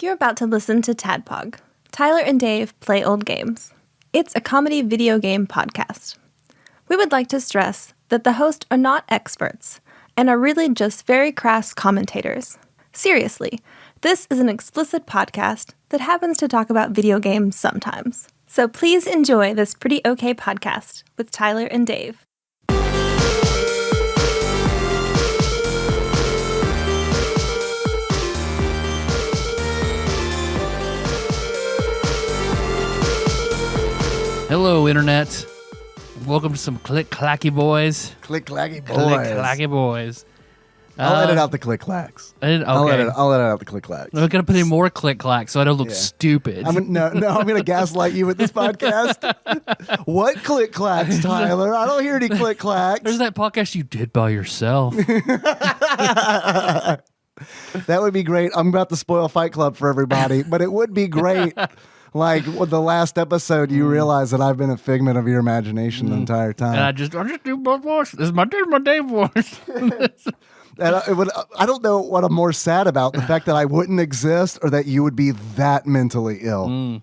You're about to listen to TADPOG, Tyler and Dave Play Old Games. It's a comedy video game podcast. We would like to stress that the hosts are not experts and are really just very crass commentators. Seriously, this is an explicit podcast that happens to talk about video games sometimes. So please enjoy this pretty okay podcast with Tyler and Dave. Hello, Internet. Welcome to some click-clacky boys. Click-clacky boys. Click-clacky boys. I'll edit out the click-clacks. Okay. I'll edit out the click-clacks. I'm going to put in more click-clacks so I don't look stupid. I'm going to gaslight you with this podcast. What click-clacks, Tyler? I don't hear any click-clacks. There's that podcast you did by yourself. That would be great. I'm about to spoil Fight Club for everybody, but it would be great. Like with the last episode, you realize that I've been a figment of your imagination the entire time. And I just do both voices. This is my Dave voice. And I don't know what I'm more sad about, the fact that I wouldn't exist or that you would be that mentally ill.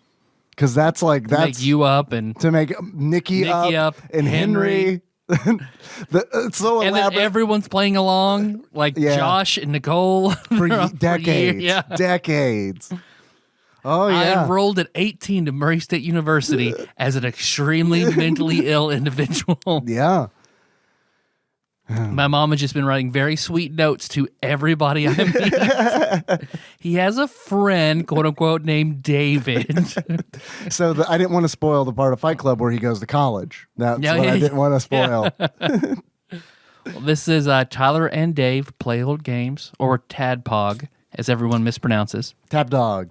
Because that's make you up and to make Nikki up and Henry. It's so elaborate. And then everyone's playing along, like Josh and Nicole. For decades. Decades. Oh, yeah. I enrolled at 18 to Murray State University as an extremely mentally ill individual. Yeah. My mom has just been writing very sweet notes to everybody I meet. He has a friend, quote unquote, named David. So I didn't want to spoil the part of Fight Club where he goes to college. That's what I didn't want to spoil. Well, this is Tyler and Dave Play Old Games, or TADPOG, as everyone mispronounces. TADPOG.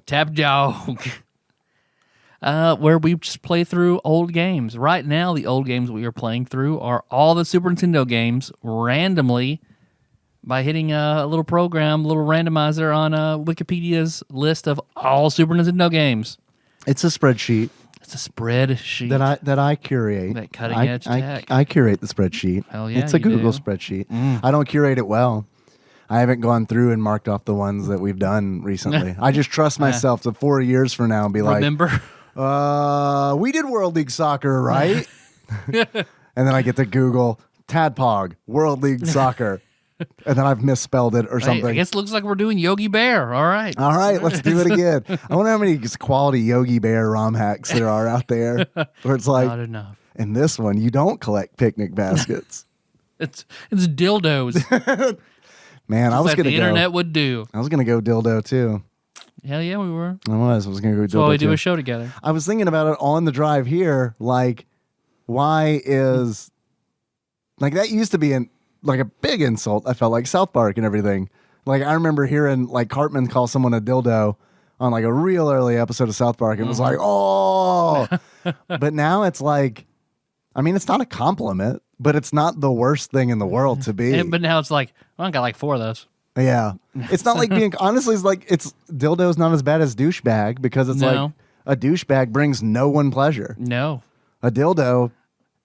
Where we just play through old games. Right now, the old games we are playing through are all the Super Nintendo games randomly by hitting a little program, a little randomizer on Wikipedia's list of all Super Nintendo games. It's a spreadsheet. It's a spreadsheet that I curate. That cutting edge tech. I curate the spreadsheet. Hell yeah, it's a Google do. spreadsheet. I don't curate it well. I haven't gone through and marked off the ones that we've done recently. I just trust myself to 4 years from now and be Remember? We did World League Soccer, right? And then I get to Google TADPOG, World League Soccer. And then I've misspelled it or something. I guess it looks like we're doing Yogi Bear. All right, let's do it again. I wonder how many quality Yogi Bear ROM hacks there are out there. Where it's like, not enough. In this one, you don't collect picnic baskets. It's dildos. Man, I was going to go. The internet would do. I was going to go dildo too. Hell yeah, we were. I was going to go dildo. That's why we do too. a show together. I was thinking about it on the drive here. Like, why is that used to be a big insult? I felt like South Park and everything. Like I remember hearing Cartman call someone a dildo on a real early episode of South Park. It was like, oh, but now it's like, I mean, it's not a compliment, but it's not the worst thing in the world to be. But now it's like, well, I got 4 of those. Yeah. It's not like being, honestly, it's dildo's not as bad as douchebag because it's like a douchebag brings no one pleasure. No. A dildo.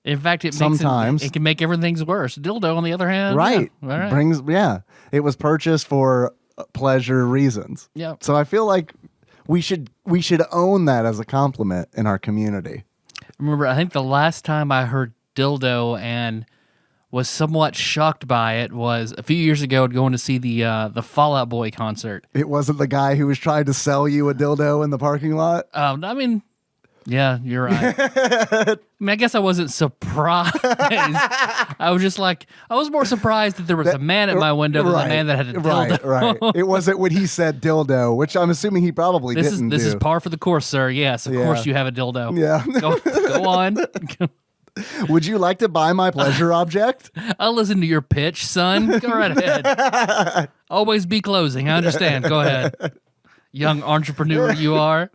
In fact, it can make everything's worse. Dildo, on the other hand, right. Yeah. All right. Brings, it was purchased for pleasure reasons. Yeah. So I feel like we should own that as a compliment in our community. Remember, I think the last time I heard dildo and was somewhat shocked by it was a few years ago going to see the Fall Out Boy concert. It wasn't the guy who was trying to sell you a dildo in the parking lot? I mean, yeah, you're right. I mean, I guess I wasn't surprised. I was just like, I was more surprised that there was a man at my window than a man that had a dildo. Right. It wasn't when he said dildo, which I'm assuming he probably didn't This do. is par for the course, sir. Yes, of course you have a dildo. Yeah. Go on. Would you like to buy my pleasure object? I'll listen to your pitch, son. Go right ahead. Always be closing. I understand. Go ahead. Young entrepreneur you are.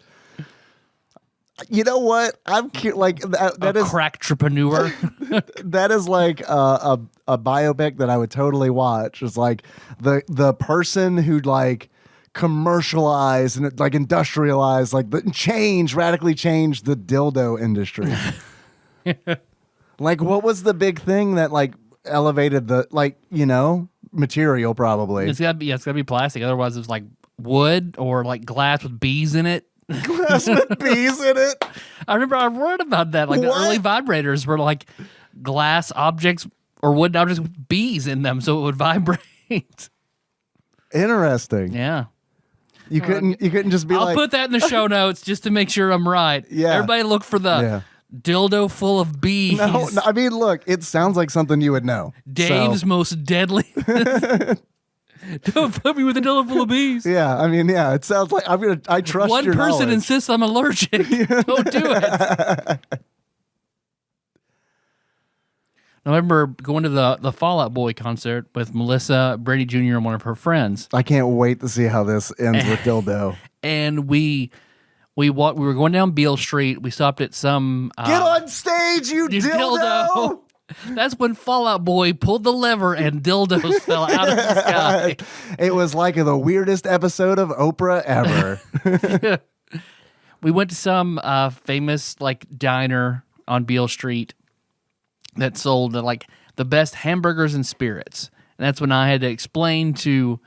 You know what? I'm like that is crack-trepreneur. That is like a biopic that I would totally watch. It's like the person who commercialized and industrialized, radically changed the dildo industry. What was the big thing that elevated the material? Probably it's gotta be plastic. Otherwise, it's wood or like glass with bees in it. Glass with bees in it? I remember I read about that. Like the early vibrators were like glass objects or wooden objects with bees in them, so it would vibrate. Interesting. Yeah. You couldn't just be I'll put that in the show notes just to make sure I'm right. Yeah. Everybody look for the dildo full of bees. No, I mean, look, it sounds like something you would know. Dave's most deadly. Don't put me with a dildo full of bees. Yeah, I mean, yeah, it sounds like I trust One your person knowledge. insists I'm allergic. Don't do it. I remember going to the Fall Out Boy concert with Melissa, Brady Jr., and one of her friends. I can't wait to see how this ends with dildo. And we were going down Beale Street. We stopped at some... Get on stage, you dildo! That's when Fall Out Boy pulled the lever and dildos fell out of the sky. It was like the weirdest episode of Oprah ever. We went to some famous like diner on Beale Street that sold like the best hamburgers and spirits. And that's when I had to explain to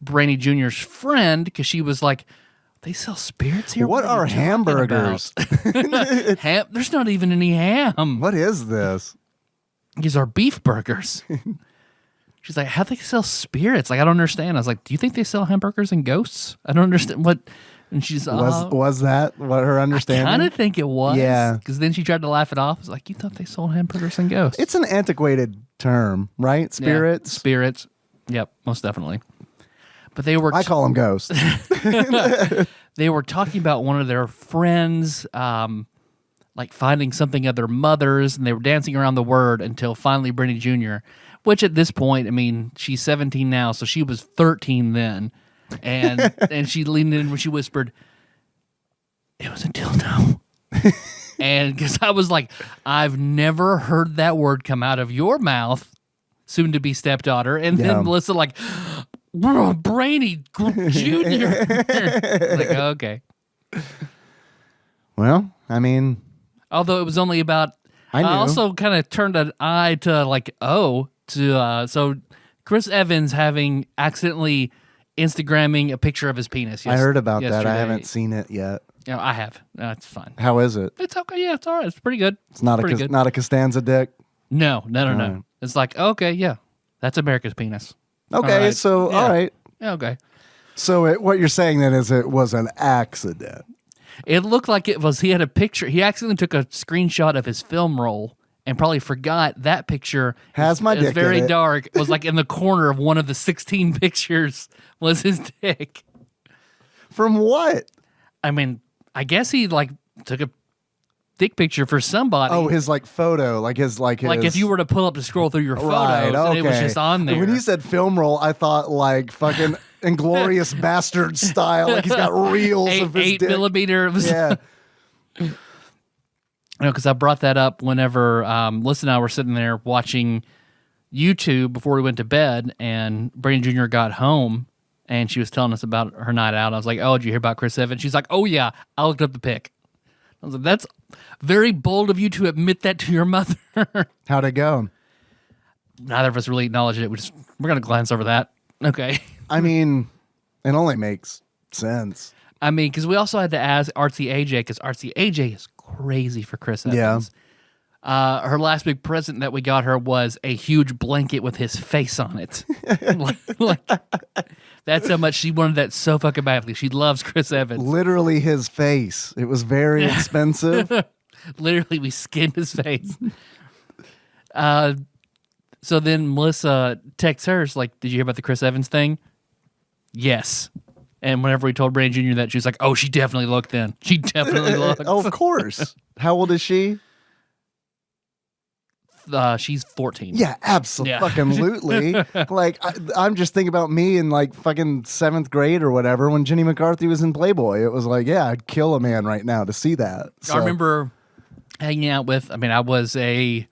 Brainy Jr.'s friend, because she was like, they sell spirits here? What are hamburgers? There's not even any ham. What is this? These are beef burgers. She's like, how do they sell spirits? Like, I don't understand. I was like, do you think they sell hamburgers and ghosts? I don't understand what... And she's was that what her understanding? I kind of think it was. Yeah. Because then she tried to laugh it off. I was like, you thought they sold hamburgers and ghosts. It's an antiquated term, right? Spirits? Yeah, spirits. Yep, most definitely. But they were... I call them ghosts. They were talking about one of their friends, like finding something of their mother's, and they were dancing around the word until finally Brittany Jr., which at this point, I mean, she's 17 now, so she was 13 then. And she leaned in when she whispered, it was a dildo. And because I was like, I've never heard that word come out of your mouth, soon to be stepdaughter. And then Melissa like, Brainy Jr. Like, okay. Well, I mean, although it was only about, I also kind of turned an eye to like, so Chris Evans having accidentally Instagramming a picture of his penis. I heard about yesterday. that. I haven't seen it yet. Yeah, I have. No, it's fine. How is it? It's okay. Yeah, it's all right. It's pretty good. It's not not a Costanza dick. No. It's like, okay, yeah, that's America's penis. Okay, right. so Yeah. all right. Yeah, okay. So what you're saying then is it was an accident. It looked like it was. He had a picture. He accidentally took a screenshot of his film roll and probably forgot that picture has my dick. It's very in it. dark. It was like in the corner of one of the 16 pictures was his dick. From what? I mean, I guess he like took a dick picture for somebody. Oh, his like photo, like his. Like if you were to pull up to scroll through your photos, right, and it was just on there. When you said film roll, I thought like fucking Inglorious Bastard style, like he's got reels of his 8 dick. millimeter. Yeah. No, because I brought that up whenever Melissa and I were sitting there watching YouTube before we went to bed, and Brandon Jr. got home, and she was telling us about her night out. I was like, oh, did you hear about Chris Evans? She's like, oh, yeah, I looked up the pic. I was like, that's very bold of you to admit that to your mother. How'd it go? Neither of us really acknowledged it. We're going to glance over that. Okay. I mean, it only makes sense. I mean, because we also had to ask Artsy AJ, because Artsy AJ is crazy for Chris Evans. Yeah. Her last big present that we got her was a huge blanket with his face on it. like, that's how much she wanted that so fucking badly. She loves Chris Evans. Literally his face. It was very expensive. Literally, we skinned his face. So then Melissa texts her, she's like, did you hear about the Chris Evans thing? Yes. And whenever we told Brandon Jr. that, she was like, oh, she definitely looked then. She definitely looked. Oh, of course. How old is she? She's 14. Yeah, absolutely. Like, I'm just thinking about me in like fucking 7th grade or whatever when Jenny McCarthy was in Playboy. It was like, yeah, I'd kill a man right now to see that. So. I remember hanging out with, I was a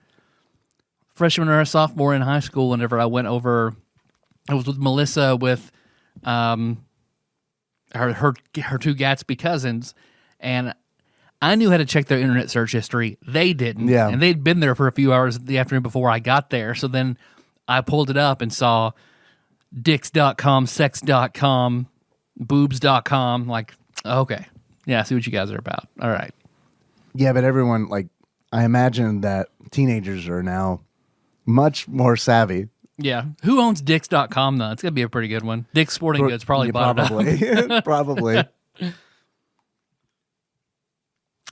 freshman or a sophomore in high school whenever I went over, I was with Melissa with her two Gatsby cousins, and I knew how to check their internet search history. They didn't. Yeah. And they'd been there for a few hours the afternoon before I got there. So then I pulled it up and saw dicks.com, sex.com, boobs.com. Like, okay. Yeah, I see what you guys are about. All right. Yeah, but everyone, like, I imagine that teenagers are now much more savvy. Yeah. Who owns dicks.com, though? It's going to be a pretty good one. Dick's Sporting Goods probably bought it up. Probably.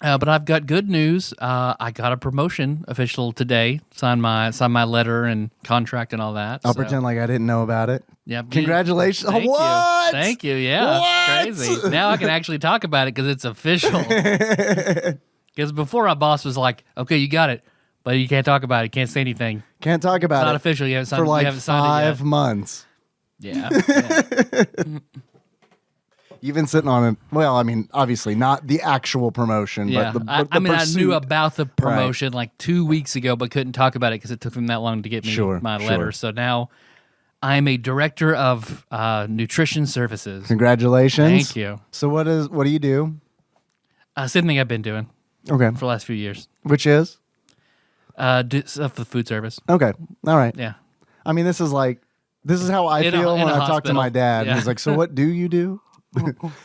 But I've got good news. I got a promotion official today. Signed my letter and contract and all that. I'll pretend like I didn't know about it. Yeah. Congratulations. Thank what? You. Thank you. Yeah. What? Crazy. Now I can actually talk about it because it's official. Because before my boss was like, okay, you got it, but you can't talk about it. You can't say anything. Can't talk about it's it. Not official. You haven't signed, for like you haven't signed it yet. 5 months. Yeah. You've been sitting on it. Well, I mean, obviously not the actual promotion, Yeah. but I mean, pursuit. I knew about the promotion like 2 weeks ago, but couldn't talk about it because it took them that long to get me my letter. Sure. So now I'm a director of nutrition services. Congratulations. Thank you. So what do you do? Same thing I've been doing Okay. for the last few years. Which is? Do stuff with food service. Okay. All right. Yeah. I mean, this is how I feel when I talk to my dad. Yeah. He's like, so what do you do?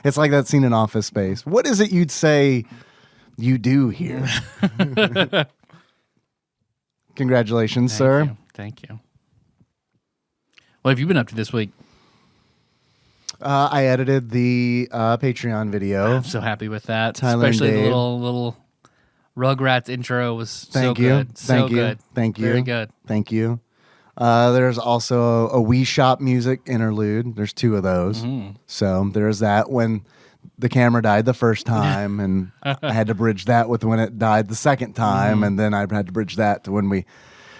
It's like that scene in Office Space. What is it you'd say you do here? Congratulations, sir. Thank you. What have you been up to this week? I edited the Patreon video. I'm so happy with that. Tyler Especially and the Dave. little Rugrats intro was so Thank you. good. So good. Thank you. Very good. Thank you. There's also a Wii Shop music interlude. There's 2 of those. Mm-hmm. So there's that when the camera died the first time, and I had to bridge that with when it died the second time, and then I had to bridge that to when we,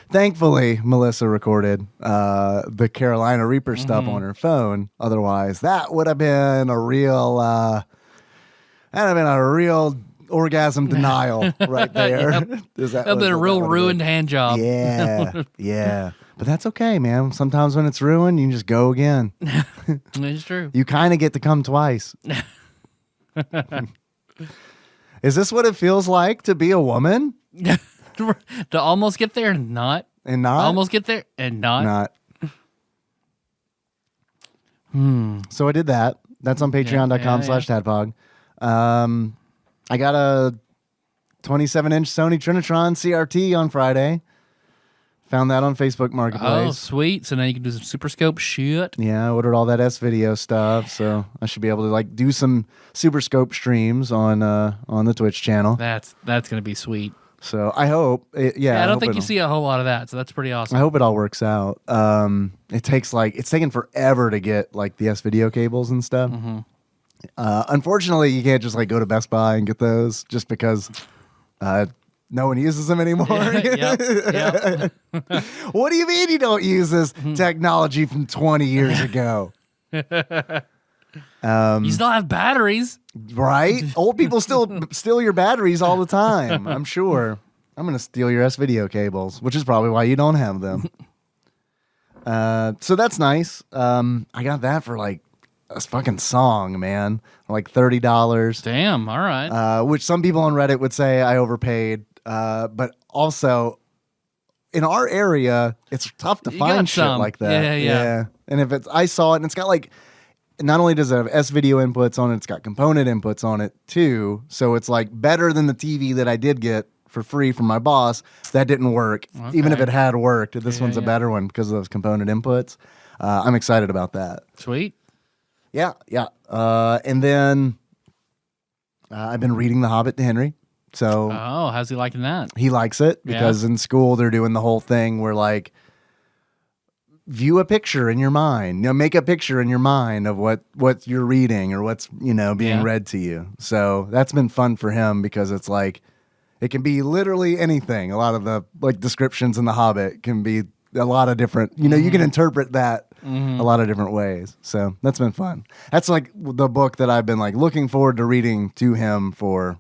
thankfully, Melissa recorded the Carolina Reaper stuff on her phone. Otherwise, that would have been a real, orgasm denial right there. That would have been a real ruined hand job. Yeah, yeah. But that's okay, man. Sometimes when it's ruined, you can just go again. It's true. You kind of get to come twice. Is this what it feels like to be a woman? To almost get there and not. And not? Almost get there and not. So I did that. That's on patreon.com/tadpog. I got a 27-inch Sony Trinitron CRT on Friday. Found that on Facebook Marketplace. Oh, sweet. So now you can do some Super Scope shit. Yeah, I ordered all that S-Video stuff, so I should be able to do some Super Scope streams on the Twitch channel. That's going to be sweet. So I hope, I don't think you see a whole lot of that, so that's pretty awesome. I hope it all works out. It's taken forever to get the S-Video cables and stuff. Unfortunately, you can't just go to Best Buy and get those just because no one uses them anymore. Yep. What do you mean you don't use this technology from 20 years ago? You still have batteries. Right? Old people still steal your batteries all the time, I'm sure. I'm going to steal your S-Video cables, which is probably why you don't have them. So that's nice. I got that for a fucking song, man. $30. Damn, all right. Which some people on Reddit would say I overpaid. But also, in our area, it's tough to find shit like that. Yeah. And if I saw it, and it's got not only does it have S-Video inputs on it, it's got component inputs on it too. So it's better than the TV that I did get for free from my boss. That didn't work. Okay. Even if it had worked, this one's a better one because of those component inputs. I'm excited about that. Sweet. Yeah. And then I've been reading The Hobbit to Henry. So how's he liking that? he likes it because in school they're doing the whole thing where view a picture in your mind, make a picture in your mind of what you're reading or what's, being read to you. So that's been fun for him because it's it can be literally anything. A lot of the descriptions in The Hobbit can be a lot of different, you can interpret that a lot of different ways. So that's been fun. That's the book that I've been looking forward to reading to him for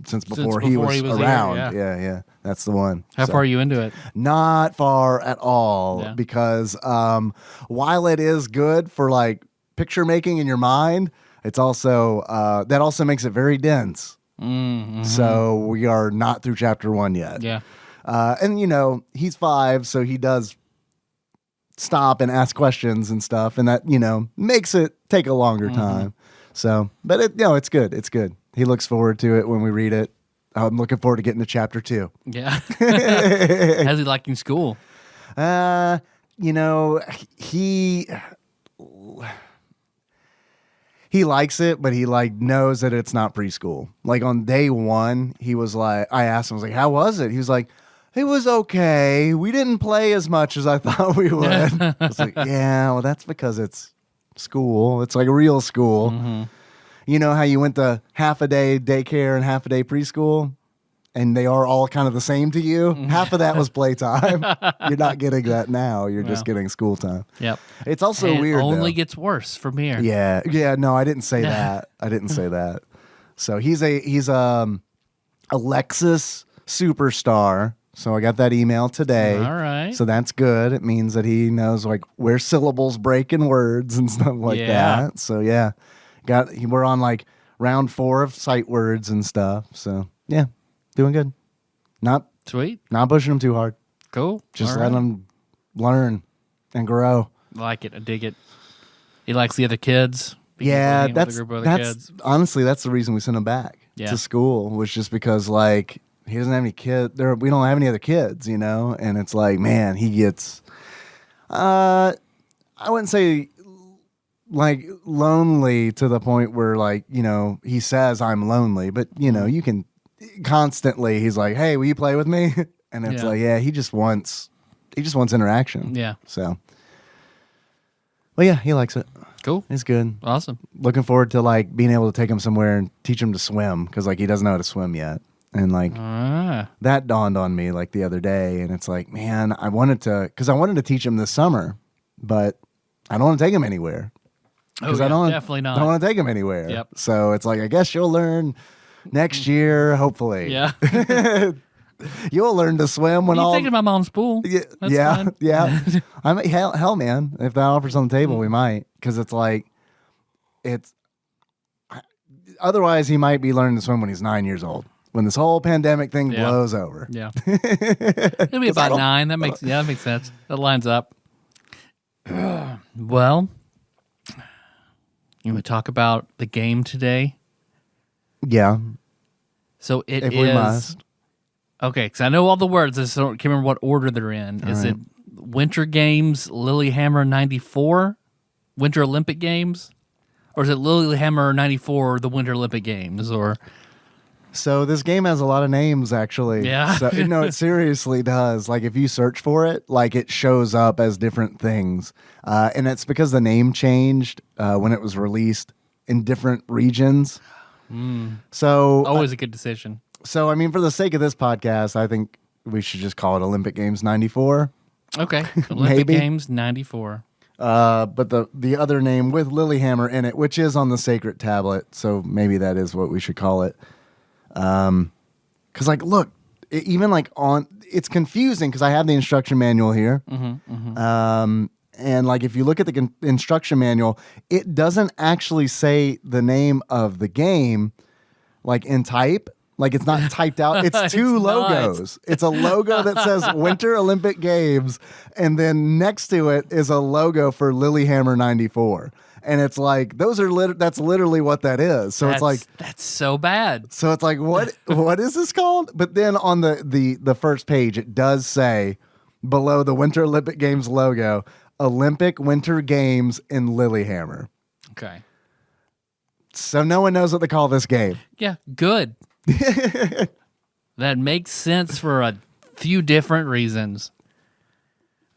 since before he was around. Here, yeah. That's the one. How far are you into it? Not far at all because while it is good for picture making in your mind, it's also that also makes it very dense. So we are not through chapter 1 yet. Yeah. And he's 5, so he does stop and ask questions and stuff, and that makes it take a longer time. So, but it's good. It's good. He looks forward to it when we read it. I'm looking forward to getting to chapter 2. Yeah. How's he liking school? He likes it, but he knows that it's not preschool. Like on day 1, he was like, I asked him, I was like, how was it? He was like, it was okay. We didn't play as much as I thought we would. I was like, yeah, well, that's because it's school. It's like real school. Mm-hmm. You know how you went to half a day daycare and half a day preschool? And they are all kind of the same to you. Half of that was playtime. You're not getting that now. You're just getting school time. Yep. It's also weird. It only though. gets worse from here. Yeah. Yeah. No, I didn't say that. I didn't say that. So he's a Lexus superstar. So I got that email today. All right. So that's good. It means that he knows like where syllables break in words and stuff like that. So yeah, we're on like round 4 of sight words and stuff. So yeah. Doing good. Not pushing him too hard. Cool. Just letting him learn and grow. Like it. I dig it. He likes the other kids. Yeah, that's kids. Honestly, that's the reason we sent him back to school, was just because like he doesn't have any kids. We don't have any other kids, and it's like, man, he gets I wouldn't say like lonely to the point where like, he says I'm lonely, but you can constantly, he's like, hey, will you play with me? And it's like, yeah, he just wants interaction. Yeah. So, well, yeah, he likes it. Cool. It's good. Awesome. Looking forward to like being able to take him somewhere and teach him to swim, because like he doesn't know how to swim yet. And like that dawned on me like the other day, and it's like, man, I wanted to teach him this summer, but I don't want to take him anywhere. Because definitely not. I don't want to take him anywhere. Yep. So it's like, I guess you'll learn next year, hopefully. Yeah. You'll learn to swim when You're taking my mom's pool. Yeah. I mean, hell, man. If that offers on the table, we might, because it's like, otherwise he might be learning to swim when he's 9 years old, when this whole pandemic thing blows over. Yeah. It'll be about 9. That makes sense. That lines up. Well, you want to talk about the game today? Yeah. So if we must. Okay, because I know all the words. I just can't remember what order they're in. Is it Winter Games Lillehammer 94? Winter Olympic Games? Or is it Lillehammer 94, the Winter Olympic Games? Or So this game has a lot of names, actually. Yeah. So, it seriously does. Like, if you search for it, like, it shows up as different things. And it's because the name changed when it was released in different regions. So always a good decision. So, I mean, for the sake of this podcast, I think we should just call it Olympic Games 94. Okay. Olympic Games 94. But the other name with Lillehammer in it, which is on the sacred tablet, so maybe that is what we should call it. Because, like, look, even like it's confusing because I have the instruction manual here. And like, if you look at the instruction manual, it doesn't actually say the name of the game, like in type. Like, it's not typed out. It's two logos. It's a logo that says Winter Olympic Games, and then next to it is a logo for Lillehammer 94. And it's like, that's literally what that is. So that's so bad. So it's like, what is this called? But then on the first page, it does say below the Winter Olympic Games logo, Olympic Winter Games in Lillehammer. Okay. So no one knows what to call this game. Yeah, good. That makes sense for a few different reasons.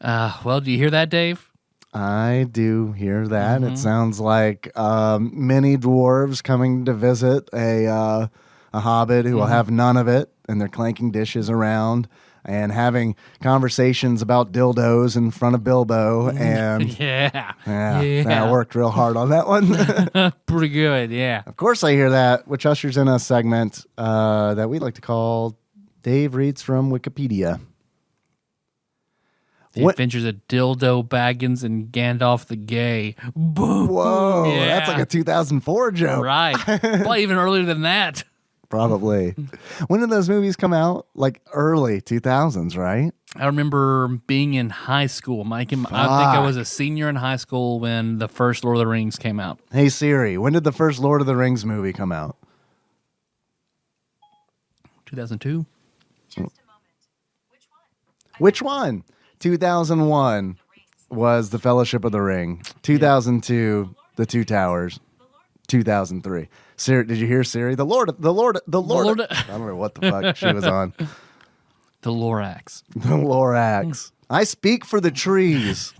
Well, do you hear that, Dave? I do hear that. It sounds like many dwarves coming to visit a hobbit who will have none of it, and they're clanking dishes around and having conversations about dildos in front of Bilbo. And yeah, I worked real hard on that one. Pretty good, yeah. Of course I hear that, which ushers in a segment that we like to call Dave Reads from Wikipedia. The Adventures of Dildo Baggins and Gandalf the Gay. Boom. Whoa, that's like a 2004 joke. Right. Well, even earlier than that. Probably. When did those movies come out? Like early 2000s, right? I remember being in high school, Mike. I think I was a senior in high school when the first Lord of the Rings came out. Hey Siri, when did the first Lord of the Rings movie come out? 2002. Just a moment. Which one? 2001 was The Fellowship of the Ring. 2002, The Two Towers. 2003. Siri, did you hear Siri? The Lord. I don't know what the fuck she was on. The Lorax. The Lorax. I speak for the trees.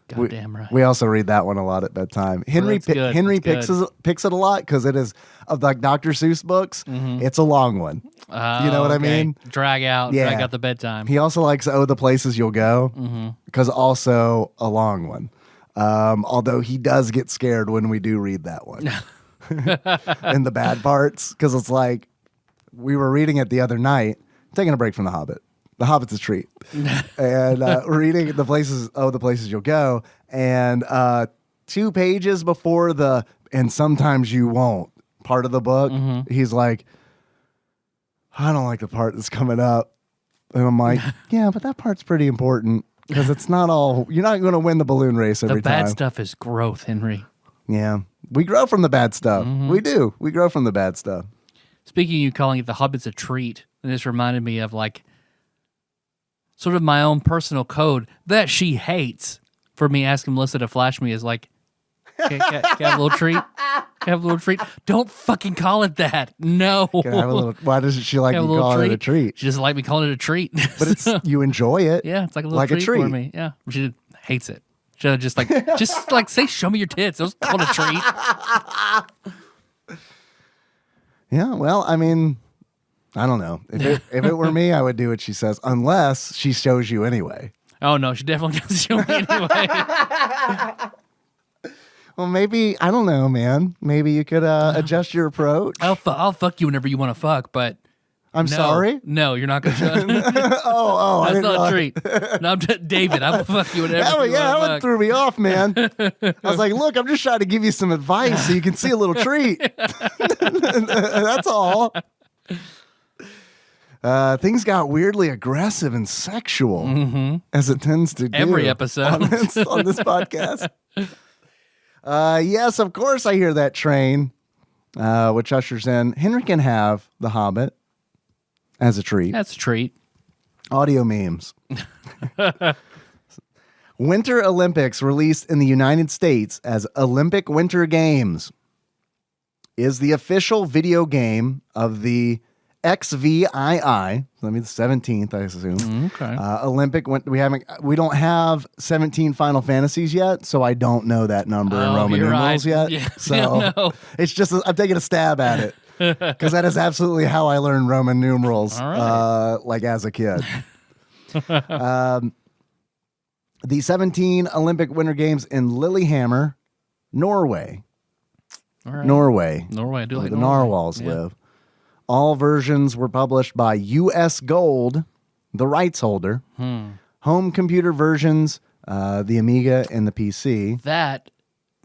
Goddamn right. We also read that one a lot at bedtime. Henry picks it a lot because it is of like Dr. Seuss books. Mm-hmm. It's a long one. You know what I mean? Drag out the bedtime. He also likes Oh, the Places You'll Go because also a long one. Although he does get scared when we do read that one. In the bad parts, because it's like we were reading it the other night, taking a break from The Hobbit. The Hobbit's a treat. And reading the places you'll go. And 2 pages before the and sometimes you won't part of the book, he's like, I don't like the part that's coming up. And I'm like, yeah, but that part's pretty important because it's not all, you're not going to win the balloon race every time. The bad stuff is growth, Henry. Yeah. We grow from the bad stuff. We do. We grow from the bad stuff. Speaking of you calling it The Hobbit's a treat, and this reminded me of like sort of my own personal code that she hates for me asking Melissa to flash me is like, can I have a little treat? Can I have a little treat? Don't fucking call it that. No. Can I have a little, why doesn't she like you calling it a treat? She doesn't like me calling it a treat. But it's you enjoy it. Yeah, it's like a little treat for me. Yeah. She hates it. Should have just like say, show me your tits. It was called a treat. Yeah, well, I mean, I don't know. If it were me, I would do what she says, unless she shows you anyway. Oh no, she definitely doesn't show me anyway. Well, maybe I don't know, man. Maybe you could adjust your approach. I'll fuck you whenever you want to fuck, but I'm sorry. No, you're not gonna show. Oh, that's not a treat. No, David, I will fuck you whenever. You want to that fuck. one threw me off, man. I was like, look, I'm just trying to give you some advice so you can see a little treat. That's all. Things got weirdly aggressive and sexual, as it tends to do every episode on this podcast. Yes, of course, I hear that train, which ushers in. Henry can have The Hobbit as a treat. That's a treat. Audio memes. Winter Olympics released in the United States as Olympic Winter Games is the official video game of the XVII, the 17th, I assume. Okay. Olympic. We don't have 17 Final Fantasies yet, so I don't know that number in Roman numerals yet. Yeah. So it's just I'm taking a stab at it because that is absolutely how I learned Roman numerals, like as a kid. The 17 Olympic Winter Games in Lillehammer, Norway. All right. Norway. I do like the Norway. narwhals live. All versions were published by US Gold, the rights holder. Home computer versions, the Amiga and the PC. That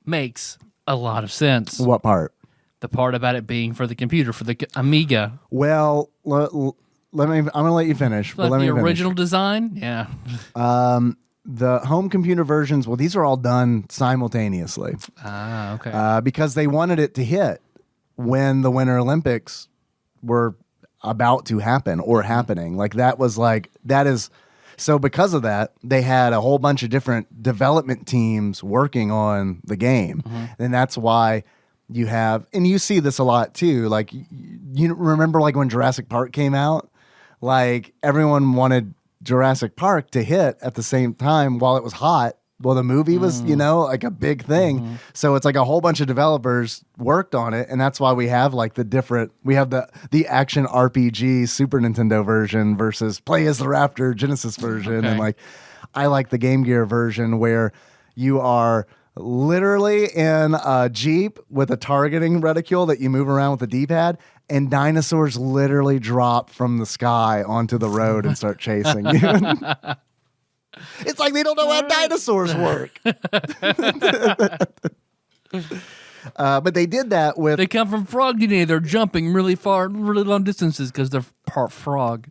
makes a lot of sense. What part? The part about it being for the computer, for the Amiga. Well, I'm going to let you finish. But Like let me the finish. original design? Yeah. The home computer versions, well, these are all done simultaneously. Ah, okay. Because they wanted it to hit when the Winter Olympics were about to happen or happening. Like that is so because of that, they had a whole bunch of different development teams working on the game. And that's why you have, and you see this a lot too. Like you remember like when Jurassic Park came out, like everyone wanted Jurassic Park to hit at the same time while it was hot. Well, the movie was, like a big thing. So it's like a whole bunch of developers worked on it. And that's why we have like we have the action RPG Super Nintendo version versus Play as the Raptor Genesis version. Okay. And like, I like the Game Gear version where you are literally in a Jeep with a targeting reticule that you move around with the D-pad, and dinosaurs literally drop from the sky onto the road and start chasing you. It's like they don't know how dinosaurs work. But they did that with. They come from Frog DNA. They're jumping really far, really long distances because they're part frog.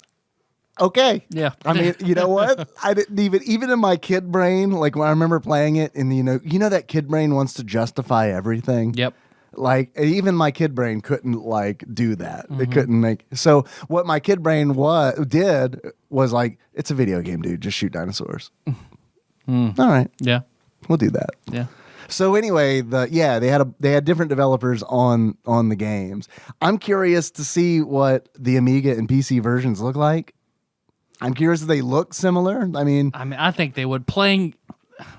Okay. Yeah. I mean, you know what? I didn't even in my kid brain, like when I remember playing it, and you know that kid brain wants to justify everything. Yep. Like even my kid brain couldn't like do that. It couldn't make. So what my kid brain did was like, it's a video game, dude. Just shoot dinosaurs. All right. Yeah. We'll do that. Yeah. So anyway, they had different developers on the games. I'm curious to see what the Amiga and PC versions look like. I'm curious if they look similar. I mean, I think they would playing.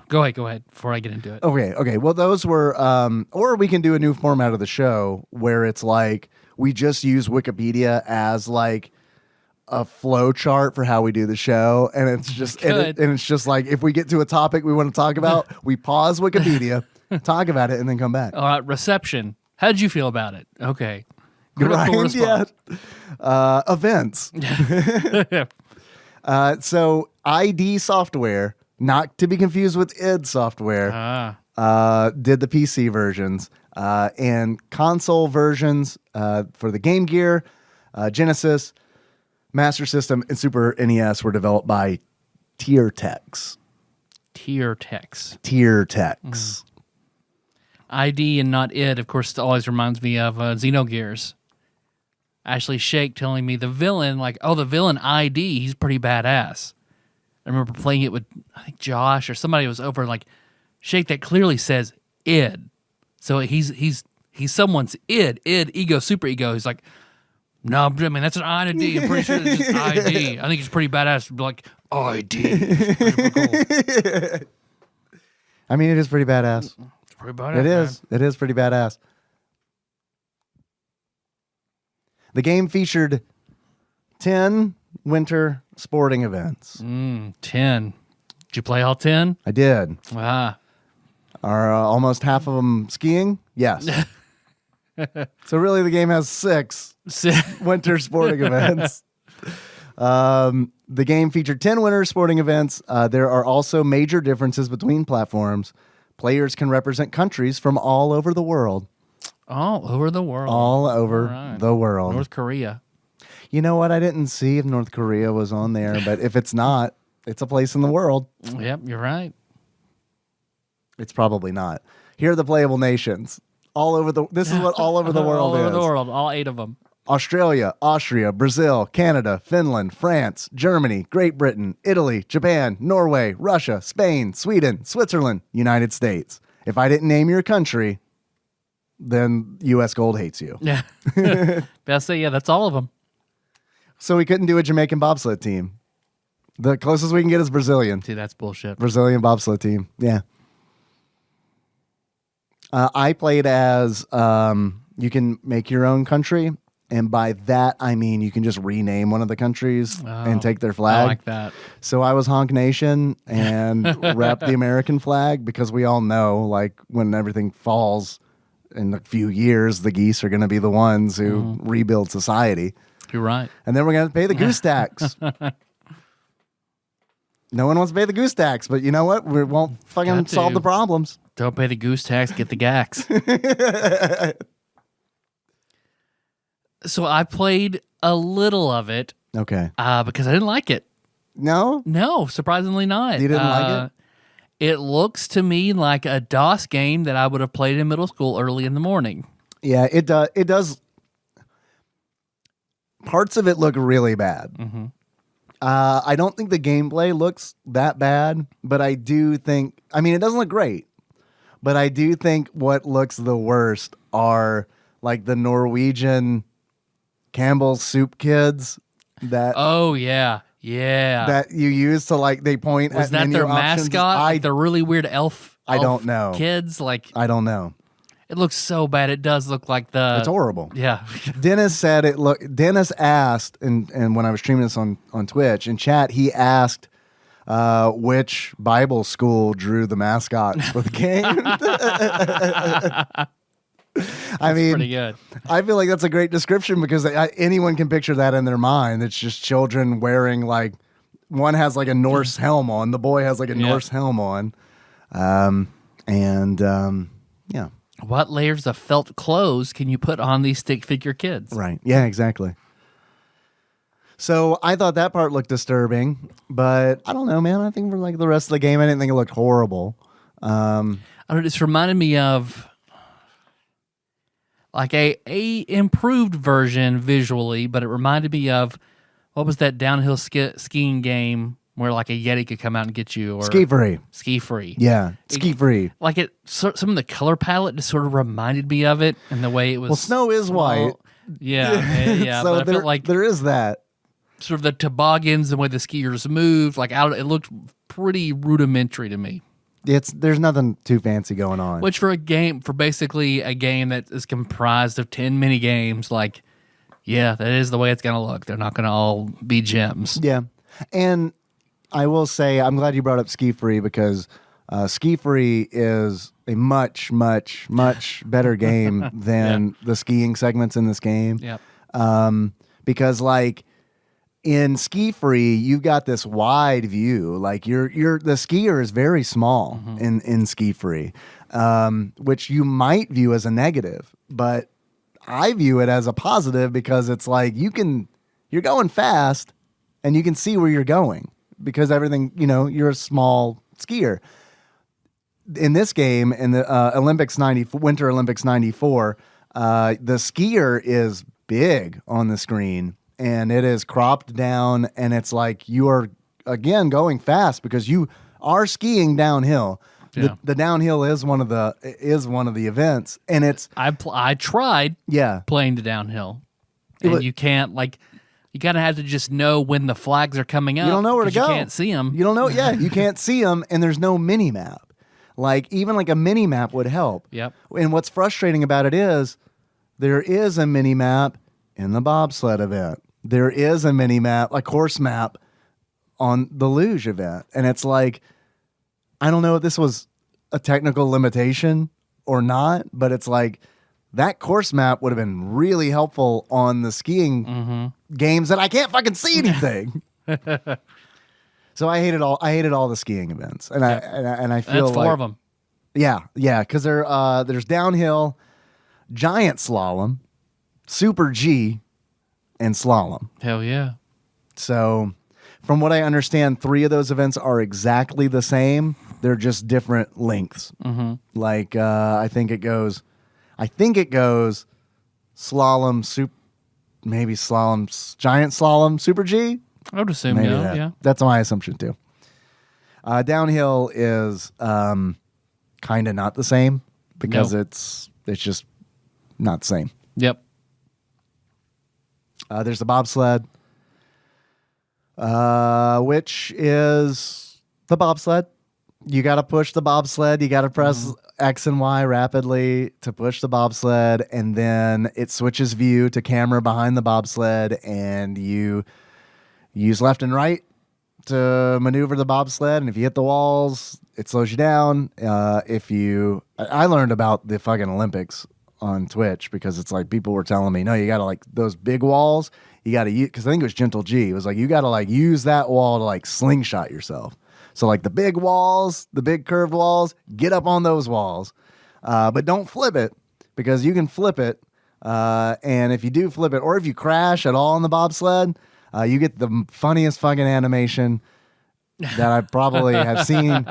Go ahead before I get into it. Okay. Well, those were, or we can do a new format of the show where it's like we just use Wikipedia as like a flow chart for how we do the show, and it's just and it's just like if we get to a topic we want to talk about, we pause Wikipedia, talk about it, and then come back. All right, reception. How did you feel about it? Okay, Right? Yeah. Events. So ID Software, not to be confused with id Software, did the PC versions, and console versions for the Game Gear, Genesis, Master System, and Super NES were developed by TierTex. TierTex. ID and not id, of course, always reminds me of Xenogears. Ashley Shake telling me the villain, the villain ID, he's pretty badass. I remember playing it with, I think, Josh or somebody was over, like, Shake, that clearly says id. So he's someone's id, ego, super ego. He's like, no, I mean, that's an ID. I'm pretty sure it's just ID. I think it's pretty badass. Like, ID. It's cool. I mean, it is pretty badass. It's pretty badass. It is. Man. It is pretty badass. The game featured 10 winter sporting events. 10. Did you play all 10? I did. Ah. Are almost half of them skiing? Yes. So really the game has 6 winter sporting events. The game featured 10 winter sporting events. There are also major differences between platforms. Players can represent countries from all over the world. All over the world. All over the world. North Korea. You know what? I didn't see if North Korea was on there, but if it's not, it's a place in the world. Yep, you're right. It's probably not. Here are the playable nations. This is what all over the world is. All over the world, all 8 of them. Australia, Austria, Brazil, Canada, Finland, France, Germany, Great Britain, Italy, Japan, Norway, Russia, Spain, Sweden, Switzerland, United States. If I didn't name your country, then US Gold hates you. Yeah. Best say, yeah, that's all of them. So we couldn't do a Jamaican bobsled team. The closest we can get is Brazilian. See, that's bullshit. Brazilian bobsled team. Yeah. I played as you can make your own country. And by that, I mean you can just rename one of the countries and take their flag. I like that. So I was Honk Nation and rep the American flag because we all know, like, when everything falls in a few years, the geese are going to be the ones who rebuild society. You're right. And then we're going to pay the goose tax. No one wants to pay the goose tax, but you know what? We won't fucking solve the problems. Don't pay the goose tax, get the gax. So I played a little of it. Okay. Because I didn't like it. No? No, surprisingly not. You didn't like it? It looks to me like a DOS game that I would have played in middle school early in the morning. Yeah, it does. It does. Parts of it look really bad. Mm-hmm. I don't think the gameplay looks that bad, but I do think, I mean, it doesn't look great, but I do think what looks the worst are like the Norwegian Campbell's soup kids that. Oh, yeah. Yeah. That you use to, like, they point Was at that menu their options. mascot? Like the really weird elf I don't know. Kids? Like, I don't know. it looks so bad. It does look like the. It's horrible. Yeah. Dennis said it look. Dennis asked, and when I was streaming this on Twitch in chat, he asked which Bible school drew the mascots for the game. I mean, pretty good. I feel like that's a great description because anyone can picture that in their mind. It's just children wearing, like, one has like a Norse helm on. The boy has like a Norse helm on, yeah. what layers of felt clothes can you put on these stick figure kids? Right. Yeah, exactly. So I thought that part looked disturbing, but I don't know, man. I think for like the rest of the game, I didn't think it looked horrible. I don't know, it just reminded me of like a improved version visually, but it reminded me of what was that downhill skiing game where like a Yeti could come out and get you? Or Ski Free. Ski Free. Yeah, Ski Free. Like some of the color palette just sort of reminded me of it, and the way it was. Well, snow is white. Yeah. So but I felt like there is that. Sort of the toboggans, the way the skiers moved, like out, it looked pretty rudimentary to me. There's nothing too fancy going on. Which for basically a game that is comprised of 10 mini games, like, yeah, that is the way it's going to look. They're not going to all be gems. Yeah. And I will say, I'm glad you brought up Ski Free because Ski Free is a much, much, much better game than the skiing segments in this game. Yep. Because like in Ski Free, you've got this wide view. Like the skier is very small in Ski Free, which you might view as a negative, but I view it as a positive because it's like you're going fast and you can see where you're going because everything, you're a small skier. In this game, in the Winter Olympics 94, the skier is big on the screen and it is cropped down and it's like you are, again, going fast because you are skiing downhill. Yeah. The downhill is one of the events, and it's I tried playing the downhill, and you can't you kind of have to just know when the flags are coming up. You don't know where to go. You can't see them. You don't know. Yeah, you can't see them, and there's no mini map. Like even like a mini map would help. Yep. And what's frustrating about it is there is a mini map in the bobsled event. There is a mini map, a course map on the luge event, and it's like, I don't know if this was a technical limitation or not, but it's like that course map would have been really helpful on the skiing games that I can't fucking see anything. So I hated all the skiing events, and I feel that's four of them. Yeah, because there's downhill, giant slalom, super G, and slalom. Hell yeah. So, from what I understand, 3 of those events are exactly the same. They're just different lengths. Mm-hmm. Like I think it goes slalom, maybe slalom, giant slalom, super G. I would assume, Maybe yeah. That's my assumption too. Downhill is kind of not the same because it's just not the same. Yep. There's the bobsled, which is the bobsled. You got to push the bobsled. You got to press X and Y rapidly to push the bobsled, and then it switches view to camera behind the bobsled, and you use left and right to maneuver the bobsled. And if you hit the walls, it slows you down. I learned about the fucking Olympics on Twitch because it's like people were telling me, no, you got to like those big walls. You got to use, because I think it was Gentle G. It was like you got to like use that wall to like slingshot yourself. So like the big walls, the big curved walls, get up on those walls, but don't flip it because you can flip it. And if you do flip it, or if you crash at all on the bobsled, you get the funniest fucking animation that I probably have seen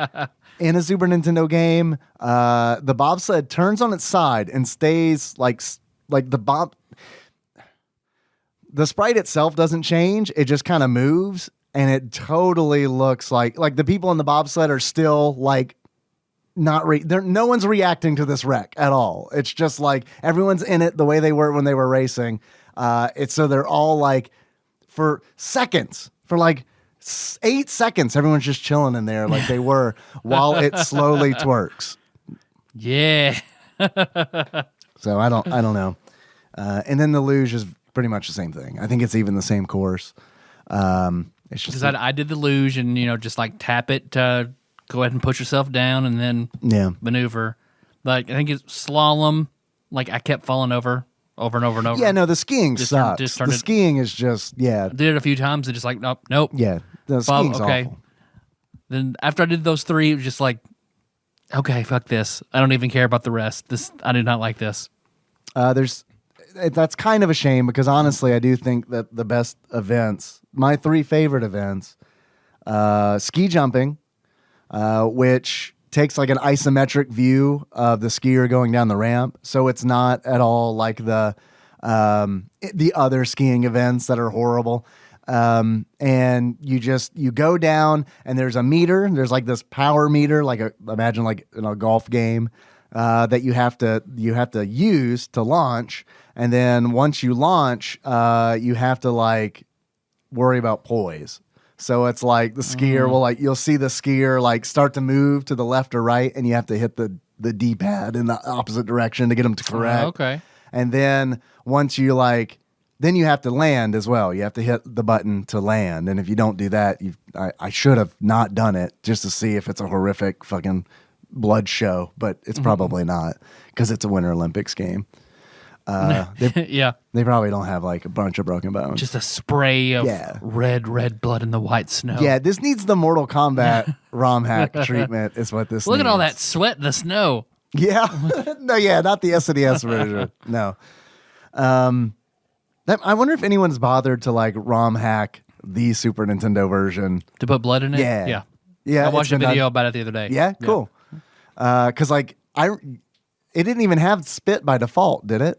in a Super Nintendo game. The bobsled turns on its side and stays like the sprite itself doesn't change. It just kind of moves. And it totally looks like the people in the bobsled are still like no one's reacting to this wreck at all. It's just like everyone's in it the way they were when they were racing. So they're all like for seconds, for like 8 seconds, everyone's just chilling in there like they were while it slowly twerks. Yeah. So I don't know. And then the luge is pretty much the same thing. I think it's even the same course. It's just because I did the luge and just like tap it to go ahead and push yourself down and then maneuver. Like I think it's slalom. Like I kept falling over and over and over. Yeah, no, the skiing sucks. The skiing is just I did it a few times and just like nope. Yeah, the skiing's awful. Then after I did those 3, it was just like Okay, fuck this. I don't even care about the rest. I do not like this. That's kind of a shame because honestly, I do think that the best events, my 3 favorite events, ski jumping, which takes like an isometric view of the skier going down the ramp, so it's not at all like the other skiing events that are horrible. And you go down and there's a meter. There's like this power meter, imagine like in a golf game, that you have to use to launch. And then once you launch, you have to like worry about poise. So it's like the skier will you'll see the skier start to move to the left or right, and you have to hit the D-pad in the opposite direction to get them to correct. Okay. And then once you then you have to land as well. You have to hit the button to land. And if you don't do that, I should have not done it just to see if it's a horrific fucking blood show, but it's probably not because it's a Winter Olympics game. They probably don't have a bunch of broken bones. Just a spray of red blood in the white snow. Yeah, this needs the Mortal Kombat ROM hack treatment is what this Look needs. at all that sweat in the snow. Yeah. No, yeah, not the SNES version. No. I wonder if anyone's bothered to ROM hack the Super Nintendo version. To put blood in it? Yeah. I watched a video about it the other day. Yeah, cool. Because it didn't even have spit by default, did it?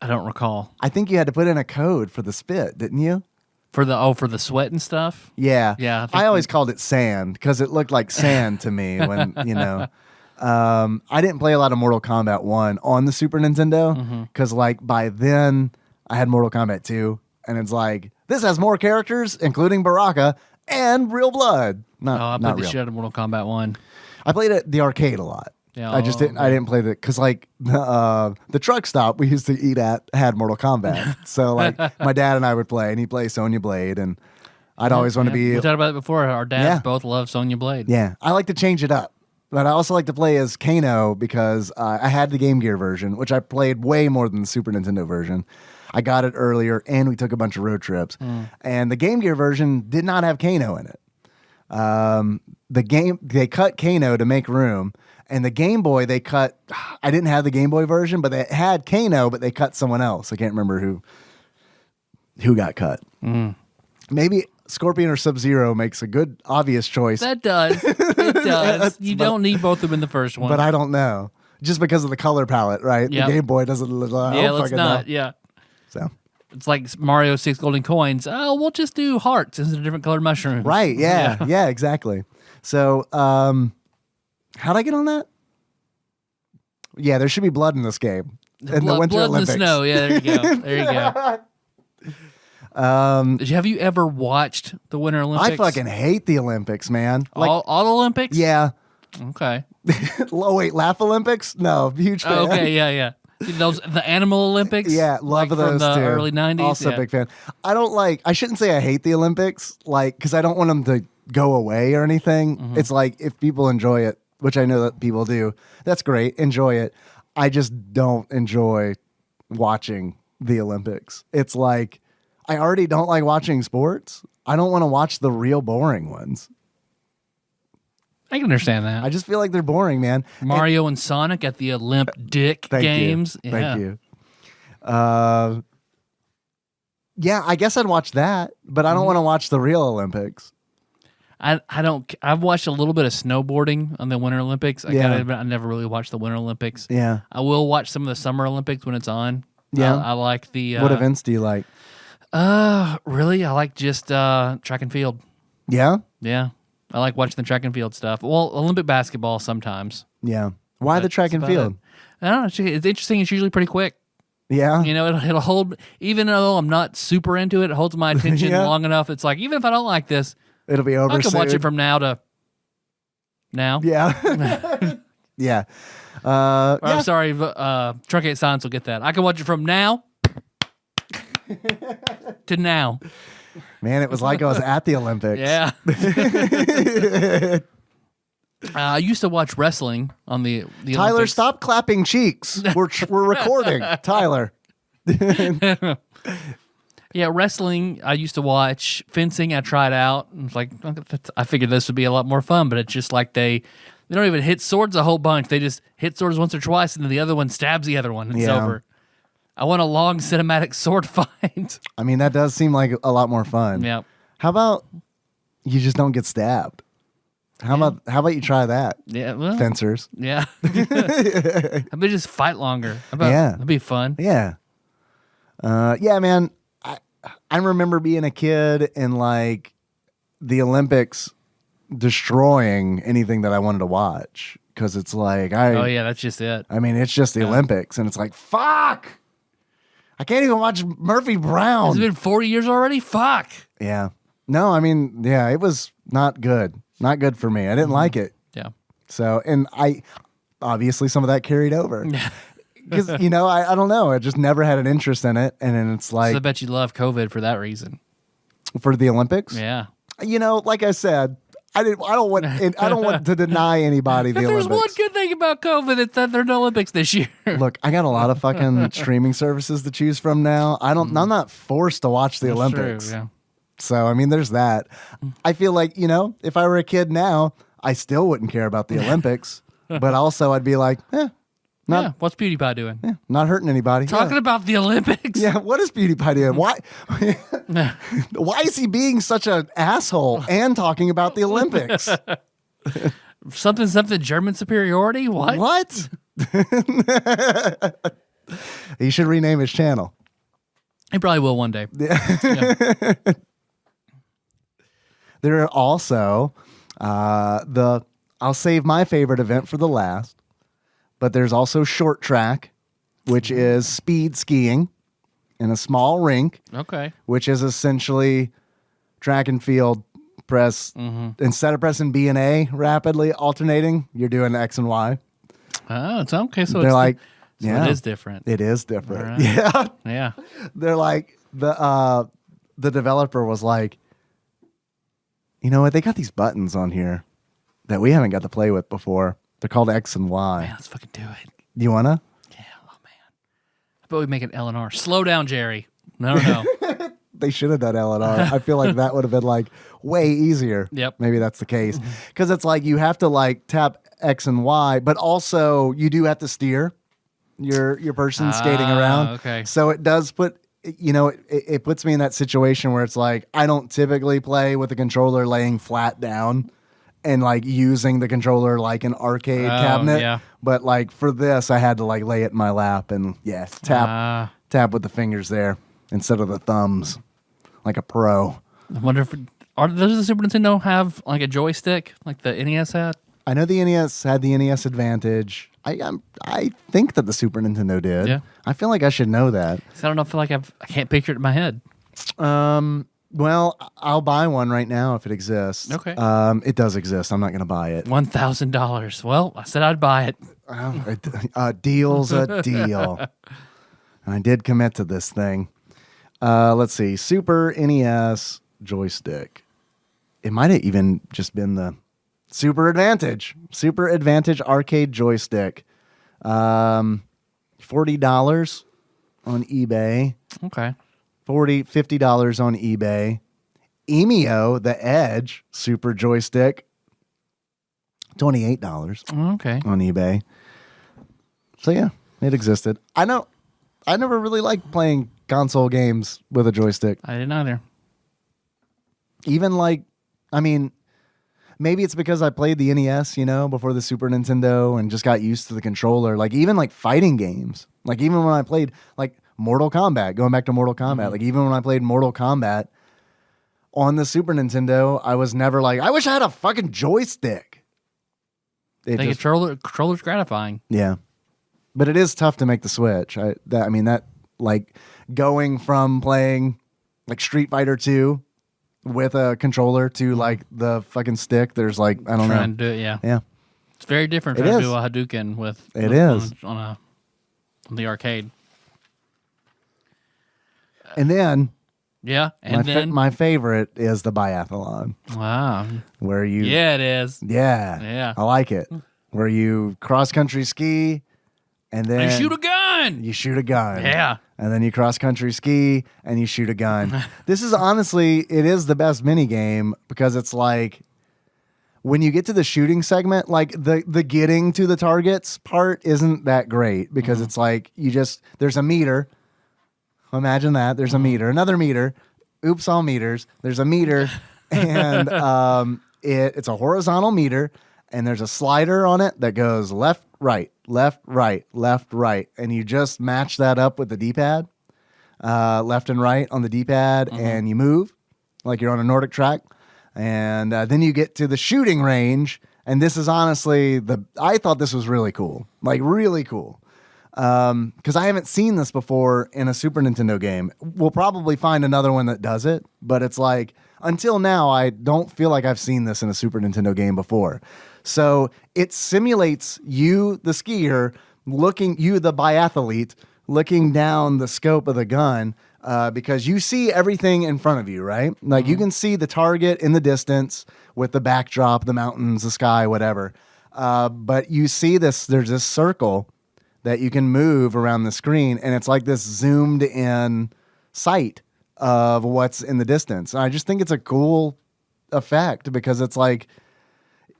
I don't recall. I think you had to put in a code for the spit, didn't you? For the sweat and stuff? Yeah. Yeah. I always called it sand because it looked like sand to me when, I didn't play a lot of Mortal Kombat 1 on the Super Nintendo because by then I had Mortal Kombat 2 and it's this has more characters, including Baraka and real blood. I played the shit out of Mortal Kombat 1. I played it at the arcade a lot. Yeah, I didn't play because the truck stop we used to eat at had Mortal Kombat. So my dad and I would play, and he'd play Sonya Blade, and I'd always want to be. We talked about it before. Our dads both love Sonya Blade. Yeah, I like to change it up, but I also like to play as Kano because I had the Game Gear version, which I played way more than the Super Nintendo version. I got it earlier, and we took a bunch of road trips, and the Game Gear version did not have Kano in it. They cut Kano to make room. And the Game Boy, they cut. I didn't have the Game Boy version, but they had Kano, but they cut someone else. I can't remember who got cut. Maybe Scorpion or Sub-Zero makes a good, obvious choice. That does. It does. You don't need both of them in the first one. But I don't know. Just because of the color palette, right? Yep. The Game Boy doesn't look let's not. know. Yeah. So it's like Mario 6 Golden Coins. Oh, we'll just do hearts instead of different colored mushrooms. Right. Yeah. Yeah, exactly. So, how'd I get on that? Yeah, there should be blood in this game. In the Winter Olympics. In the snow. Yeah, there you go. There you go. Have you ever watched the Winter Olympics? I fucking hate the Olympics, man. All Olympics? Yeah. Okay. Oh, wait, Laugh Olympics? No, huge fan. Okay, yeah. The Animal Olympics? Yeah, love those from the too. early 90s? Also big fan. I shouldn't say I hate the Olympics, because I don't want them to go away or anything. It's if people enjoy it, which I know that people do, that's great. Enjoy it. I just don't enjoy watching the Olympics. It's I already don't like watching sports. I don't want to watch the real boring ones. I can understand that. I just feel like they're boring, man. Mario and Sonic at the Olympic Games. You. Thank you. Yeah, I guess I'd watch that, but I don't want to watch the real Olympics. I don't. I've watched a little bit of snowboarding on the Winter Olympics. I never really watched the Winter Olympics. Yeah, I will watch some of the Summer Olympics when it's on. Yeah, I like the. What events do you like? Really, I like just track and field. Yeah, yeah, I like watching the track and field stuff. Well, Olympic basketball sometimes. Yeah, why the track and field? I don't know. It's interesting. It's usually pretty quick. Yeah, it'll hold. Even though I'm not super into it, it holds my attention long enough. It's even if I don't like this. It'll be over. I can watch it from now to now. Yeah. Yeah. I'm sorry, Truncate Science will get that. I can watch it from now to now. Man, it was like I was at the Olympics. Yeah. I used to watch wrestling on the Tyler, Olympics. Stop clapping cheeks. We're recording. Tyler. Yeah, wrestling, I used to watch. Fencing, I tried out. I was I figured this would be a lot more fun, but it's just they They don't even hit swords a whole bunch. They just hit swords once or twice, and then the other one stabs the other one. And it's over. I want a long cinematic sword fight. I mean, that does seem like a lot more fun. Yeah. How about you just don't get stabbed? How about you try that? Yeah. Well, Fencers. Yeah. How about just fight longer? That'd be fun. Yeah. Yeah, man. I remember being a kid and like the Olympics destroying anything that I wanted to watch because it's like oh yeah, that's just it. I mean, it's just the Olympics, and it's like fuck. I can't even watch Murphy Brown. Has it been 40 years already? Fuck. Yeah. No, I mean, yeah, it was not good. Not good for me. I didn't like it. Yeah. So, and obviously some of that carried over. Yeah. Because, I don't know. I just never had an interest in it. And then it's like. So I bet you love COVID for that reason. For the Olympics? Yeah. Like I said, I don't want to deny anybody the There's Olympics. one good thing about COVID, it's that there are no Olympics this year. Look, I got a lot of fucking streaming services to choose from now. I'm not forced to watch the Olympics. True, yeah. So, I mean, there's that. I feel like, if I were a kid now, I still wouldn't care about the Olympics. But also I'd be like, What's PewDiePie doing? Not hurting anybody. Talking about the Olympics. Yeah, what is PewDiePie doing? Why why is he being such an asshole and talking about the Olympics? Something German superiority? What? He should rename his channel. He probably will one day. Yeah. There are also I'll save my favorite event for the last, but there's also short track, which is speed skiing in a small rink. Okay. Which is essentially track and field press. Instead of pressing B and A rapidly alternating, you're doing X and Y. Oh, it's okay. So they're like, it is different. It is different. Right. Yeah. Yeah. They're like the developer was like, you know what? They got these buttons on here that we haven't got to play with before. They're called X and Y. Man, let's fucking do it. You wanna? Yeah. Oh man. I bet we make an L and R. Slow down, Jerry. No. They should have done L&R. I feel like that would have been like way easier. Yep. Maybe that's the case. Because it's like you have to like tap X and Y, but also you do have to steer your person skating around. Okay. So it does put, it puts me in that situation where it's like I don't typically play with the controller laying flat down and like using the controller like an arcade cabinet. Yeah. But like for this, I had to like lay it in my lap and tap with the fingers there instead of the thumbs, like a pro. I wonder does the Super Nintendo have like a joystick like the NES had? I know the NES had the NES Advantage. I think that the Super Nintendo did. Yeah. I feel like I should know that. So I don't know. I feel like I can't picture it in my head. Well, I'll buy one right now if it exists. Okay. It does exist. I'm not going to buy it. $1,000. Well, I said I'd buy it. A deal's a deal. I did commit to this thing. Let's see. Super NES joystick. It might have even just been the Super Advantage arcade joystick. $40 on eBay. Okay. $50 on eBay. Emio, the Edge Super Joystick, $28 Okay. on eBay. So yeah, it existed. I never really liked playing console games with a joystick. I didn't either. Even maybe it's because I played the NES, before the Super Nintendo and just got used to the controller. Like even like fighting games, like even when I played like Mortal Kombat, going back to Mortal Kombat, like even when I played Mortal Kombat on the Super Nintendo, I was never like, I wish I had a fucking joystick. The controller's gratifying. Yeah. But it is tough to make the switch. That like going from playing like Street Fighter 2 with a controller to like the fucking stick, there's like, I don't know. Trying to do it, yeah. Yeah. It's very different It trying to is. do a Hadouken with on the arcade. And then Yeah, and my favorite is the biathlon. Wow. Where you Yeah, it is. Yeah. I like it. Where you cross country ski and then You shoot a gun. You shoot a gun. Yeah. And then you cross country ski and you shoot a gun. This is honestly, it is the best mini game because it's like when you get to the shooting segment, like the getting to the targets part isn't that great because it's like there's a meter. Imagine that. There's a meter, another meter. Oops, all meters. There's a meter, and it's a horizontal meter, and there's a slider on it that goes left, right, left, right, left, right, and you just match that up with the D-pad, left and right on the D-pad, and you move like you're on a Nordic track, and then you get to the shooting range, and this is honestly I thought this was really cool, like really cool. Because I haven't seen this before in a Super Nintendo game. We'll probably find another one that does it, but it's like, until now, I don't feel like I've seen this in a Super Nintendo game before. So it simulates you, the skier, the biathlete, looking down the scope of the gun, because you see everything in front of you, right? Like you can see the target in the distance with the backdrop, the mountains, the sky, whatever. But you see there's this circle that you can move around the screen, and it's like this zoomed in sight of what's in the distance. And I just think it's a cool effect because it's like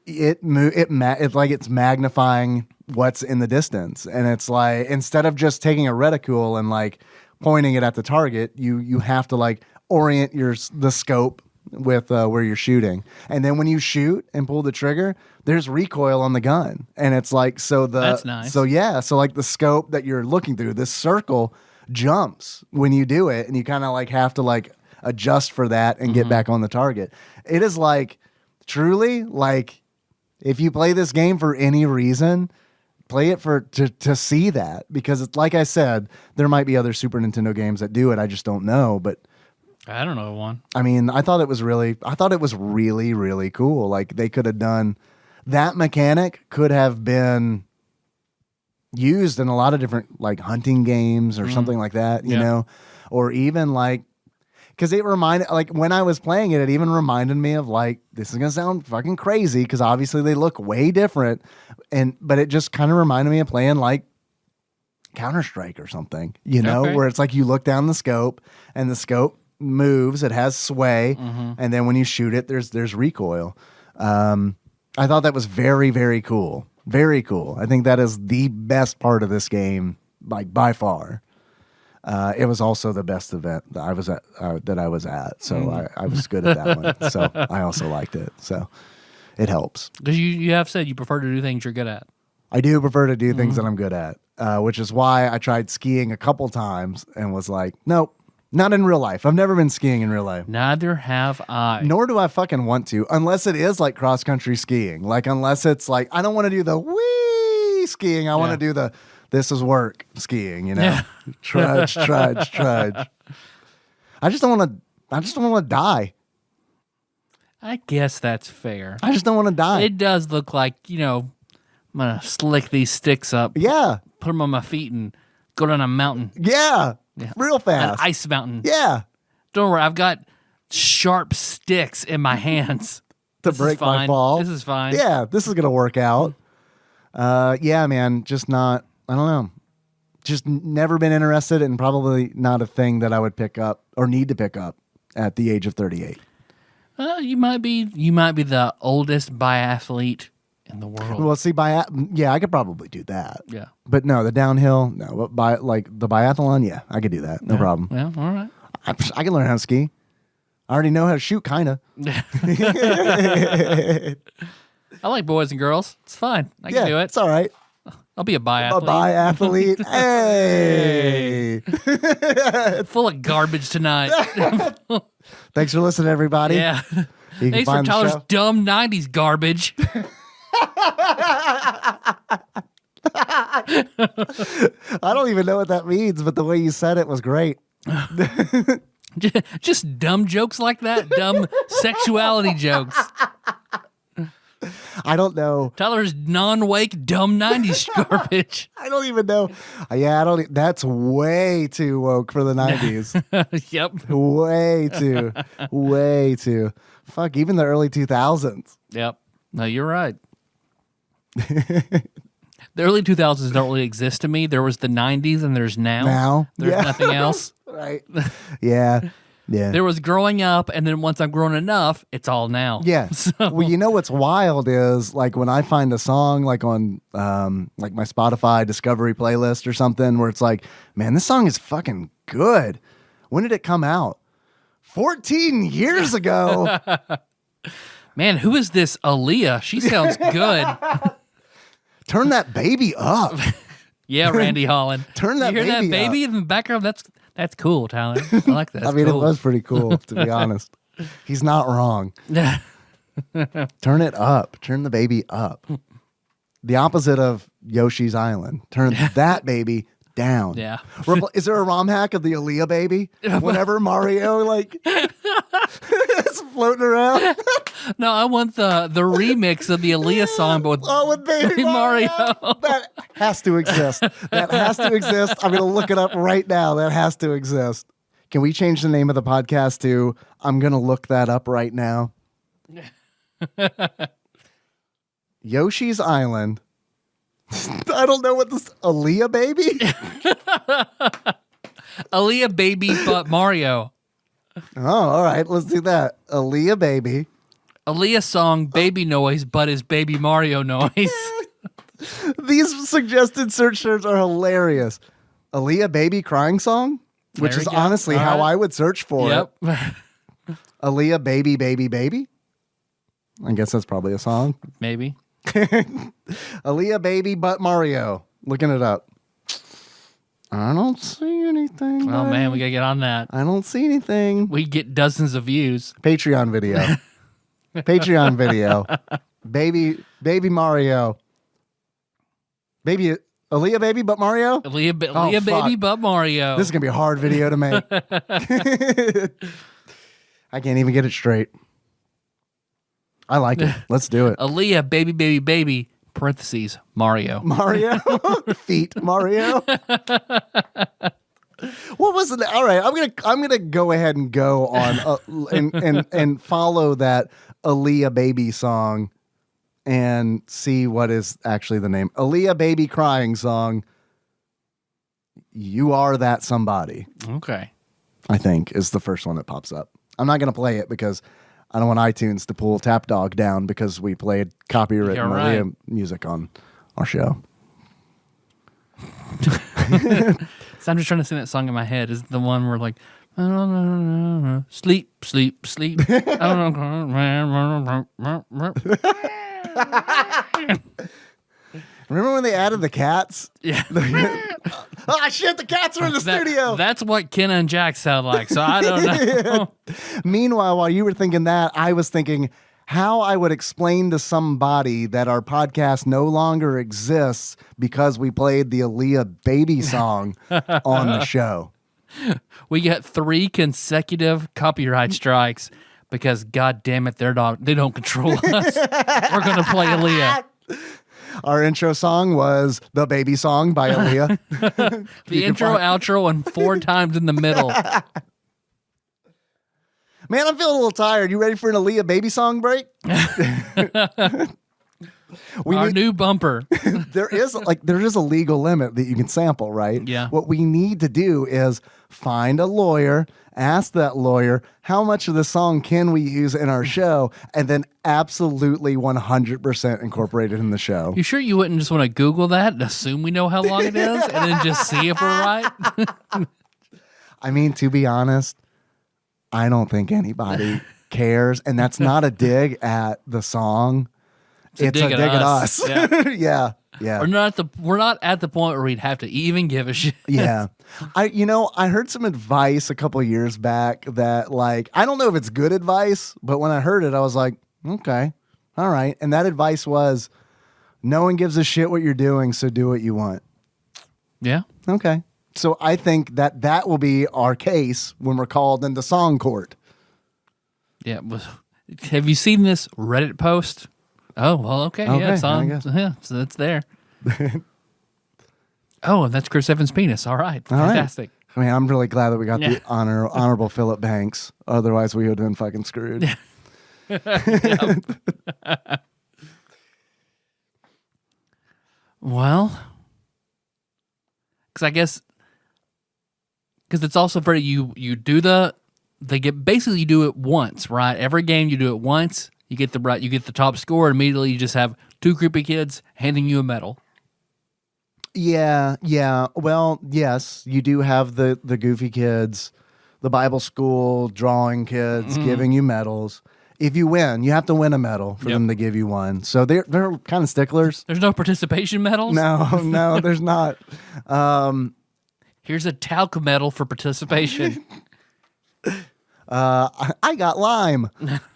it's magnifying what's in the distance, and it's like instead of just taking a reticule and like pointing it at the target, you have to like orient the scope with where you're shooting, and then when you shoot and pull the trigger, there's recoil on the gun, and it's like that's nice. So like the scope that you're looking through, this circle jumps when you do it, and you kind of like have to like adjust for that and get back on the target. It is like truly like if you play this game for any reason, play it to see that, because it's like I said, there might be other Super Nintendo games that do it. I just don't know, but. I don't know one. I mean, I thought it was really, really cool. Like they could have done that mechanic could have been used in a lot of different like hunting games or something like that, you know, or even like, because it reminded, like when I was playing it, it even reminded me of like, this is going to sound fucking crazy because obviously they look way different. But it just kind of reminded me of playing like Counter-Strike or something, you know, where it's like you look down the scope and the scope moves, it has sway, and then when you shoot it, there's recoil. I thought that was very, very cool. Very cool. I think that is the best part of this game, like by far. It was also the best event that I was at. So I was good at that one. So I also liked it. So it helps. Because you have said you prefer to do things you're good at. I do prefer to do things that I'm good at, which is why I tried skiing a couple times and was like, nope. Not in real life. I've never been skiing in real life. Neither have I. Nor do I fucking want to, unless it is like cross-country skiing. Like, unless it's like, I don't want to do the wee skiing. I want to do the this is work skiing, you know? Yeah. Trudge. I just don't want to die. I guess that's fair. I just don't want to die. It does look like, you know, I'm going to slick these sticks up. Yeah. Put them on my feet and go down a mountain. Yeah. Real fast. An ice mountain. Yeah. Don't worry, I've got sharp sticks in my hands. To break my fall. This is fine. Yeah, this is going to work out. Yeah, man, just not, I don't know. Just never been interested, and probably not a thing that I would pick up or need to pick up at the age of 38. You might be the oldest biathlete in the world. Well, see, I could probably do that. Yeah. But no, the downhill, no. But like the biathlon, yeah, I could do that. No problem. Yeah, all right. I can learn how to ski. I already know how to shoot, kind of. I like boys and girls. It's fine. I can do it. It's all right. I'll be a biathlete. A biathlete. Hey! Full of garbage tonight. Thanks for listening, everybody. Yeah. Thanks for Tyler's dumb 90s garbage. I don't even know what that means, but the way you said it was great. Just dumb jokes like that. Dumb sexuality jokes. I don't know. Tyler's non-wake dumb 90s garbage. I don't even know. Yeah, that's way too woke for the 90s. Yep. Way too. Fuck, even the early 2000s. Yep. No, you're right. The early 2000s don't really exist to me. There was the 90s and there's now. Now? There's nothing else. Right. Yeah. Yeah. There was growing up, and then once I'm grown enough, it's all now. Yeah. So, Well, you know what's wild is like when I find a song like on like my Spotify Discovery playlist or something where it's like, man, this song is fucking good. When did it come out? 14 years ago. man, who is this Aaliyah? She sounds good. Turn that baby up. Yeah, Randy Holland. Turn that you hear baby that baby in the background? That's cool, Tyler. I like that. I mean, cool. it was pretty cool, to be honest. He's not wrong. Turn it up. Turn the baby up. The opposite of Yoshi's Island. Turn that baby down. Yeah. Is there a ROM hack of the Aaliyah baby? Whenever Mario like is floating around. No, I want the remix of the Aaliyah song, but with baby Mario. That has to exist. That has to exist. I'm going to look it up right now. That has to exist. Can we change the name of the podcast to I'm going to look that up right now? Yoshi's Island. I don't know what this Aaliyah baby. Aaliyah baby, but Mario. Oh, all right. Let's do that. Aaliyah baby. Aaliyah song, baby noise, but is baby Mario noise. These suggested search terms are hilarious. Aaliyah baby crying song, which There is we go. honestly All how right. I would search for Yep. it. Aaliyah baby baby baby. I guess that's probably a song. Maybe. Aaliyah baby but Mario. Looking it up. I don't see anything. Oh, man, we buddy. got to get on that. I don't see anything. We get dozens of views. Patreon video. Patreon video. Baby Mario. Baby Aaliyah baby but Mario? Aaliyah fuck. baby, but Mario. This is going to be a hard video to make. I can't even get it straight. I like it. Let's do it. Aaliyah baby, baby, baby, parentheses, Mario. Mario? Feet Mario? What was it? All right, I'm gonna go ahead and go on and follow that Aaliyah baby song and see what is actually the name. Aaliyah baby crying song. You Are That Somebody, Okay. I think, is the first one that pops up. I'm not gonna play it because I don't want iTunes to pull TADPOG down because we played copyrighted You're right. Aaliyah music on our show. So I'm just trying to sing that song in my head. Is the one where like sleep, sleep, sleep. Remember when they added the cats? Yeah. Oh shit, the cats are in the studio. That's what Ken and Jack sound like. So I don't know. Meanwhile, while you were thinking that, I was thinking how I would explain to somebody that our podcast no longer exists because we played the Aaliyah baby song on the show. We got 3 consecutive copyright strikes because, God damn it, they don't control us. We're gonna play Aaliyah. Our intro song was the baby song by Aaliyah. The intro, outro, and 4 times in the middle. Man, I'm feeling a little tired. You ready for an Aaliyah baby song break? Our new bumper. There is a legal limit that you can sample, right? Yeah. What we need to do is find a lawyer, ask that lawyer how much of the song can we use in our show, and then absolutely 100% incorporate it in the show. You sure you wouldn't just want to Google that and assume we know how long it is and then just see if we're right? I mean, to be honest, I don't think anybody cares, and that's not a dig at the song. It's a dig at us. Yeah. Yeah. We're not at the point where we'd have to even give a shit. Yeah. I heard some advice a couple years back that, like, I don't know if it's good advice, but when I heard it, I was like, okay, all right. And that advice was, no one gives a shit what you're doing, so do what you want. Yeah. Okay. So I think that will be our case when we're called into song court. Yeah. Have you seen this Reddit post? Oh, well, okay. Yeah, it's on. So it's there. Oh, that's Chris Evans' penis. All right. Fantastic. I mean, I'm really glad that we got the honorable Philip Banks. Otherwise, we would have been fucking screwed. Well, because I guess, because it's also very, you do the basically you do it once, right? Every game you do it once, you get the top score, and immediately you just have two creepy kids handing you a medal. Yeah. Well, yes, you do have the goofy kids, the Bible school drawing kids giving you medals. If you win, you have to win a medal for them to give you one. So they're kind of sticklers. There's no participation medals? No, there's not. Here's a talc medal for participation. I got lime.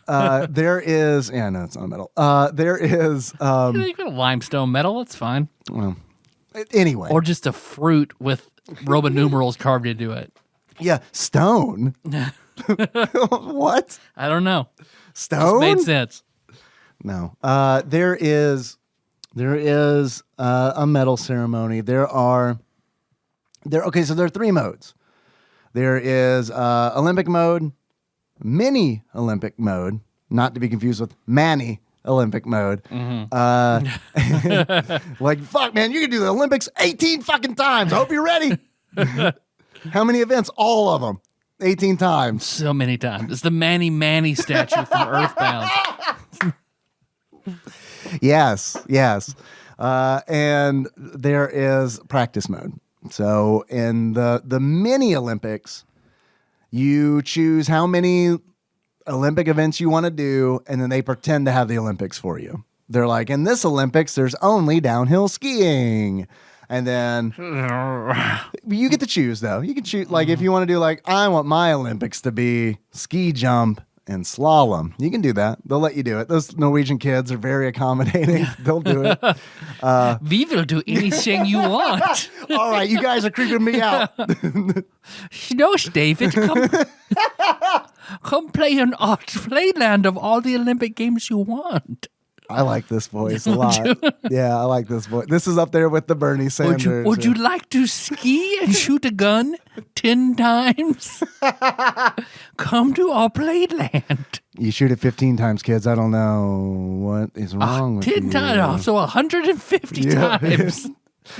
There is, no, it's not a medal. There is, You got a limestone medal. That's fine. well, anyway. Or just a fruit with Roman numerals carved into it. Yeah, stone. What? I don't know. Stone? Made sense. No. There is a medal ceremony. Okay, so there are three modes. There is Olympic mode, mini Olympic mode, not to be confused with Manny Olympic mode. Like, fuck, man, you can do the Olympics 18 fucking times. I hope you're ready. How many events? All of them. 18 times. So many times. It's the Manny statue from Earthbound. Yes. And there is practice mode. So in the mini Olympics, you choose how many Olympic events you want to do, and then they pretend to have the Olympics for you. They're like, in this Olympics, there's only downhill skiing. And then you get to choose, though. You can choose, like, if you want to do, like, I want my Olympics to be ski jump and slalom. You can do that. They'll let you do it. Those Norwegian kids are very accommodating. They'll do it. We will do anything you want. All right, you guys are creeping me out. No, David, come play in our playland of all the Olympic games you want. I like this voice a lot. Yeah, I like this voice. This is up there with the Bernie Sanders. Would you like to ski and shoot a gun 10 times? Come to our playland. You shoot it 15 times, kids. I don't know what is wrong with 10 you. times, so 150 times.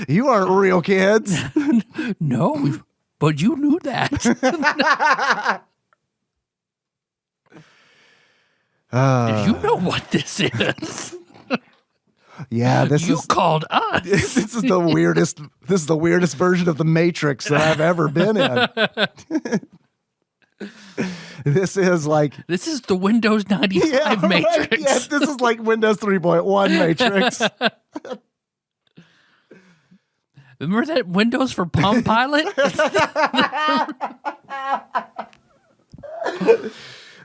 You aren't real kids. No, but you knew that. You know what this is. Yeah, You called us. This is the weirdest. This is the weirdest version of the Matrix that I've ever been in. This is the Windows 95 Matrix. Right? Yeah, this is like Windows 3.1 Matrix. Remember that Windows for Palm Pilot?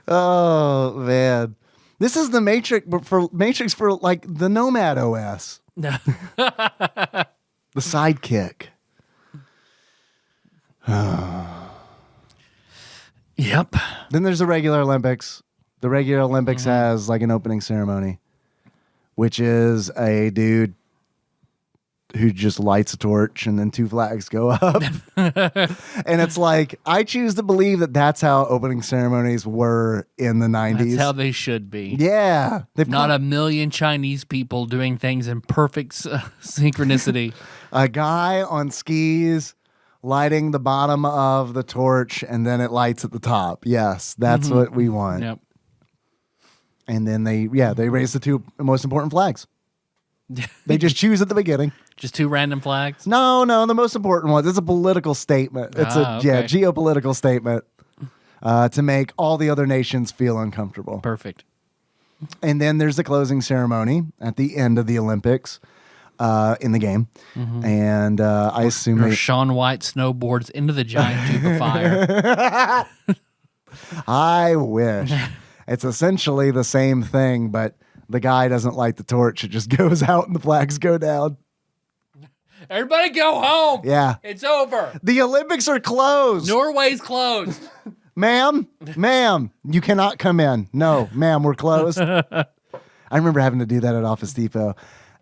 Oh man, this is the Matrix for like the Nomad OS, the Sidekick. Yep. Then there's the regular Olympics. The regular Olympics has like an opening ceremony, which is a dude who just lights a torch and then two flags go up. And it's like, I choose to believe that that's how opening ceremonies were in the 90s. That's how they should be. Yeah. Not a million Chinese people doing things in perfect synchronicity. A guy on skis lighting the bottom of the torch and then it lights at the top. Yes, that's what we want. Yep. And then they raise the two most important flags. They just choose at the beginning. Just two random flags? No, the most important one. It's a political statement. It's geopolitical statement to make all the other nations feel uncomfortable. Perfect. And then there's the closing ceremony at the end of the Olympics in the game. And I assume Shaun White snowboards into the giant tube of fire. I wish. It's essentially the same thing, but the guy doesn't light the torch. It just goes out and the flags go down. Everybody go home. Yeah. It's over. The Olympics are closed. Norway's closed. Ma'am, you cannot come in. No, ma'am, we're closed. I remember having to do that at Office Depot.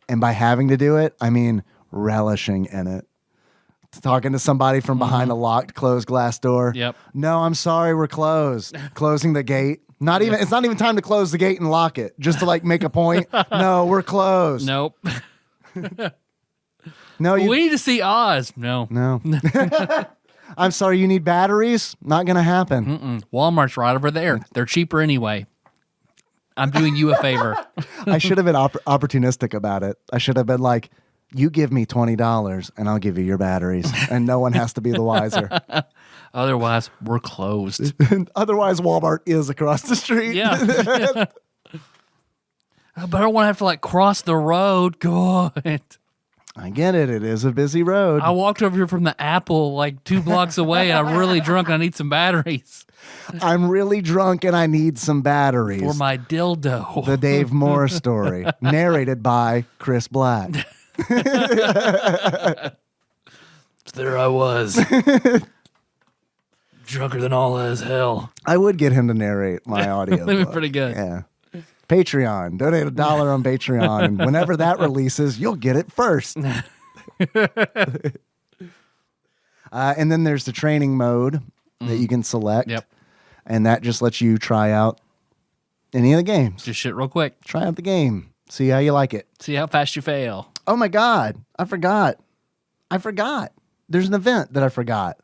And by having to do it, I mean relishing in it. Talking to somebody from behind a locked, closed glass door. Yep. No, I'm sorry, we're closed. Closing the gate. It's not even time to close the gate and lock it. Just to like make a point. No, we're closed. Nope. No, we need to see Oz. No. I'm sorry, you need batteries? Not going to happen. Walmart's right over there. They're cheaper anyway. I'm doing you a favor. I should have been opportunistic about it. I should have been like, you give me $20 and I'll give you your batteries. And no one has to be the wiser. Otherwise, we're closed. Otherwise, Walmart is across the street. Yeah. But I don't want to have to cross the road. God. I get it. It is a busy road. I walked over here from the Apple 2 blocks away. And I'm really drunk and I need some batteries. I'm really drunk and I need some batteries. For my dildo. The Dave Moore story, narrated by Chris Black. There I was. Drunker than all as hell. I would get him to narrate my audio. That'd be pretty good. Yeah. Patreon. Donate $1 on Patreon. And whenever that releases, you'll get it first. And then there's the training mode that you can select. Yep. And that just lets you try out any of the games. Just shit real quick. Try out the game. See how you like it. See how fast you fail. Oh my God. I forgot. There's an event that I forgot.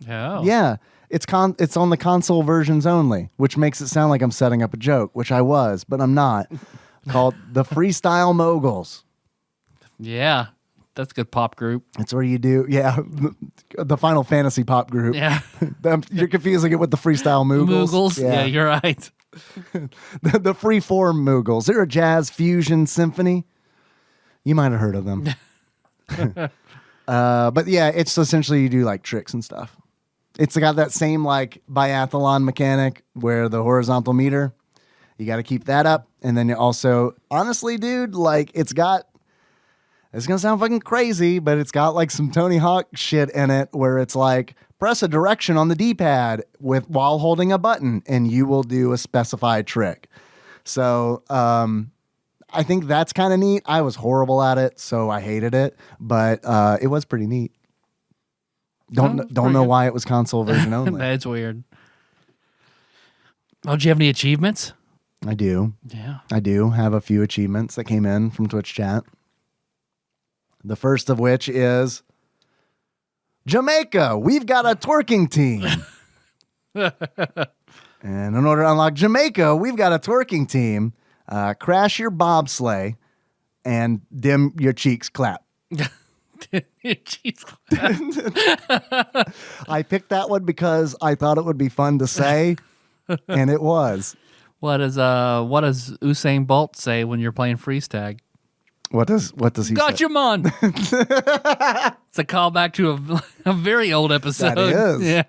Oh. Yeah. It's on the console versions only, which makes it sound like I'm setting up a joke, which I was, but I'm not. Called the Freestyle Moguls. Yeah. That's a good pop group. It's where you do, the Final Fantasy pop group. Yeah. You're confusing it with the Freestyle Moogles. Moogles. Yeah, you're right. the Freeform Moogles. They're a jazz fusion symphony. You might have heard of them. But yeah, it's essentially you do tricks and stuff. It's got that same biathlon mechanic where the horizontal meter, you got to keep that up. And then you also, honestly, dude, it's going to sound fucking crazy, but it's got some Tony Hawk shit in it where it's press a direction on the D-pad while holding a button and you will do a specified trick. So, I think that's kind of neat. I was horrible at it, so I hated it, but it was pretty neat. Don't know why it was console version only. That's weird. Oh, do you have any achievements? I do. Yeah. I do have a few achievements that came in from Twitch chat. The first of which is Jamaica. We've got a twerking team. And in order to unlock Jamaica, we've got a twerking team. Crash your bobsleigh and dim your cheeks clap. I picked that one because I thought it would be fun to say, and it was. What does Usain Bolt say when you're playing freeze tag? What does he Got say? you, man. It's a callback to a very old episode. That is. Yeah.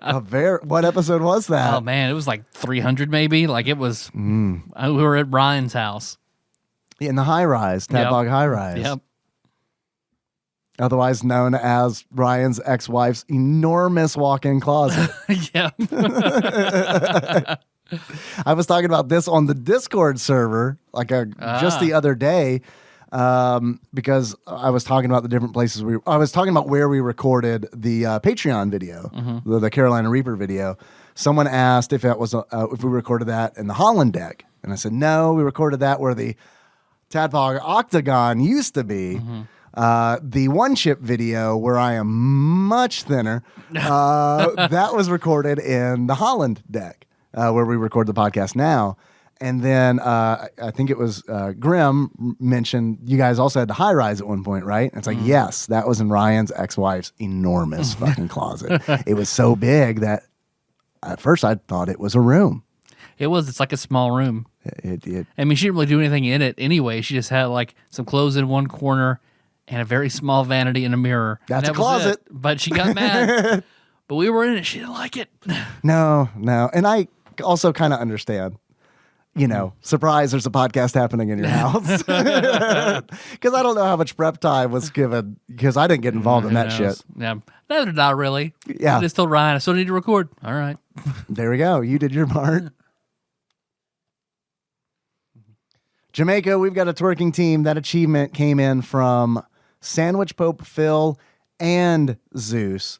What episode was that? Oh man, it was 300 maybe. It was. We were at Ryan's house. In the high rise, TADPOG high rise. Yep. Otherwise known as Ryan's ex-wife's enormous walk-in closet. Yeah. I was talking about this on the Discord server just the other day because I was talking about the different places I was talking about where we recorded the Patreon video, the Carolina Reaper video. Someone asked if that was if we recorded that in the Holland deck, and I said no, we recorded that where the TADPOG Octagon used to be. The one chip video where I am much thinner, that was recorded in the Holland deck, where we record the podcast now. And then I think it was Grim mentioned you guys also had the high rise at one point, right? And it's yes, that was in Ryan's ex-wife's enormous fucking closet. It was so big that at first I thought it was a room. It was. It's like a small room. I mean, she didn't really do anything in it anyway. She just had some clothes in one corner and a very small vanity and a mirror. That's a closet. But she got mad. But we were in it. She didn't like it. No. And I also kind of understand. Surprise, there's a podcast happening in your house. Because I don't know how much prep time was given because I didn't get involved in that shit. Yeah. Neither did I really. Yeah. I just told Ryan, I still need to record. All right. There we go. You did your part. Jamaica, we've got a twerking team. That achievement came in from Sandwich Pope Phil and Zeus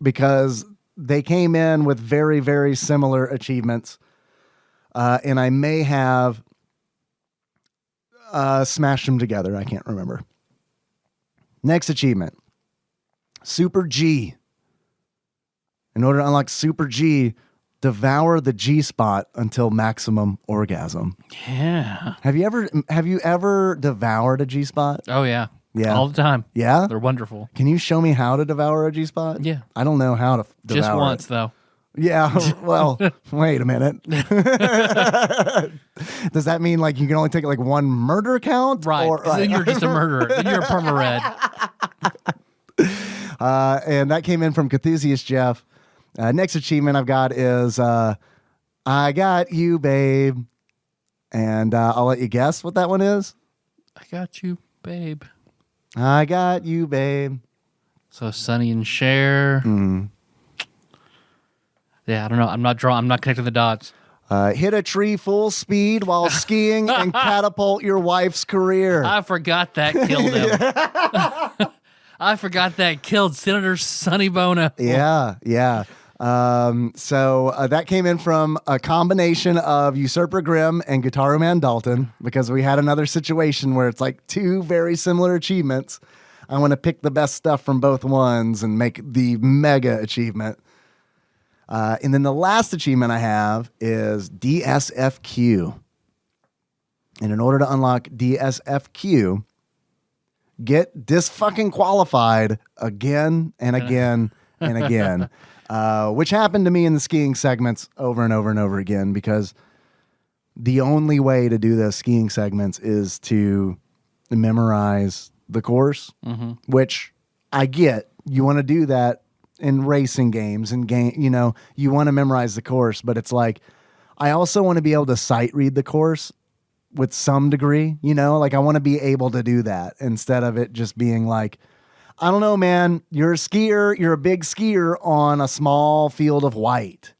because they came in with very, very similar achievements. And I may have smashed them together. I can't remember. Next achievement. Super G. In order to unlock Super G, devour the G spot until maximum orgasm. Yeah. Have you ever devoured a G spot? Oh, yeah. Yeah. All the time. Yeah? They're wonderful. Can you show me how to devour a G spot? Yeah. I don't know how to devour Just once, it. though. Yeah. Well, wait a minute. Does that mean like you can only take like one murder count? Right. Then you're just a murderer. Then you're a perma-red. And that came in from Cathusius Jeff. Next achievement I've got is I got you, babe. And I'll let you guess what that one is. I got you, babe. I got you, babe. So Sonny and Cher. Yeah, I don't know. I'm not connecting the dots. Hit a tree full speed while skiing and catapult your wife's career. I forgot that killed him. I forgot that killed Senator Sonny Bono. Yeah. So that came in from a combination of Usurper Grimm and Guitar Man Dalton, because we had another situation where it's like two very similar achievements. I want to pick the best stuff from both ones and make the mega achievement. And then the last achievement I have is DSFQ. And in order to unlock DSFQ, get disfucking qualified again and again and again. Which happened to me in the skiing segments over and over and over again, because the only way to do the skiing segments is to memorize the course, which I get. You want to do that in racing games and you want to memorize the course, but it's like, I also want to be able to sight read the course with some degree, like I want to be able to do that instead of it just being like, I don't know, man, you're a skier, you're a big skier on a small field of white.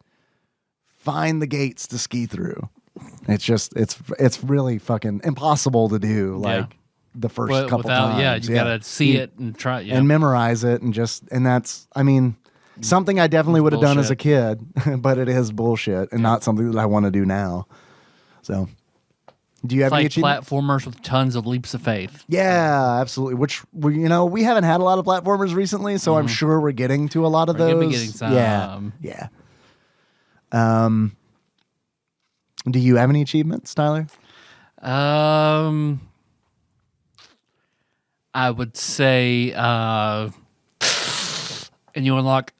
Find the gates to ski through. It's just, it's really fucking impossible to do. Like the first couple times. Yeah, you gotta see it and try and memorize it and that's, I mean, something I definitely would have done as a kid, but it is bullshit and not something that I want to do now. So, do you have any achievements? Platformers with tons of leaps of faith. Yeah, absolutely. Which we haven't had a lot of platformers recently, so I'm sure we're getting to a lot of those. We're gonna be getting some. Yeah. Do you have any achievements, Tyler? I would say, and you unlock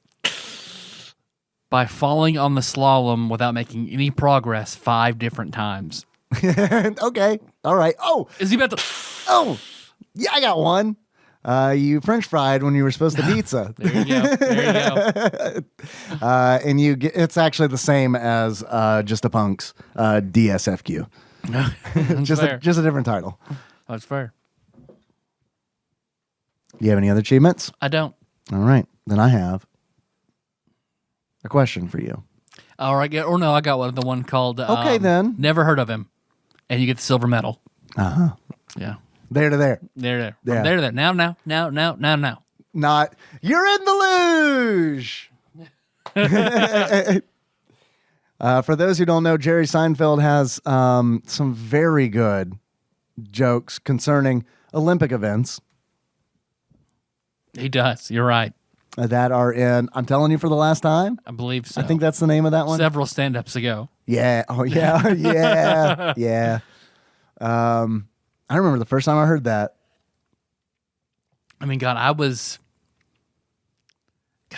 by falling on the slalom without making any progress 5 different times. Okay. All right. Oh, is he about to? Oh, yeah, I got one. You French fried when you were supposed to pizza. There you go. And it's actually the same as Just a Punk's DSFQ. just a different title. That's fair. Do you have any other achievements? I don't. All right. Then I have a question for you. All right. Or no, I got one. The one called Okay, then. Never heard of him. And you get the silver medal. Uh-huh. Yeah. There to there. There. Yeah. From there to there. Now. Not, you're in the luge. For those who don't know, Jerry Seinfeld has some very good jokes concerning Olympic events. He does. You're right. That are in, I'm telling you for the last time. I believe so. I think that's the name of that one. Several stand-ups ago. Yeah. Oh, yeah. Yeah. I remember the first time I heard that. I mean, God, I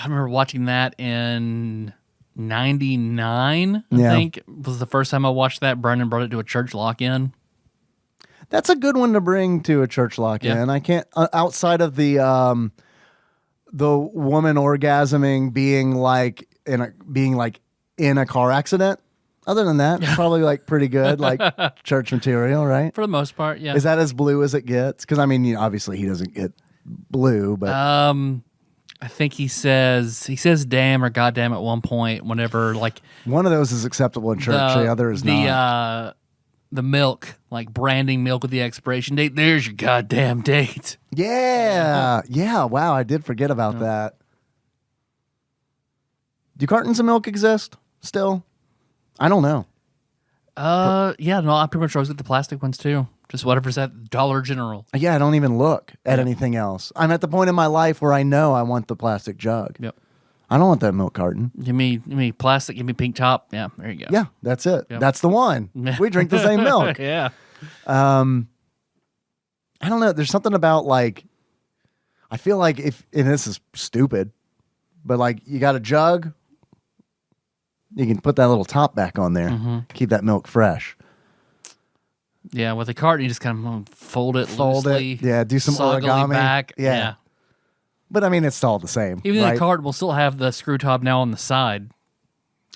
remember watching that in 99, I think, was the first time I watched that. Brendan brought it to a church lock-in. That's a good one to bring to a church lock-in. I can't, outside of the woman orgasming being like in a car accident. Other than that, it's probably like pretty good, like church material, right? For the most part, yeah. Is that as blue as it gets? Because I mean, obviously he doesn't get blue, but I think he says "damn" or "goddamn" at one point. Whenever like one of those is acceptable in church, the other is not. The milk, like branding milk with the expiration date. There's your goddamn date. Yeah. Wow, I did forget about that. Do cartons of milk exist still? I don't know. Yeah, no, I'm pretty much always get the plastic ones too. Just whatever's at Dollar General. Yeah, I don't even look at anything else. I'm at the point in my life where I know I want the plastic jug. Yep. I don't want that milk carton. Give me plastic. Give me pink top. Yeah, there you go. Yeah, that's it. Yep. That's the one. We drink the same milk. Yeah. I don't know. There's something about like, I feel like and this is stupid, but like you got a jug, you can put that little top back on there, keep that milk fresh. Yeah, with a carton, you just kind of fold it loosely. Yeah, do some origami. Back. Yeah. But I mean, it's all the same. Even right? the carton will still have the screw top now on the side.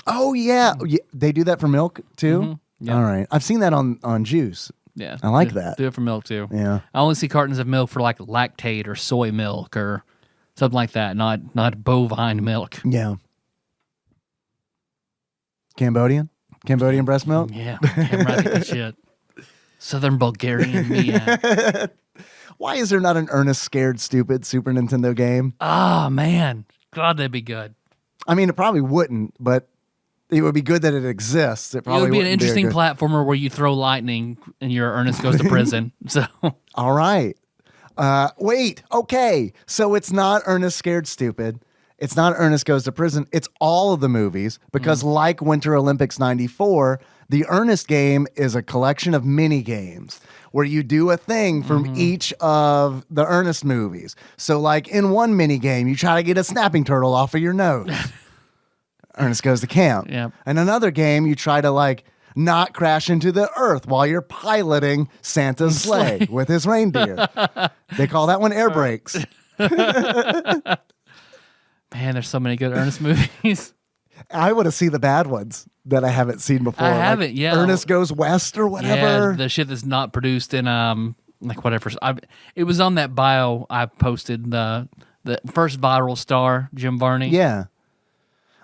Oh, yeah. They do that for milk too? Yeah. All right. I've seen that on juice. Yeah. I like that. Do it for milk too. Yeah. I only see cartons of milk for like lactate or soy milk or something like that, not bovine milk. Yeah. Cambodian breast milk? Yeah. Damn right, good shit. Southern Bulgarian Mia. Why is there not an Ernest Scared Stupid Super Nintendo game? Oh, man. God, that'd be good. I mean, it probably wouldn't, but it would be good that it exists. It probably would be an wouldn't interesting good... platformer where you throw lightning and your Ernest goes to prison. So, all right. Wait. Okay. So it's not Ernest Scared Stupid. It's not Ernest Goes to Prison. It's all of the movies because, like Winter Olympics '94, the Ernest game is a collection of mini games where you do a thing from each of the Ernest movies. So, like in one mini game, you try to get a snapping turtle off of your nose. Ernest Goes to Camp. Yep. And another game, you try to like not crash into the earth while you're piloting Santa's sleigh with his reindeer. They call that one air brakes. man, there's so many good Ernest movies. I want to see the bad ones that I haven't seen before. I haven't, yeah. Ernest Goes West or whatever. Yeah, the shit that's not produced in like whatever. It was on that bio I posted, the first viral star, Jim Varney. Yeah.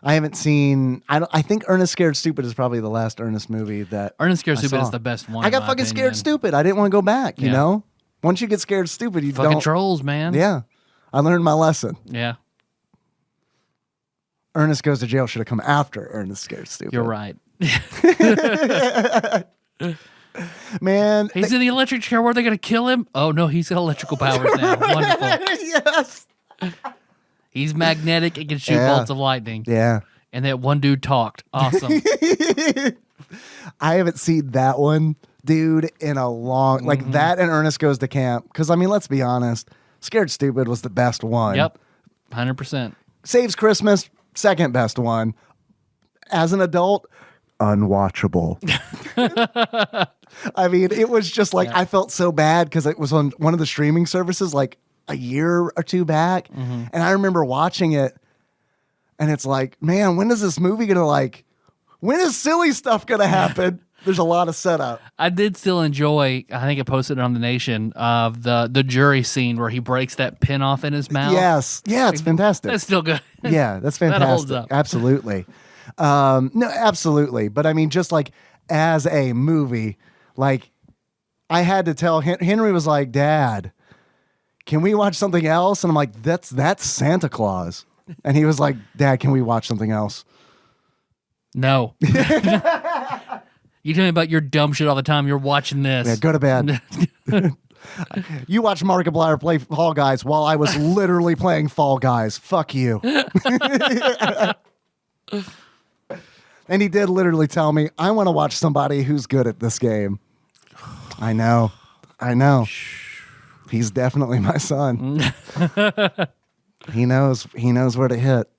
I haven't seen. I think Ernest Scared Stupid is probably the last Ernest movie that Ernest Scared I Stupid saw. is the best one. I got in my fucking opinion. scared stupid. I didn't want to go back. You Yeah. know, once you get scared stupid, you Fucking don't. trolls, man. Yeah, I learned my lesson. Yeah, Ernest Goes to Jail should have come after Ernest Scared Stupid. you're right. Man. He's in the electric chair. Where are they going to kill him? Oh no, he's got electrical powers now. Wonderful. Yes. He's magnetic and can shoot Yeah. bolts of lightning. Yeah. And that one dude talked. Awesome. I haven't seen that one, dude, in a long like that and Ernest Goes to Camp. Because I mean, let's be honest, Scared Stupid was the best one. Yep, 100%. Saves Christmas, second best one. As an adult, unwatchable. I mean, it was just like I felt so bad because it was on one of the streaming services like a year or two back, and I remember watching it. And it's like, man, when is this movie gonna like? When is silly stuff gonna happen? There's a lot of setup. I did still enjoy, I think I posted it on The Nation, of the jury scene where he breaks that pin off in his mouth. Yes, yeah, it's fantastic. That's still good. Yeah, that's fantastic. That holds up. Absolutely. No, absolutely. But I mean, just like as a movie, like I had to tell Henry was like, Dad, can we watch something else? And I'm like, that's Santa Claus. And he was like, Dad, can we watch something else? No. You tell me about your dumb shit all the time. You're watching this. Yeah, go to bed. You watch Markiplier play Fall Guys while I was literally playing Fall Guys. Fuck you. And he did literally tell me, I want to watch somebody who's good at this game. I know. He's definitely my son. He knows where to hit.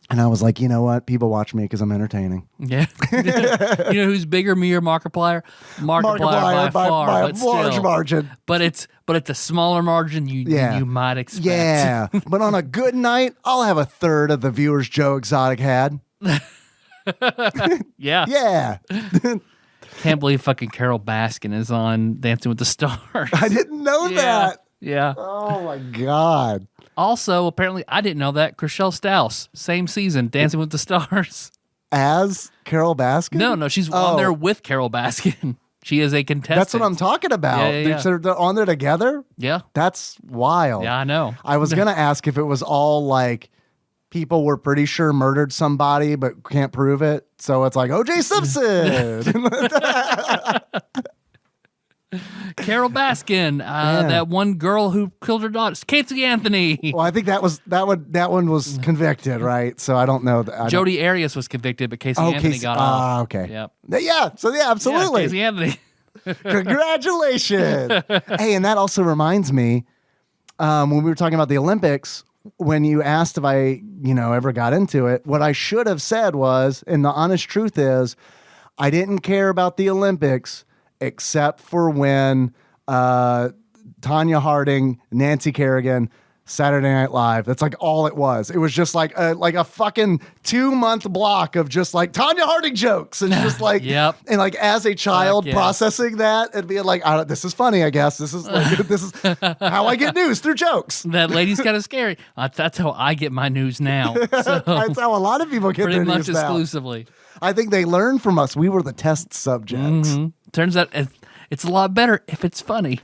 And I was like, you know what? People watch me because I'm entertaining. Yeah. You know who's bigger, me or Markiplier? Markiplier by far, by a but large still. margin. But it's a smaller margin than you might expect. Yeah. But on a good night, I'll have a third of the viewers Joe Exotic had. Yeah. Yeah. Can't believe fucking Carol Baskin is on Dancing with the Stars. I didn't know that. Yeah. Oh my God. Also, apparently, I didn't know that. Chriselle Staus, same season, Dancing with the Stars. As Carol Baskin? No, she's on there with Carol Baskin. She is a contestant. That's what I'm talking about. Yeah. They're on there together? Yeah. That's wild. Yeah, I know. I was going to ask if it was all like people were pretty sure murdered somebody but can't prove it. So it's like O.J. Simpson. Carol Baskin, that one girl who killed her daughter, Casey Anthony. Well, I think that one was convicted, right? So I don't know. Jodi Arias was convicted, but Casey Anthony got off. Okay. Yep. Yeah. So yeah, absolutely. Yeah, Casey Anthony. Congratulations. Hey, and that also reminds me, when we were talking about the Olympics, when you asked if I, ever got into it, what I should have said was, and the honest truth is, I didn't care about the Olympics except for when Tanya Harding, Nancy Kerrigan, Saturday Night Live. That's like all it was. It was just like a fucking 2-month block of just like Tanya Harding jokes and just like, Yep. And like as a child processing that and being like, this is funny, I guess. This is how I get news, through jokes. That lady's kind of scary. That's how I get my news now. So, that's how a lot of people get their news pretty much exclusively. I think they learned from us. We were the test subjects. Mm-hmm. Turns out it's a lot better if it's funny.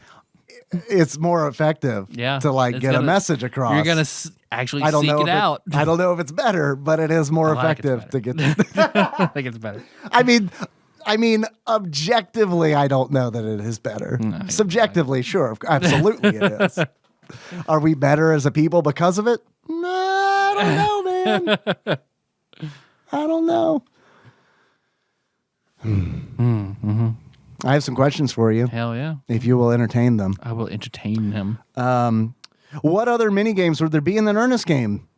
It's more effective to get a message across. You're going to actually seek it out. I don't know if it's better, but it is more effective to get. I think it's better. I mean, objectively, I don't know that it is better. No, subjectively, sure, absolutely it is. Are we better as a people because of it? No, I don't know, man. I don't know. Mm-hmm. I have some questions for you. Hell yeah. If you will entertain them. I will entertain him. What other mini games would there be in an Ernest game?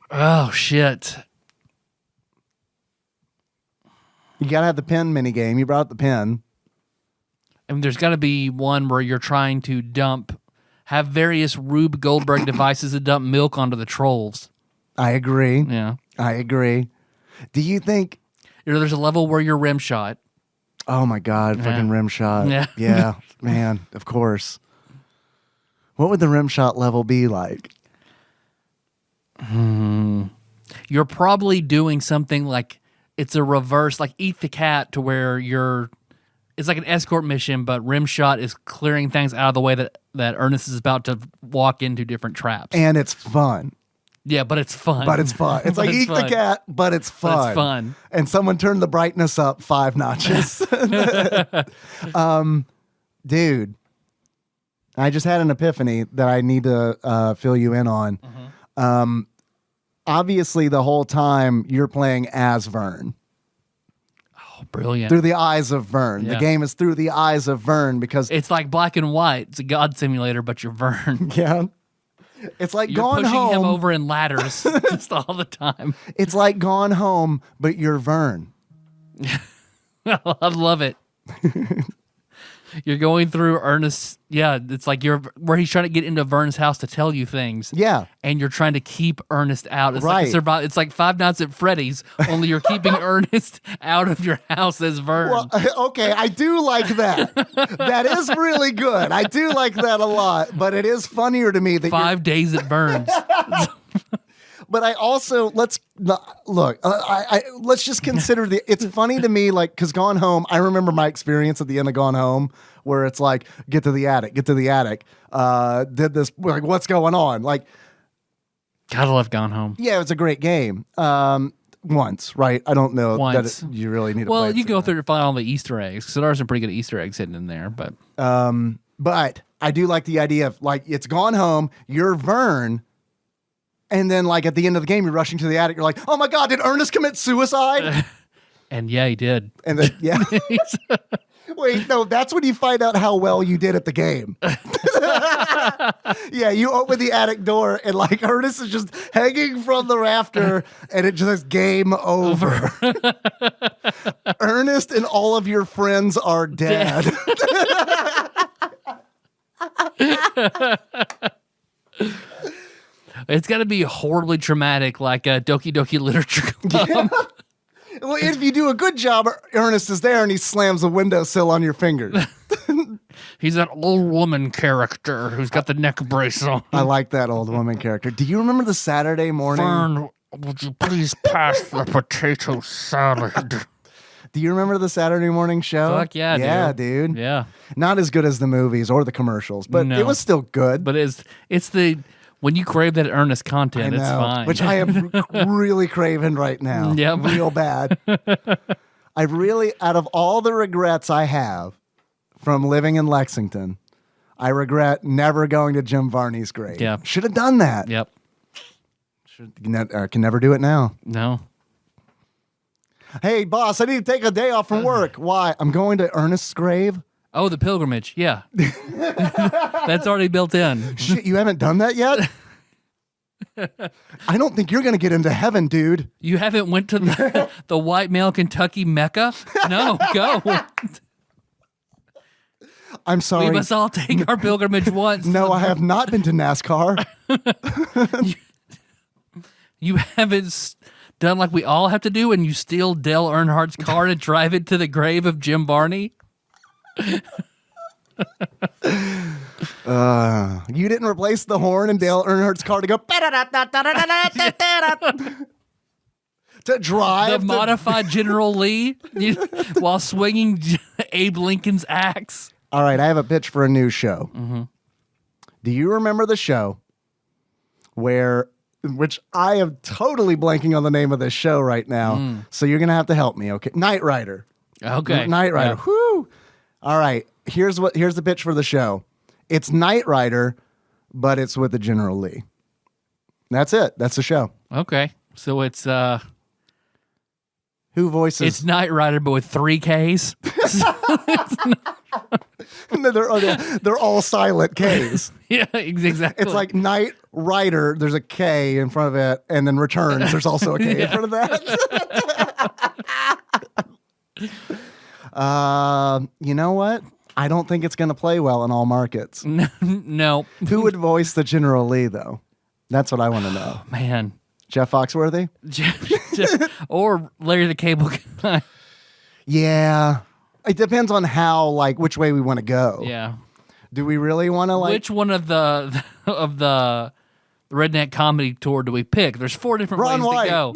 Oh, shit. You got to have the pen mini game. You brought up the pen. I mean, there's got to be one where you're trying to have various Rube Goldberg devices to dump milk onto the trolls. I agree. Yeah. I agree. Do you think... There's a level where you're rim shot. Oh my God, fucking rim shot. Yeah, man, of course. What would the rim shot level be like? You're probably doing something like it's a reverse, like Eat the Cat, to where it's like an escort mission, but rim shot is clearing things out of the way that Ernest is about to walk into different traps. And it's fun. Yeah, but it's fun. It's like Eat the Cat, but it's fun. But it's fun. And someone turned the brightness up 5 notches. Dude, I just had an epiphany that I need to fill you in on. Mm-hmm. Obviously, the whole time you're playing as Vern. Oh, brilliant. Through the eyes of Vern. Yeah. The game is through the eyes of Vern because... It's like Black and White. It's a God simulator, but you're Vern. Yeah. It's like you're Gone Home. Pushing him over in ladders just all the time. It's like Gone Home, but you're Vern. I love it. You're going through Ernest. Yeah, it's like where he's trying to get into Vern's house to tell you things. Yeah. And you're trying to keep Ernest out. It's like it's like Five Nights at Freddy's, only you're keeping Ernest out of your house as Vern. Well, okay, I do like that. That is really good. I do like that a lot, but it is funnier to me that 5 days at Vern's. But I also let's just consider it's funny to me, like, because Gone Home, I remember my experience at the end of Gone Home where it's like get to the attic, did this, like, what's going on, like, gotta love Gone Home. Yeah, it's a great game. Once, right? I don't know that you really need to play it. You go through to find all the Easter eggs, because there are some pretty good Easter eggs hidden in there, but I do like the idea of, like, it's Gone Home, you're Vern. And then, like, at the end of the game, you're rushing to the attic. You're like, oh, my God, did Ernest commit suicide? And yeah, he did. And then, yeah. Wait, no, that's when you find out how well you did at the game. Yeah, you open the attic door, and, like, Ernest is just hanging from the rafter, and it just says, game over. Ernest and all of your friends are dead. It's got to be horribly traumatic, like a Doki Doki Literature Club. Yeah. Well, if you do a good job, Ernest is there and he slams a windowsill on your fingers. He's that old woman character who's got the neck brace on. I like that old woman character. Do you remember the Saturday morning? Vern, would you please pass the potato salad? Do you remember the Saturday morning show? Fuck yeah, yeah, dude. Yeah. Not as good as the movies or the commercials, but it was still good. But it's the... When you crave that Ernest content, it's fine. Which I am really craving right now. Yep. Real bad. I really, out of all the regrets I have from living in Lexington, I regret never going to Jim Varney's grave. Yeah. Should have done that. Yep. Can never do it now. No. Hey, boss, I need to take a day off from work. Why? I'm going to Ernest's grave. Oh, the pilgrimage. Yeah. That's already built in. Shit, you haven't done that yet? I don't think you're going to get into heaven, dude. You haven't went to the white male Kentucky Mecca? No, go. I'm sorry. We must all take our pilgrimage once. No, I have not been to NASCAR. You haven't done like we all have to do, and you steal Dale Earnhardt's car to drive it to the grave of Jim Varney? You didn't replace the horn in Dale Earnhardt's car to go to drive The modified General Lee while swinging Abe Lincoln's axe. All right, I have a pitch for a new show. Mm-hmm. Do you remember the show which I am totally blanking on the name of this show right now, so you're going to have to help me, okay? Knight Rider. Okay. Knight Rider. Yeah. Whoo! All right, here's the pitch for the show. It's Knight Rider, but it's with the General Lee. That's it. That's the show. Okay. So it's Who voices? it's Knight Rider, but with 3 Ks. they're all silent Ks. Yeah, exactly. It's like Knight Rider, there's a K in front of it, and then Returns, there's also a K in front of that. You know what? I don't think it's going to play well in all markets. No. Who would voice the General Lee, though? That's what I want to know. Man. Jeff Foxworthy? Or Larry the Cable Guy. Yeah. It depends on which way we want to go. Yeah. Do we really want to Which one of the redneck comedy tour do we pick? There's 4 different Ron ways White. to go.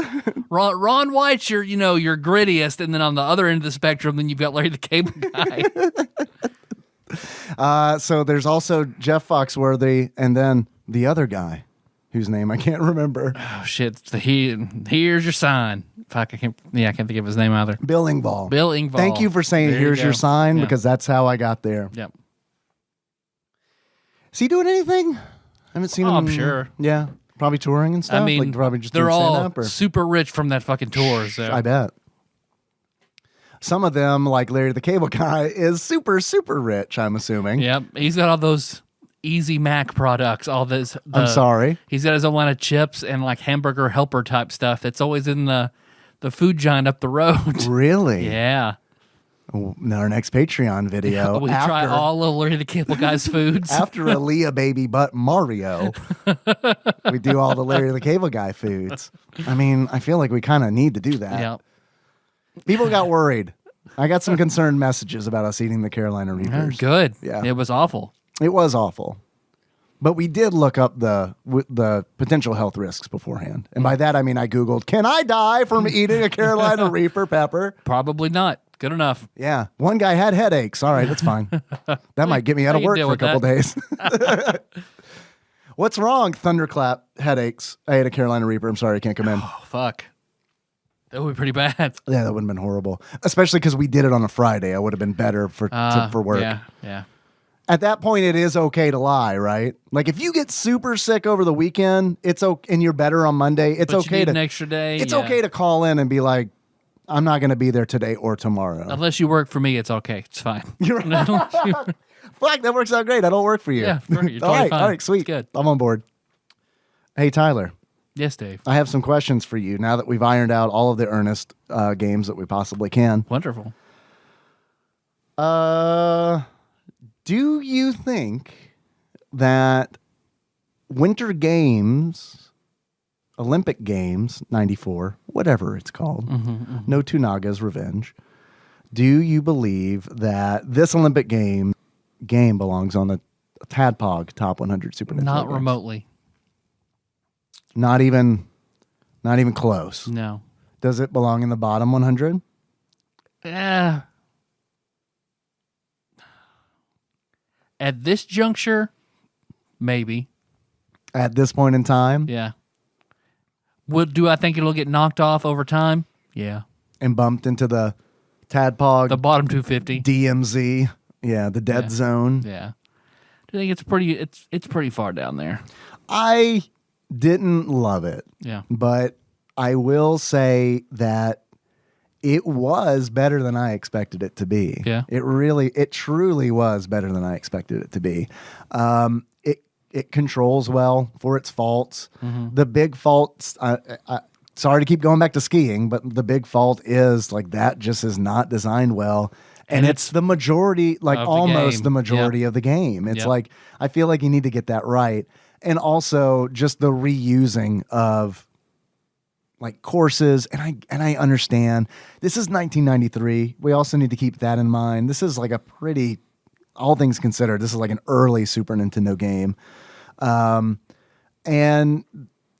Ron White's your grittiest, and then on the other end of the spectrum, then you've got Larry the Cable Guy. So there's also Jeff Foxworthy, and then the other guy, whose name I can't remember. Oh shit! Here's your sign. Fuck, I can't think of his name either. Bill Engvall. Bill Engvall. Thank you for saying There here's you your go. sign, Yeah. because that's how I got there. Yep. Is he doing anything? I haven't seen him. I'm sure. Yeah, probably touring and stuff. I mean, like probably just they're doing all stand-up, or? super rich from that fucking tour. So I bet. Some of them, like Larry the Cable Guy, is super, super rich, I'm assuming. Yep, he's got all those Easy Mac products. All this. I'm sorry. He's got his own line of chips and like hamburger helper type stuff that's always in the food giant up the road. Really? Yeah. In our next Patreon video, We try all of Larry the Cable Guy's foods. after Aaliyah Baby Butt Mario, we do all the Larry the Cable Guy foods. I mean, I feel like we kind of need to do that. Yep. People got worried. I got some concerned messages about us eating the Carolina Reapers. Good. Yeah. It was awful. It was awful. But we did look up the potential health risks beforehand. And by that, I mean I Googled, can I die from eating a Carolina Reaper pepper? Probably not. Good enough. Yeah. One guy had headaches. All right, that's fine. That might get me out I of can work deal for a with couple days. What's wrong? Thunderclap, headaches. I ate a Carolina Reaper. I'm sorry, I can't come in. Oh, fuck. That would be pretty bad. Yeah, that would have been horrible. Especially because we did it on a Friday. I would have been better for work. Yeah. At that point, it is okay to lie, right? Like if you get super sick over the weekend, it's okay, and you're better on Monday. It's But okay you need to an extra day. It's yeah. okay to call in and be like, I'm not going to be there today or tomorrow. Unless you work for me, it's okay. It's fine. You're right. Fuck, that works out great. I don't work for you. Yeah, you're totally all fine. right, sweet. It's good. I'm on board. Hey, Tyler, Yes, Dave. I have some questions for you now that we've ironed out all of the Ernest games that we possibly can. Wonderful. Do you think that Winter Games, Olympic Games, 94, whatever it's called, No Tunaga's Revenge, do you believe that this Olympic game belongs on the TADPOG Top 100 Super Nintendo Not games? remotely. Not even close. No. Does it belong in the bottom 100? At this juncture, maybe. At this point in time? Yeah. Do I think it'll get knocked off over time? Yeah. And bumped into the TADPOG The bottom 250. DMZ Yeah, the dead zone. Yeah. I think it's pretty far down there. I didn't love it. Yeah. But I will say that it was better than I expected it to be. Yeah. It truly was better than I expected it to be. It controls well for its faults. Mm-hmm. The big faults, sorry to keep going back to skiing, but the big fault is like that just is not designed well. And it's the majority, like almost the majority of the game. It's like, I feel like you need to get that right. And also just the reusing of like courses. And I understand this is 1993. We also need to keep that in mind. This is like a pretty, all things considered, this is like an early Super Nintendo game. And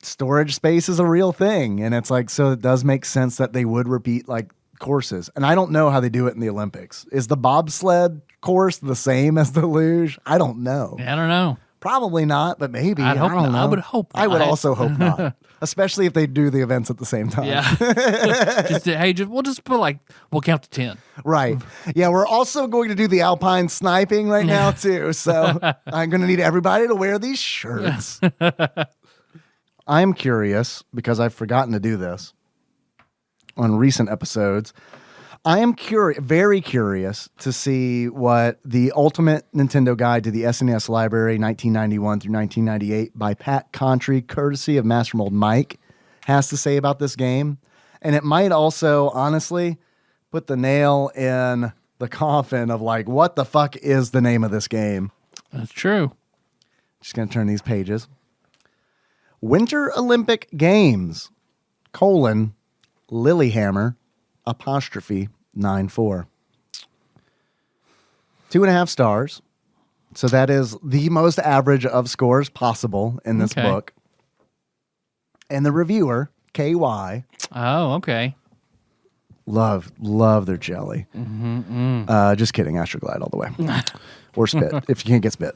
storage space is a real thing. And it's like, so it does make sense that they would repeat like courses. And I don't know how they do it in the Olympics. Is the bobsled course the same as the luge? I don't know. I don't know. Probably not, but maybe. I don't know. I would hope not. I would also hope not. Especially if they do the events at the same time. Yeah. We'll count to 10. Right. Yeah, we're also going to do the alpine sniping right now too. So I'm going to need everybody to wear these shirts. I'm curious because I've forgotten to do this on recent episodes. I am very curious to see what the Ultimate Nintendo Guide to the SNES Library 1991 through 1998 by Pat Contry, courtesy of Master Mold Mike, has to say about this game. And it might also, honestly, put the nail in the coffin of like, what the fuck is the name of this game? That's true. Just going to turn these pages. Winter Olympic Games, Lillehammer, apostrophe 9-4. 2.5 stars. So that is the most average of scores possible in this book. And the reviewer, KY. Oh, okay. Love their jelly. Just kidding. Astroglide all the way. Or spit, if you can't get spit.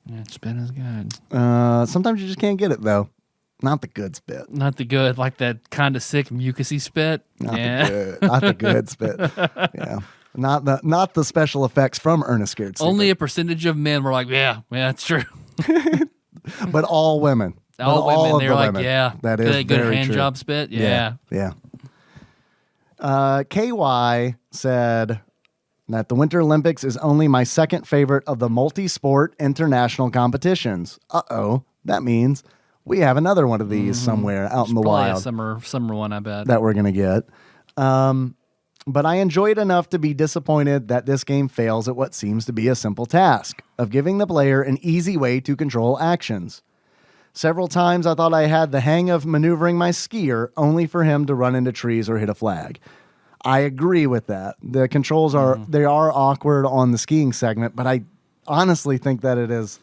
Yeah, spit is good. Sometimes you just can't get it, though. Not the good spit. Not the good, like that kind of sick mucusy spit. Not the good spit. Yeah. Not the special effects from Ernest Scared Stupid. Only a percentage of men were like, yeah, that's true. But all women. All women, they're like, yeah. That is good very hand true. job spit. Yeah. KY said that the Winter Olympics is only my second favorite of the multi-sport international competitions. That means we have another one of these somewhere out in the wild. A summer one, I bet. That we're going to get. But I enjoyed enough to be disappointed that this game fails at what seems to be a simple task of giving the player an easy way to control actions. Several times I thought I had the hang of maneuvering my skier only for him to run into trees or hit a flag. I agree with that. The controls are awkward on the skiing segment, but I honestly think that it is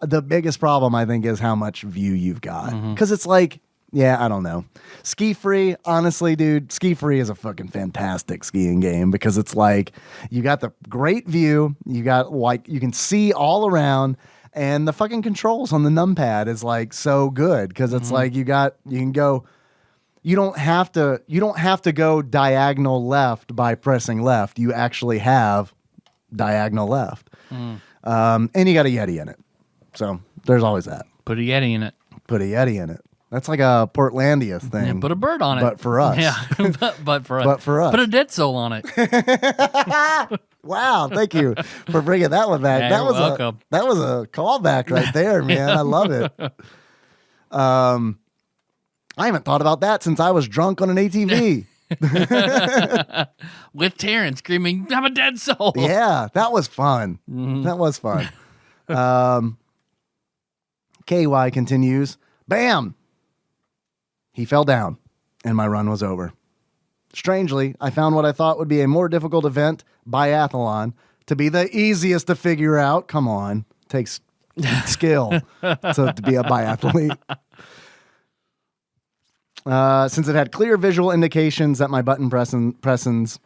the biggest problem, I think, is how much view you've got. Because it's like, I don't know. Ski Free, honestly, dude, Ski Free is a fucking fantastic skiing game because it's like you got the great view, you got like you can see all around, and the fucking controls on the numpad is like so good because it's like you can go. You don't have to go diagonal left by pressing left. You actually have diagonal left, and you got a Yeti in it. So there's always that. Put a Yeti in it. That's like a Portlandia thing. Yeah, put a bird on it. But for us. Yeah, but for us. But for us. Put a dead soul on it. Wow, thank you for bringing that one back. Yeah, that was welcome. that was a callback right there, man. I love it. I haven't thought about that since I was drunk on an ATV. With Terrence screaming, I'm a dead soul. Yeah, that was fun. That was fun. KY continues, bam! He fell down, and my run was over. Strangely, I found what I thought would be a more difficult event, biathlon, to be the easiest to figure out. Come on. Takes skill to be a biathlete. Since it had clear visual indications that my button pressins.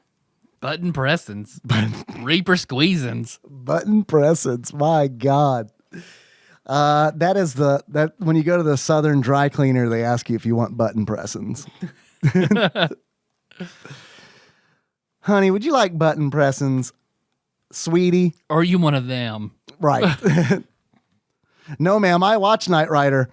Reaper squeezins. Button pressins. My God. That is that when you go to the Southern dry cleaner, they ask you if you want button pressins. Honey, would you like button pressins? sweetie. Or are you one of them? Right. No, ma'am, I watch Knight Rider.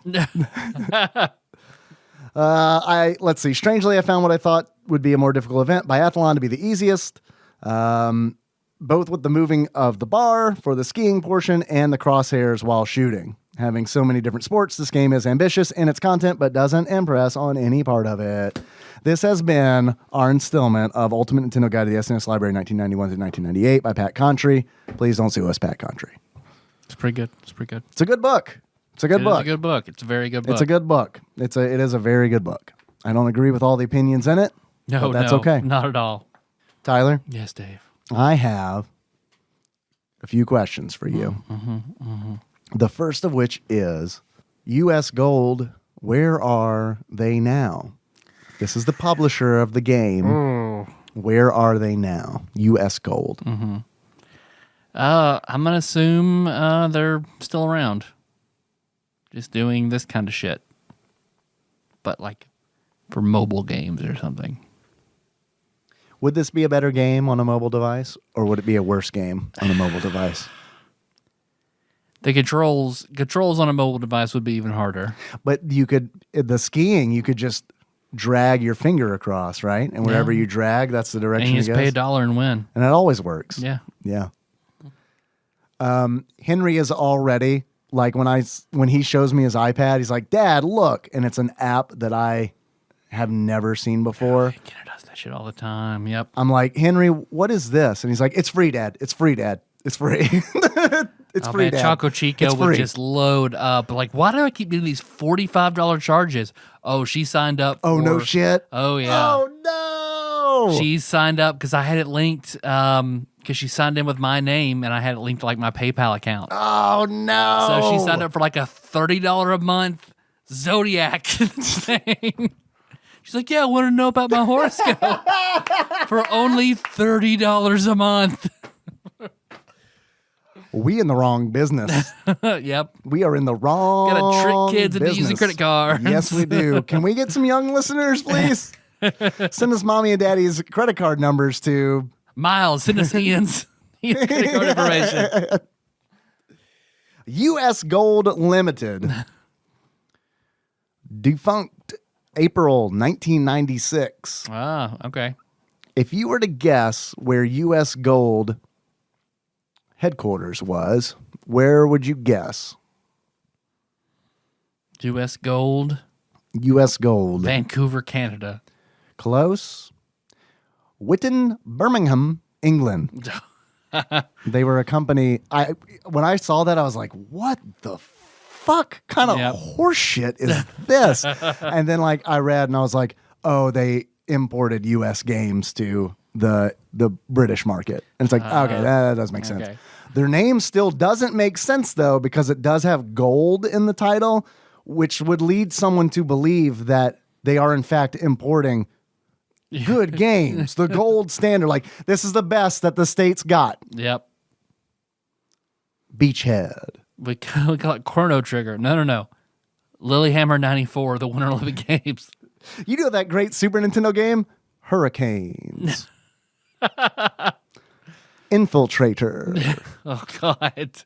Let's see. Strangely, I found what I thought would be a more difficult event, biathlon, to be the easiest. Both with the moving of the bar for the skiing portion and the crosshairs while shooting. Having so many different sports, this game is ambitious in its content, but doesn't impress on any part of it. This has been our installment of Ultimate Nintendo Guide to the SNES Library 1991 to 1998 by Pat Contry. Please don't sue us, Pat Contry. It's pretty good. It's pretty good. It's a good book. It's a good book. It's a good book. It's a very good book. It's a good book. It is a very good book. I don't agree with all the opinions in it. No, but that's okay. Not at all. Tyler? Yes, Dave. I have a few questions for you. The first of which is, U.S. Gold, where are they now? This is the publisher of the game. Where are they now? U.S. Gold. I'm going to assume they're still around. Just doing this kind of shit. But like for mobile games or something. Would this be a better game on a mobile device, or would it be a worse game on a mobile device? The controls on a mobile device would be even harder. But the skiing, you could just drag your finger across, right? And wherever you drag, that's the direction and you it just goes. pay $1 and win. And it always works. Yeah. Yeah. Henry is already, like when he shows me his iPad, he's like, Dad, look. And it's an app that I have never seen before. Kenner does that shit all the time. Yep. I'm like, Henry, what is this? And he's like, it's free, Dad. It's free, Dad. It's free. It's free, man, Dad. Choco Chico It's would free. just load up. Like, why do I keep getting these $45 charges? Oh, she signed up. Oh, no for- shit. Oh, yeah. Oh, no. She signed up because I had it linked because she signed in with my name and I had it linked to like my PayPal account. Oh, no. So she signed up for like a $30 a month Zodiac thing. She's like, yeah, I want to know about my horoscope for only $30 a month. We in the wrong business. Yep. We are in the wrong Gotta trick kids into business. using credit cards. Yes, we do. Can we get some young listeners, please? Send us mommy and daddy's credit card numbers to Miles, send us Ian's credit card information. U.S. Gold Limited. Defunct April 1996. Ah, okay. If you were to guess where U.S. Gold headquarters was, where would you guess? U.S. Gold. U.S. Gold. Vancouver, Canada. Close. Whitton, Birmingham, England. They were a company. When I saw that, I was like, what the fuck kind of horse shit is this? And then I read and I was like, oh, they imported U.S. games to the British market. And it's like, okay, that does make sense. Their name still doesn't make sense, though, because it does have gold in the title, which would lead someone to believe that they are, in fact, importing good games, the gold standard. Like, this is the best that the States got. Yep. Beachhead. We call it Chrono Trigger. No. Lillehammer 94, the Winter Olympic Games. You know that great Super Nintendo game? Hurricanes. Infiltrator. Oh, God.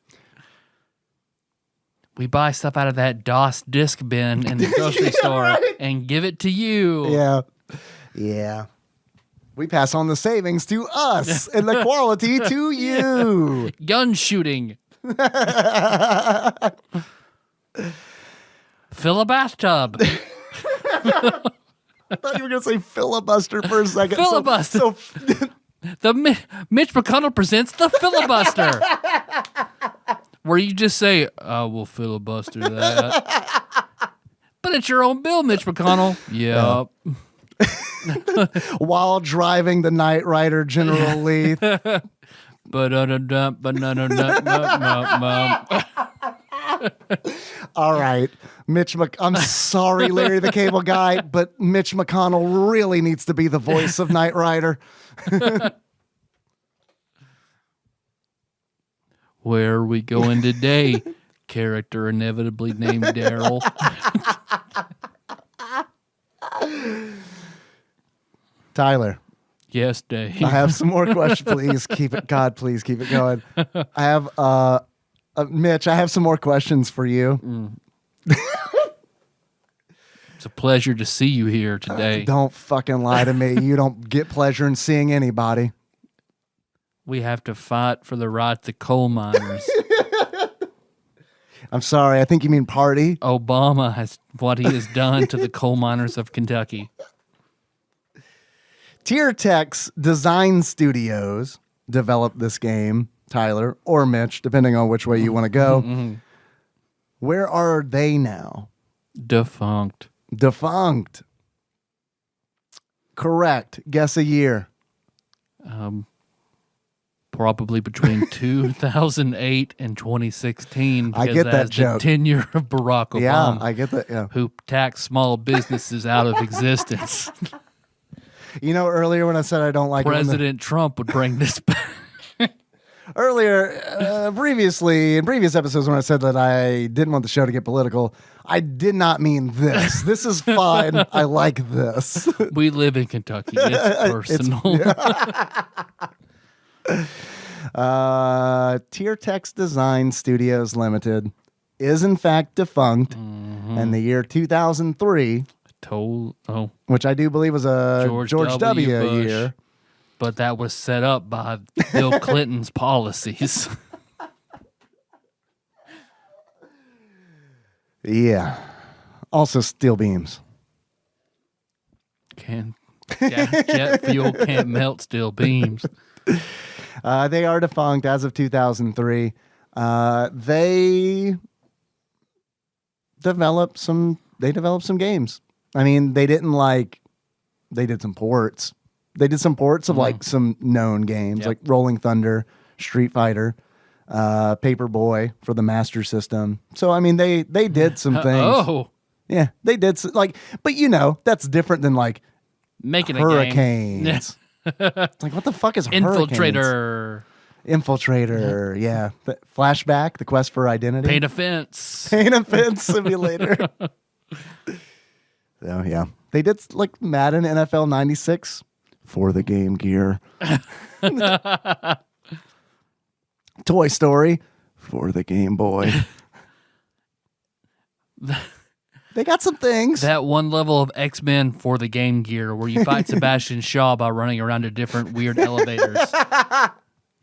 We buy stuff out of that DOS disc bin in the grocery store and give it to you. Yeah. We pass on the savings to us and the quality to you. Gun shooting. Fill a bathtub. I thought you were going to say filibuster for a second. Filibuster. Mitch McConnell presents the filibuster. Where you just say, I will filibuster that. But it's your own bill, Mitch McConnell. Yep. While driving the Knight Rider General Lee. All right. I'm sorry, Larry the Cable Guy, but Mitch McConnell really needs to be the voice of Knight Rider. Where are we going today? Character inevitably named Daryl. Tyler. Yes, Dave. I have some more questions. Please keep it. God, please keep it going. I have, Mitch, I have some more questions for you. It's a pleasure to see you here today. Don't fucking lie to me. You don't get pleasure in seeing anybody. We have to fight for the rights of coal miners. I'm sorry. I think you mean party. Obama has what he has done to the coal miners of Kentucky. TierTech's Design Studios developed this game, Tyler or Mitch, depending on which way you want to go. Where are they now? Defunct. Correct. Guess a year. Probably between 2008 and 2016. I get that joke. The tenure of Barack Obama. Yeah, I get that. Yeah. Who taxed small businesses out of existence. You know, earlier when I said I don't like President Trump would bring this back. Previously, in previous episodes when I said that I didn't want the show to get political, I did not mean this. This is fine. I like this. We live in Kentucky. It's personal. TierTech's Design Studios Limited is in fact defunct, and the year 2003, which I do believe was a George W. Bush, year. But that was set up by Bill Clinton's policies. Yeah. Also steel beams. Jet fuel can't melt steel beams. They are defunct as of 2003. They developed some games. I mean, they did some ports. They did some ports of like some known games like Rolling Thunder, Street Fighter, Paperboy for the Master System. So I mean, they did some things. Yeah, they did but you know, that's different than like making Hurricanes. It's like, what the fuck is Infiltrator? Infiltrator, yeah. Flashback, The Quest for Identity. Paint a Fence Simulator. So yeah, they did like Madden NFL 96 for the Game Gear. Toy Story for the Game Boy. They got some things. That one level of X-Men for the Game Gear where you fight Sebastian Shaw by running around to different weird elevators.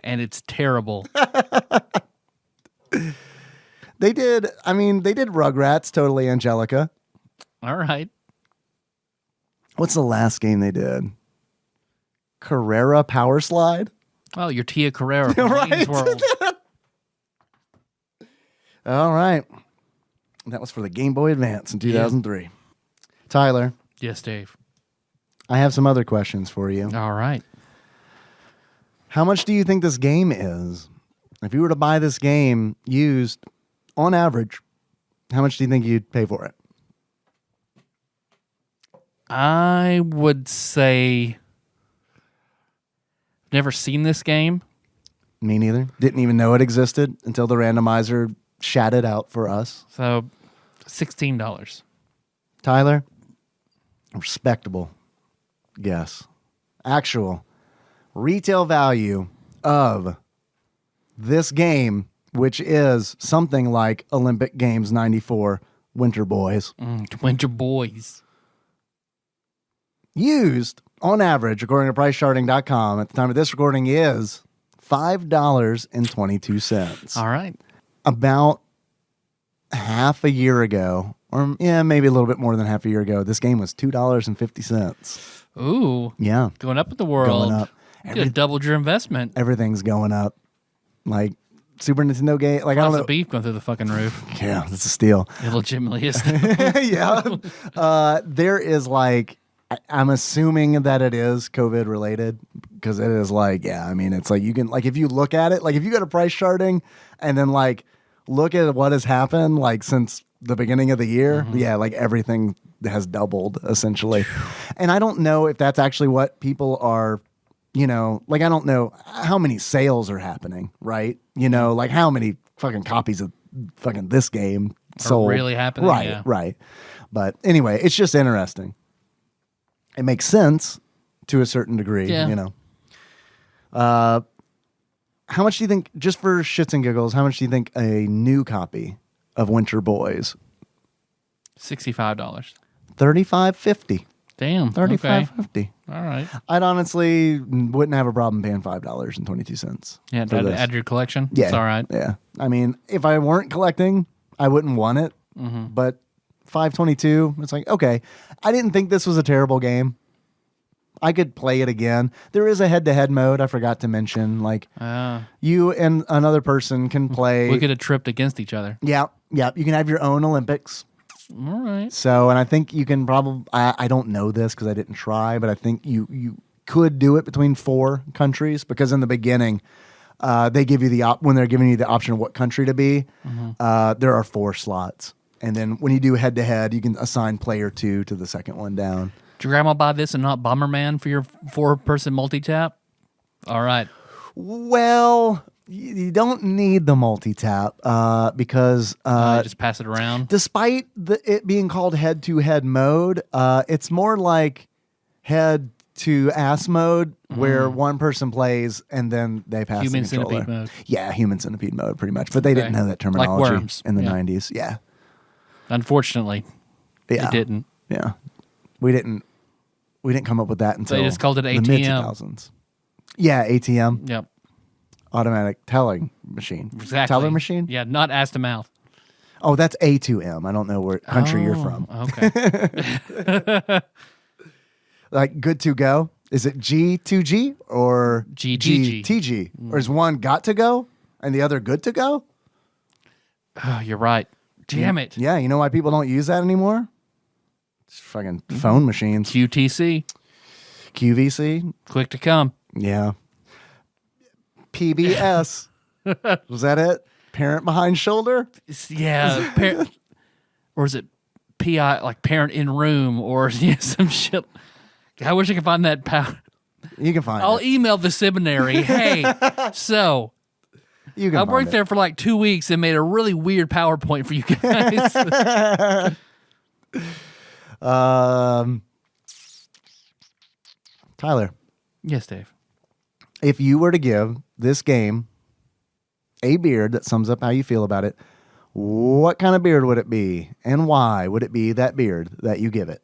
And it's terrible. They did Rugrats, Totally Angelica. All right. What's the last game they did? Carrera Power Slide? Oh, you're Tia Carrera from Wayne's World. All right. That was for the Game Boy Advance in 2003. Yeah. Tyler. Yes, Dave. I have some other questions for you. All right. How much do you think this game is? If you were to buy this game used, on average, how much do you think you'd pay for it? I would say never seen this game. Me neither. Didn't even know it existed until the randomizer shat it out for us. So, $16. Tyler, respectable guess. Actual retail value of this game, which is something like Olympic Games 94 Winter Boys. Winter Boys. Used, on average, according to PriceCharting.com, at the time of this recording, is $5.22. All right. About half a year ago, or maybe a little bit more than half a year ago, this game was $2.50. Ooh. Yeah. Going up in the world. Going up. You could have doubled your investment. Everything's going up. Like Super Nintendo game. Like, I don't know. The beef going through the fucking roof. Yeah, it's a steal. It legitimately is. Yeah. There is like, I'm assuming that it is COVID related because it is like, yeah, I mean, it's like you can, like, if you look at it, like if you go to price charting and then like look at what has happened like since the beginning of the year, yeah, like everything has doubled essentially. And I don't know if that's actually what people are, you know, like I don't know how many sales are happening, right? You know, like how many fucking copies of fucking this game sold. Really happening. Right, yeah. right. But anyway, it's just interesting. It makes sense to a certain degree, Yeah. you know. How much do you think, just for shits and giggles, how much do you think a new copy of Winter Boys? $65. $35.50. Damn. $35.50. Okay. All right. I'd honestly wouldn't have a problem paying $5.22. Yeah, for this. add to your collection. Yeah, It's all right. Yeah, I mean, if I weren't collecting, I wouldn't want it. But $5.22, it's like, okay. I didn't think this was a terrible game. I could play it again. There is a head-to-head mode I forgot to mention. Like, you and another person can play. We could have tripped against each other. Yeah. You can have your own Olympics. All right. So, and I think you can probably, I don't know this because I didn't try, but I think you could do it between 4 countries, because in the beginning, they give you when they're giving you the option of what country to be, there are 4 slots. And then when you do head-to-head, you can assign player 2 to the second one down. Did your grandma buy this and not Bomberman for your 4-person multi-tap? All right. Well, you don't need the multi-tap because just pass it around. Despite it being called head-to-head mode, it's more like head-to-ass mode, where one person plays and then they pass Human the controller. centipede mode. Yeah, human centipede mode, pretty much. But they didn't know that terminology Like worms. in the 90s. Yeah. Unfortunately, Yeah. they didn't. Yeah. We didn't come up with that until They just called it the ATM. mid-2000s. Yeah, ATM. Yep. Automatic telling machine. Exactly. Teller machine? Yeah, not ass to mouth. Oh, that's A2M. I don't know what country you're from. Okay. Like good to go? Is it G2G or GGG? GTG? Or is one got to go and the other good to go? Oh, you're right. Damn it. Yeah, you know why people don't use that anymore? It's fucking phone machines. QTC. QVC? Quick to come. Yeah. PBS. Was that it? Parent behind shoulder? Yeah. Or is it PI, like parent in room, or some shit? I wish I could find that. You can find I'll it. email the seminary. Hey, so You can I find worked it. there for like 2 weeks and made a really weird PowerPoint for you guys. Tyler, Yes, Dave. if you were to give this game a beard that sums up how you feel about it, what kind of beard would it be, and why would it be that beard that you give it?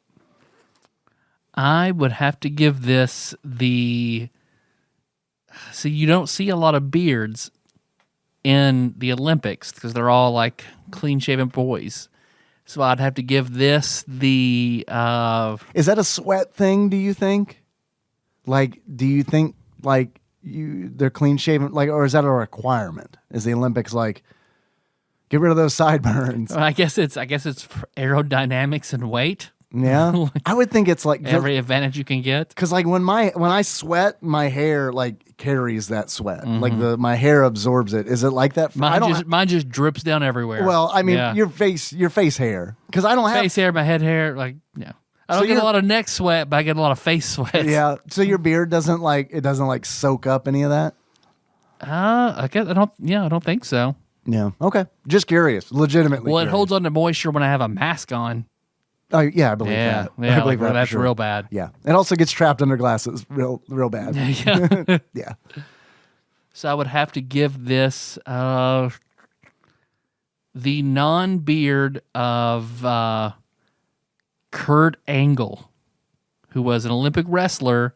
I would have to give this the. See, you don't see a lot of beards in the Olympics because they're all like clean shaven boys. So I'd have to give this the. Is that a sweat thing, do you think? Like, do you think like they're clean shaven, like, or is that a requirement? Is the Olympics like, get rid of those sideburns? I guess it's for aerodynamics and weight. Yeah, I would think it's like Every advantage you can get. because like when I sweat, my hair like carries that sweat. Like my hair absorbs it. Is it like that? Mine just drips down everywhere. Well, I mean, Yeah. your face hair, because I don't have face hair, my head hair, like yeah. I So don't get a you're- lot of neck sweat, but I get a lot of face sweat. Yeah, so your beard doesn't soak up any of that. I guess I don't think so. Yeah. Okay. Just curious. Legitimately. Well, it curious. holds on to moisture when I have a mask on. Oh yeah, I believe Yeah, that. yeah, I believe that for that's sure. real bad. Yeah. It also gets trapped under glasses real bad. Yeah. Yeah. So I would have to give this the non-beard of Kurt Angle, who was an Olympic wrestler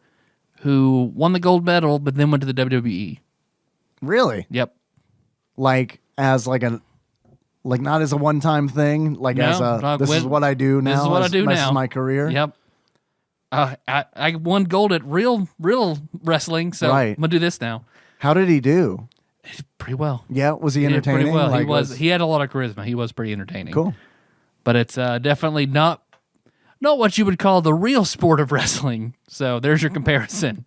who won the gold medal, but then went to the WWE. Really? Yep. Like as like not as a one-time thing, like No, as a not this is with- what I do now. This is what I do This now. is my career. Yep. I won gold at real wrestling, so Right. I'm gonna do this now. How did he do? Pretty well. Yeah, was he He did entertaining? pretty well. Like, He had a lot of charisma. He was pretty entertaining. cool. But it's definitely not what you would call the real sport of wrestling. So there's your comparison.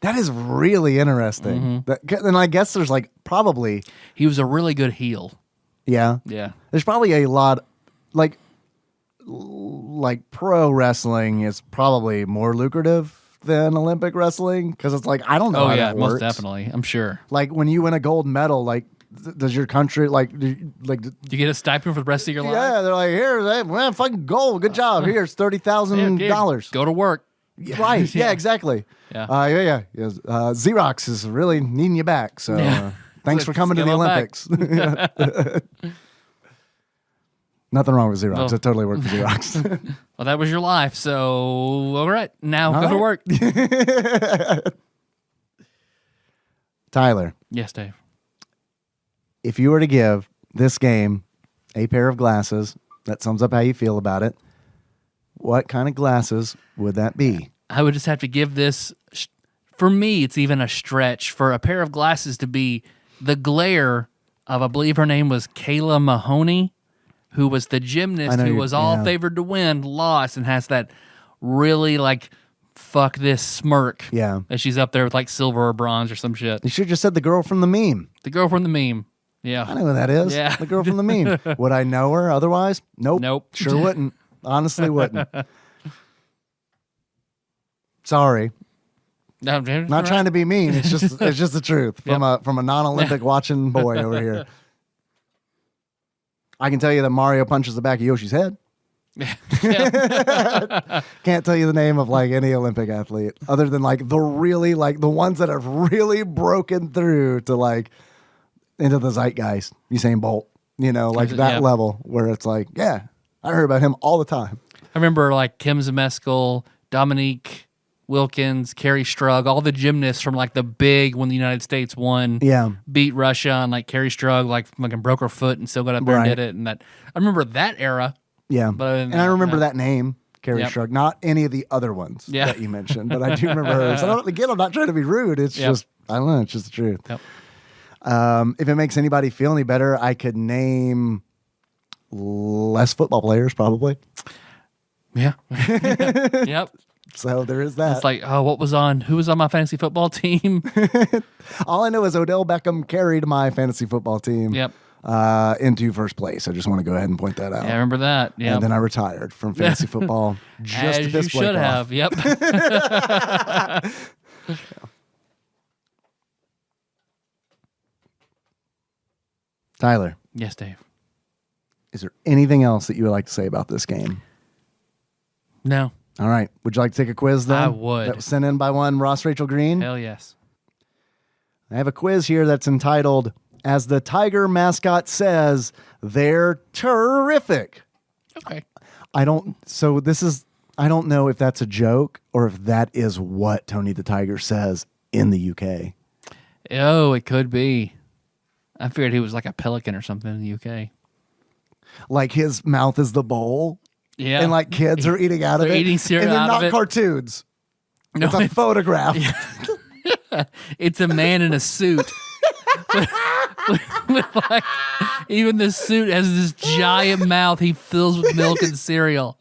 That is really interesting. Mm-hmm. And I guess there's like probably He was a really good heel. yeah. Yeah. There's probably a lot like pro wrestling is probably more lucrative than Olympic wrestling because it's like I don't know Oh how yeah, that most works. definitely. I'm sure. Like when you win a gold medal, like does your country like Do you get a stipend for the rest of your life? yeah, they're like, here, man, fucking gold, good job. Here's Yeah, $30,000. Go to work. Right. Yeah, exactly. Yeah. Yeah. Xerox is really needing you back. So thanks for coming to the Olympics. Nothing wrong with Xerox. It totally worked for Xerox. Well, that was your life. So, all right. Now go to work. Tyler. Yes, Dave. If you were to give this game a pair of glasses that sums up how you feel about it, what kind of glasses would that be? I would just have to give this, for me, it's even a stretch for a pair of glasses to be the glare of, I believe her name was Kayla Mahoney, who was the gymnast who was all favored to win, lost, and has that really like fuck this smirk. Yeah. As she's up there with like silver or bronze or some shit. You should have just said the girl from the meme. The girl from the meme. Yeah. I know who that is. Yeah. The girl from the meme. Would I know her otherwise? Nope. Sure wouldn't. Honestly wouldn't. Sorry. No, not trying to be mean. It's just the truth from a non-Olympic watching boy over here. I can tell you that Mario punches the back of Yoshi's head. Can't tell you the name of like any Olympic athlete other than like the really like the ones that have really broken through to like into the zeitgeist. Usain Bolt, like that level where it's like, yeah, I heard about him all the time. I remember like Kim Zmeskal, Dominique Wilkins, Carrie Strug, all the gymnasts from like the big when the United States won, beat Russia, and like Carrie Strug like fucking broke her foot and still got up there and did it. And that I remember that era. Yeah, and I remember that name, Carrie Strug, not any of the other ones that you mentioned, but I do remember her. So again, I'm not trying to be rude. It's just I don't know. It's just the truth. Yep. If it makes anybody feel any better, I could name less football players probably. Yeah. Yep. So there is that. It's like, who was on my fantasy football team? All I know is Odell Beckham carried my fantasy football team into first place. I just want to go ahead and point that out. Yeah, I remember that. Yeah. And then I retired from fantasy football just as to this you should have. Yep. Tyler. Yes, Dave. Is there anything else that you would like to say about this game? No. All right. Would you like to take a quiz then? I would. That was sent in by one Ross Rachel Green? Hell yes. I have a quiz here that's entitled, As the Tiger Mascot Says, They're Terrific. Okay. I don't know if that's a joke or if that is what Tony the Tiger says in the UK. Oh, it could be. I figured he was like a pelican or something in the UK. Like his mouth is the bowl? Yeah. And like kids are eating out of it. Eating cereal and they're out not of it. cartoons. No, it's a photograph. Yeah. It's a man in a suit. with like, even the suit has this giant mouth he fills with milk and cereal.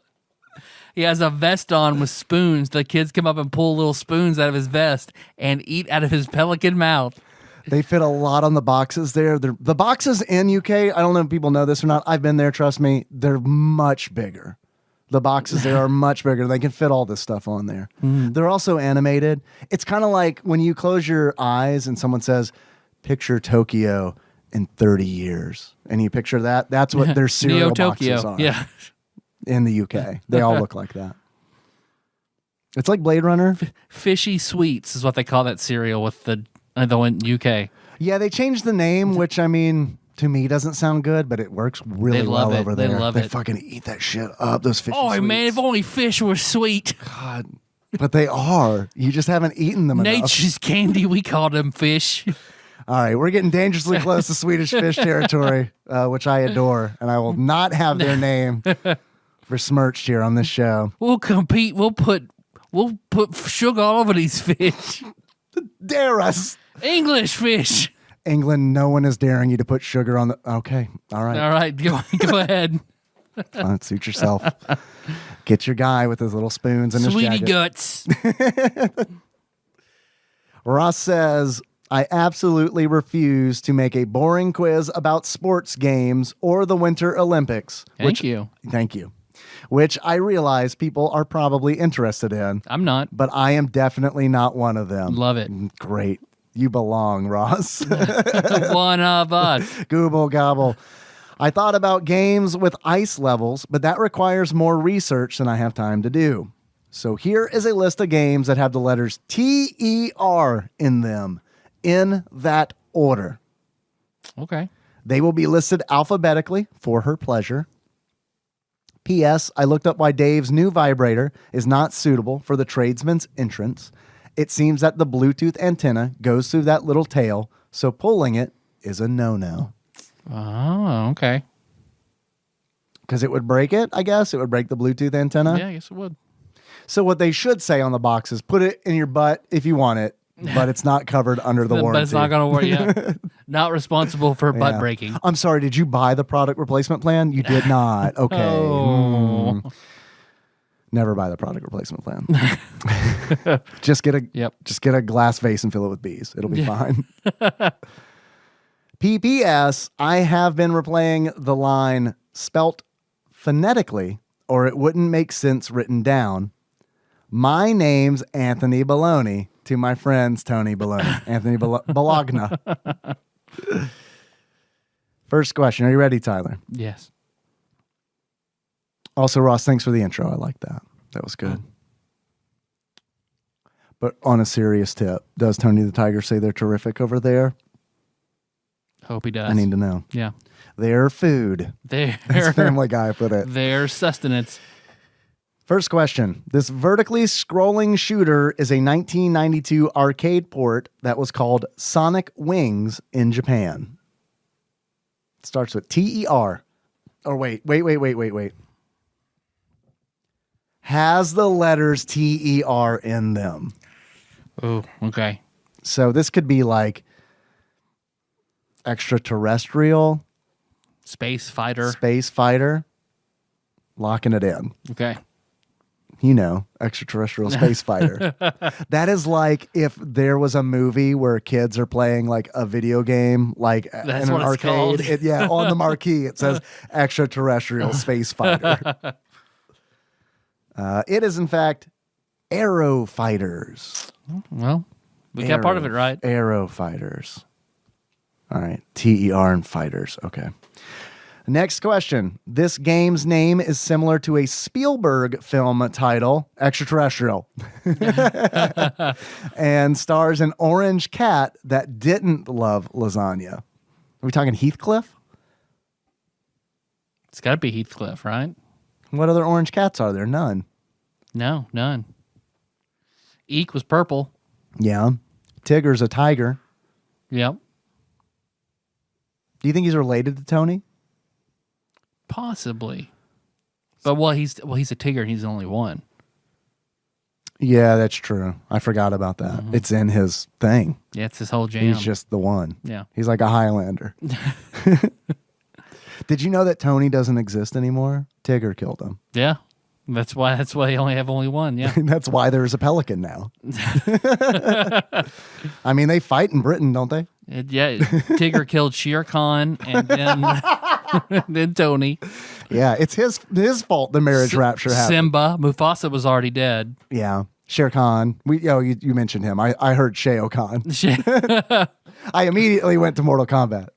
He has a vest on with spoons. The kids come up and pull little spoons out of his vest and eat out of his pelican mouth. They fit a lot on the boxes there. The boxes in UK, I don't know if people know this or not. I've been there, trust me. They're much bigger. The boxes there are much bigger. They can fit all this stuff on there. Mm. They're also animated. It's kind of like when you close your eyes and someone says, picture Tokyo in 30 years. And you picture that. That's what their cereal boxes are. Yeah. In the UK. They all look like that. It's like Blade Runner. Fishy Sweets is what they call that cereal with the one UK. Yeah, they changed the name, which I mean, to me doesn't sound good, but it works really well over there. They love it. They fucking eat that shit up. Those fish. Oh man, if only fish were sweet. God, but they are. You just haven't eaten them enough. Nature's candy. We call them fish. All right, we're getting dangerously close to Swedish Fish territory, which I adore, and I will not have their name besmirched here on this show. We'll compete. We'll put sugar all over these fish. Dare us. English fish. England, no one is daring you to put sugar on the... Okay, all right. All right, go ahead. Suit yourself. Get your guy with his little spoons and his Sweetie jacket. guts. Ross says, I absolutely refuse to make a boring quiz about sports games or the Winter Olympics. Thank you. Thank you. Which I realize people are probably interested in. I'm not. But I am definitely not one of them. Love it. Great. You belong, Ross. One of us. Google gobble. I thought about games with ice levels, but that requires more research than I have time to do. So here is a list of games that have the letters TER in them in that order. Okay. They will be listed alphabetically for her pleasure. P.S. I looked up why Dave's new vibrator is not suitable for the tradesman's entrance. It seems that the Bluetooth antenna goes through that little tail, so pulling it is a no-no. Oh, okay. Because it would break it, I guess. It would break the Bluetooth antenna. Yeah, I guess it would. So what they should say on the box is put it in your butt if you want it, but it's not covered under the warranty. But it's not going to work. Yeah. Not responsible for butt breaking. I'm sorry, did you buy the product replacement plan? You did not. Okay. Oh. Never buy the product replacement plan. Just get a glass vase and fill it with bees. It'll be fine. PPS, I have been replaying the line spelt phonetically, or it wouldn't make sense written down. My name's Anthony Baloney, to my friends Tony Baloney. Anthony Bologna. First question. Are you ready, Tyler? Yes. Also, Ross, thanks for the intro. I like that. That was good. But on a serious tip, does Tony the Tiger say they're terrific over there? Hope he does. I need to know. Yeah. They're food. As Family Guy put it. Their sustenance. First question. This vertically scrolling shooter is a 1992 arcade port that was called Sonic Wings in Japan. It starts with TER. Or wait. Has the letters TER in them. Oh, okay. So this could be like extraterrestrial. Space fighter. Space fighter. Locking it in. Okay. You know, extraterrestrial space fighter. That is like if there was a movie where kids are playing like a video game, like That's in an what it's called. On the marquee, it says extraterrestrial space fighter. It is, in fact, Aero Fighters. Well, we got part of it right. Aero Fighters. All right. TER and fighters. Okay. Next question. This game's name is similar to a Spielberg film title, Extraterrestrial, and stars an orange cat that didn't love lasagna. Are we talking Heathcliff? It's got to be Heathcliff, right? What other orange cats are there? None. No, none. Eek was purple. Yeah. Tigger's a tiger. Yep. Do you think he's related to Tony? Possibly. But he's a Tigger and he's the only one. Yeah, that's true. I forgot about that. Mm-hmm. It's in his thing. Yeah, it's his whole jam. He's just the one. Yeah. He's like a Highlander. Did you know that Tony doesn't exist anymore? Tigger killed him. Yeah. That's why they only one. Yeah. That's why there's a pelican now. I mean, they fight in Britain, don't they? Yeah. Tigger killed Shere Khan and then then Tony. Yeah, it's his fault the marriage rapture happened. Simba. Mufasa was already dead. Yeah. Shere Khan. You mentioned him. I heard Shao Khan. I immediately went to Mortal Kombat.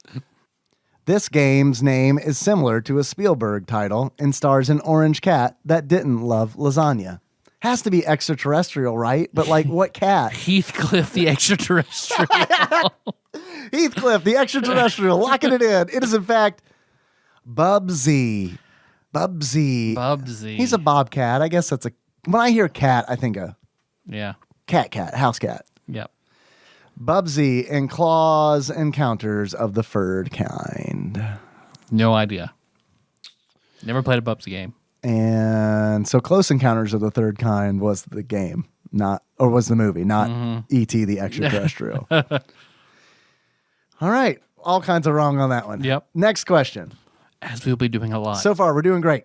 This game's name is similar to a Spielberg title and stars an orange cat that didn't love lasagna. Has to be extraterrestrial, right? But like what cat? Heathcliff the extraterrestrial. Heathcliff the extraterrestrial. Locking it in. It is in fact Bubsy. He's a bobcat. I guess that's when I hear cat, I think cat, house cat. Yep. Bubsy and Claws Encounters of the Furred Kind. No idea. Never played a Bubsy game. And so Close Encounters of the Third Kind was the game, was the movie, not E.T. the Extraterrestrial. All right. All kinds of wrong on that one. Yep. Next question. As we'll be doing a lot. So far, we're doing great.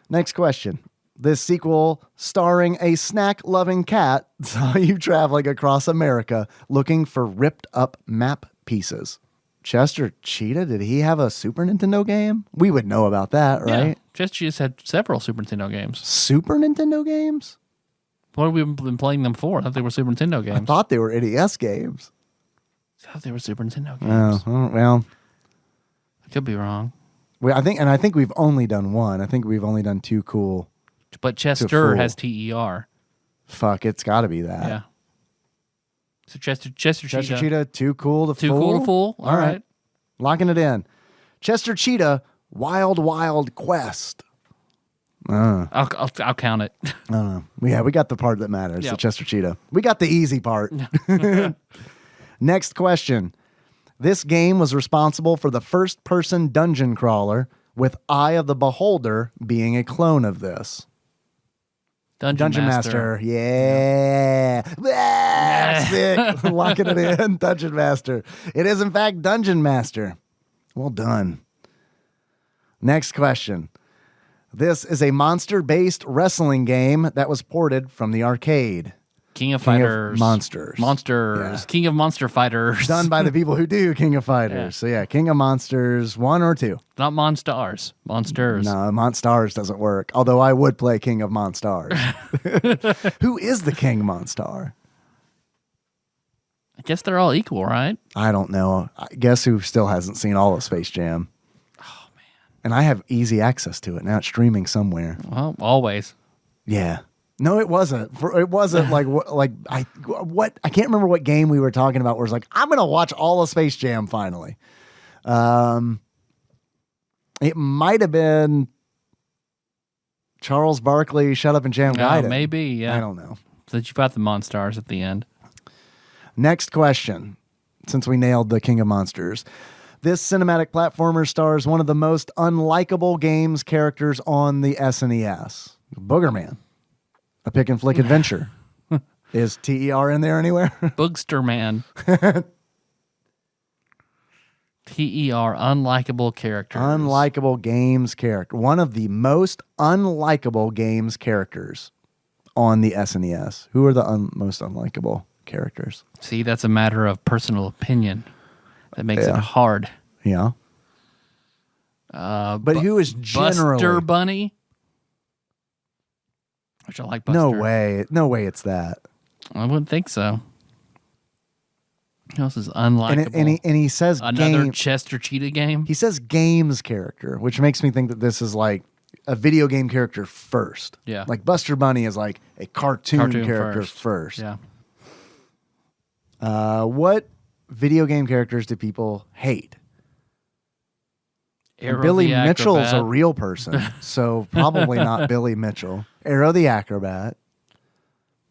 Next question. This sequel, starring a snack-loving cat, saw you traveling across America looking for ripped-up map pieces. Chester Cheetah, did he have a Super Nintendo game? We would know about that, right? Yeah. Chester Cheetah's had several Super Nintendo games. Super Nintendo games? What have we been playing them for? I thought they were Super Nintendo games. I thought they were NES games. I thought they were Super Nintendo games. Oh, well. I could be wrong. I think we've only done one. I think we've only done two cool. But Chester has TER. Fuck, it's got to be that. Yeah. So Chester Cheetah, too cool to Too fool. cool to fool. All right. Locking it in. Chester Cheetah, Wild Quest. I'll count it. Yeah, we got the part that matters. Yep. The Chester Cheetah. We got the easy part. Next question. This game was responsible for the first-person dungeon crawler, with Eye of the Beholder being a clone of this. Dungeon Master. Yeah. Sick. Locking it in. Dungeon Master. It is, in fact, Dungeon Master. Well done. Next question. This is a monster-based wrestling game that was ported from the arcade. King of Fighters. Monsters. Yeah. King of Monster Fighters. Done by the people who do King of Fighters. Yeah. So yeah, King of Monsters 1 or 2. Not Monstars. Monsters. No, Monstars doesn't work. Although I would play King of Monstars. Who is the King Monstar? I guess they're all equal, right? I don't know. I guess who still hasn't seen all of Space Jam? Oh, man. And I have easy access to it. Now it's streaming somewhere. Well, always. Yeah. No, it wasn't. It wasn't like I can't remember what game we were talking about where it's like, I'm going to watch all of Space Jam finally. It might have been Charles Barkley, Shut Up and Jam Gaiden. Maybe, yeah. I don't know. So that you've got the Monstars at the end. Next question, since we nailed the King of Monsters. This cinematic platformer stars one of the most unlikable games characters on the SNES. Boogerman. A pick and flick adventure. Is TER in there anywhere? Boogster Man. TER, unlikable characters. Unlikable games character. One of the most unlikable games characters on the SNES. Who are the most unlikable characters? See, that's a matter of personal opinion. That makes it hard. Yeah. But who is generally... Buster Bunny? Which I like Buster. No way it's that. I wouldn't think so. Who else is unlikable? And he says another Chester Cheetah game? He says games character, which makes me think that this is like a video game character first. Yeah. Like Buster Bunny is like a cartoon character first. Yeah. What video game characters do people hate? Arrow Billy the Mitchell's Acrobat. a real person, so probably not Billy Mitchell. Arrow the Acrobat.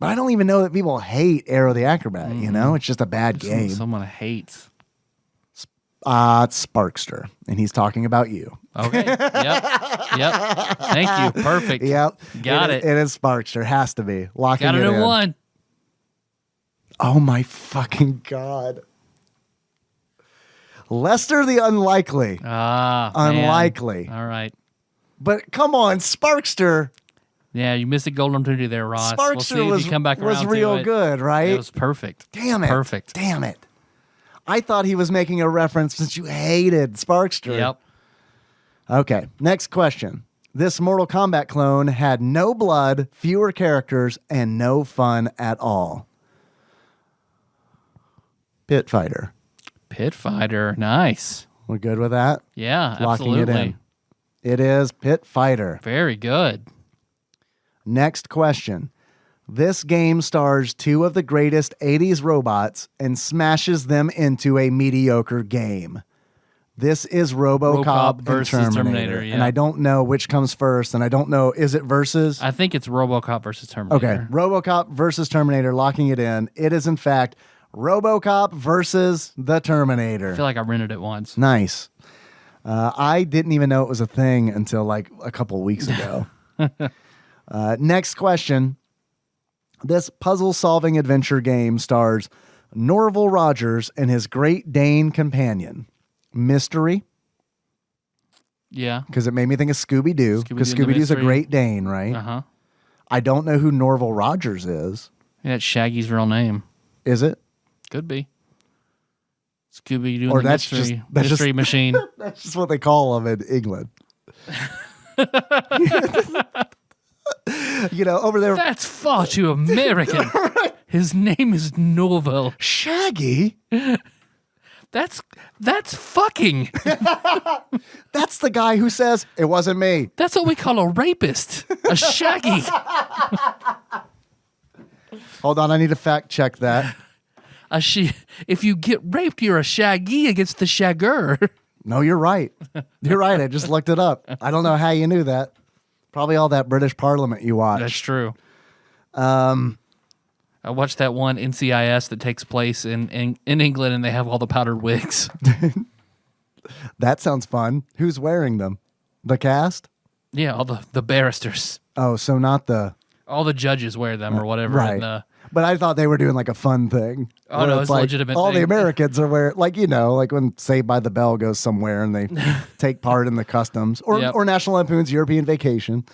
But I don't even know that people hate Arrow the Acrobat, you know? It's just a bad game. Someone hates. It's Sparkster, and he's talking about you. Okay. Yep. Thank you. Perfect. Yep. Got it. It is Sparkster. Has to be. Locking Got it it in in. one. Oh, my fucking God. Lester the Unlikely. Unlikely. Man. All right. But come on, Sparkster. Yeah, you missed a golden opportunity there, Ross. Sparkster we'll see if you come back was around real to it. good, right? It was perfect. Damn it. Perfect. Damn it. I thought he was making a reference since you hated Sparkster. Yep. Okay, next question. This Mortal Kombat clone had no blood, fewer characters, and no fun at all. Pit Fighter. Pit Fighter. Nice. We're good with that? Yeah, Locking absolutely. it in. It is Pit Fighter. Very good. Next question. This game stars two of the greatest 80s robots and smashes them into a mediocre game. This is RoboCop versus and Terminator, yeah. And I don't know which comes first, and I don't know, is it versus? I think it's RoboCop versus Terminator. Okay, RoboCop versus Terminator, locking it in. It is, in fact, RoboCop versus the Terminator. I feel like I rented it once. Nice. I didn't even know it was a thing until like a couple weeks ago. Next question. This puzzle-solving adventure game stars Norval Rogers and his Great Dane companion. Mystery, Yeah. because it made me think of Scooby-Doo, because Scooby-Doo and the Scooby-Doo's a Mystery. Great Dane, right? Uh-huh. I don't know who Norval Rogers is. Yeah, that's Shaggy's real name. Is it? Could be. Scooby-Doo Or and the that's mystery, just- that's mystery just- machine. That's just what they call him in England. You know, over there, That's far too American. His name is Norval. Shaggy. That's fucking. That's the guy who says, it wasn't me. That's what we call a rapist. A Shaggy. Hold on, I need to fact check that. If you get raped, you're a shaggy against the shagger. No, you're right. You're right. I just looked it up. I don't know how you knew that. Probably all that British Parliament you watch. That's true. I watched that one NCIS that takes place in England, and they have all the powdered wigs. That sounds fun. Who's wearing them? The cast? Yeah, all the barristers. Oh, so not the... All the judges wear them or whatever. Right. But I thought they were doing like a fun thing. Oh, no, it's a legitimate all thing. the Americans are wearing, like, like when Saved by the Bell goes somewhere and they take part in the customs. Or National Lampoon's European Vacation.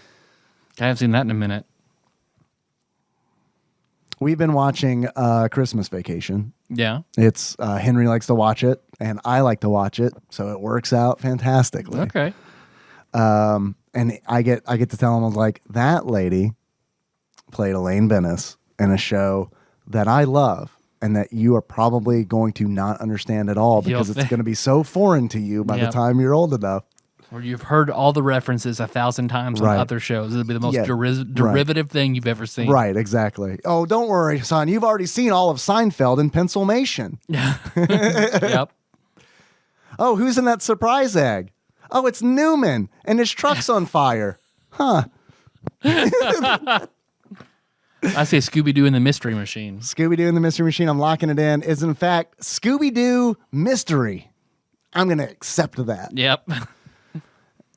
I haven't seen that in a minute. We've been watching Christmas Vacation. Yeah. It's Henry likes to watch it, and I like to watch it, so it works out fantastically. Okay. And I get to tell him, I was like, that lady played Elaine Bennis in a show that I love and that you are probably going to not understand at all because it's going to be so foreign to you by the time you're old enough. Or you've heard all the references 1,000 times on other shows. It'll be the most derivative thing you've ever seen. Right, exactly. Oh, don't worry, son. You've already seen all of Seinfeld in Pennsylmation. Yep. Oh, who's in that surprise egg? Oh, it's Newman, and his truck's on fire. Huh. I say Scooby-Doo and the Mystery Machine. Scooby-Doo and the Mystery Machine, I'm locking it in, is in fact Scooby-Doo Mystery. I'm going to accept that. Yep.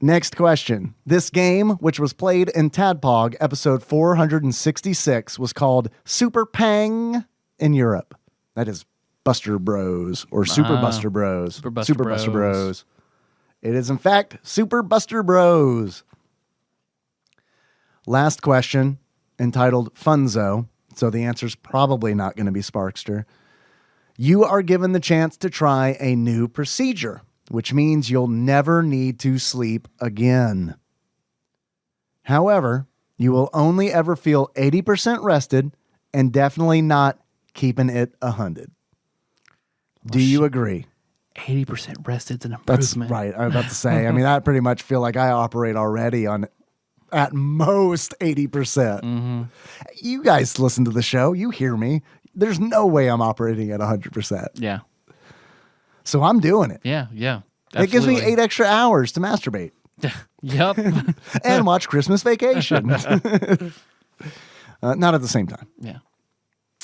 Next question. This game, which was played in TADPOG episode 466, was called Super Pang in Europe. That is Buster Bros or Super Buster Bros. Super Buster Bros. It is, in fact, Super Buster Bros. Last question, entitled Funzo. So the answer's probably not going to be Sparkster. You are given the chance to try a new procedure, which means you'll never need to sleep again. However, you will only ever feel 80% rested and definitely not keeping it 100. Do you agree? 80% rested's an improvement. That's right. I was about to say. I mean, I pretty much feel like I operate already on at most 80%. Mm-hmm. You guys listen to the show. You hear me. There's no way I'm operating at 100%. Yeah. So I'm doing it. Yeah. Absolutely. It gives me 8 extra hours to masturbate. Yep. And watch Christmas Vacation. Not at the same time. Yeah.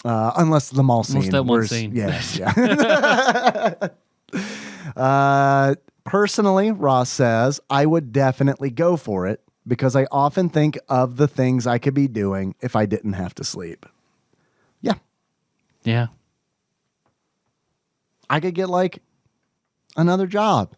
Unless the mall scene. Unless that one scene. Yes. Yeah. Personally, Ross says, I would definitely go for it because I often think of the things I could be doing if I didn't have to sleep. Yeah. Yeah. I could get like another job.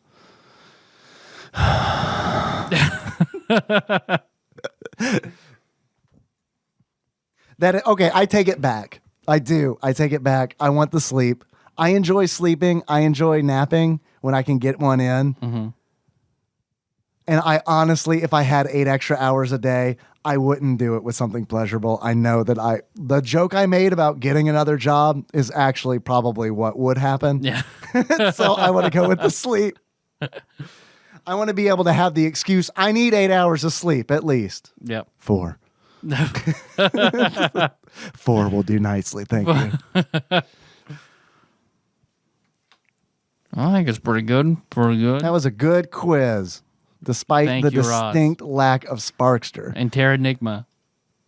Okay, I take it back. I do. I take it back. I want the sleep. I enjoy sleeping. I enjoy napping when I can get one in. Mm-hmm. And I honestly, if I had 8 extra hours a day, I wouldn't do it with something pleasurable. I know that the joke I made about getting another job is actually probably what would happen. Yeah. So I want to go with the sleep. I want to be able to have the excuse, I need 8 hours of sleep at least. Yep. 4. 4 will do nicely. Thank you. I think it's pretty good. Pretty good. That was a good quiz, despite the distinct lack of Sparkster. And Terranigma.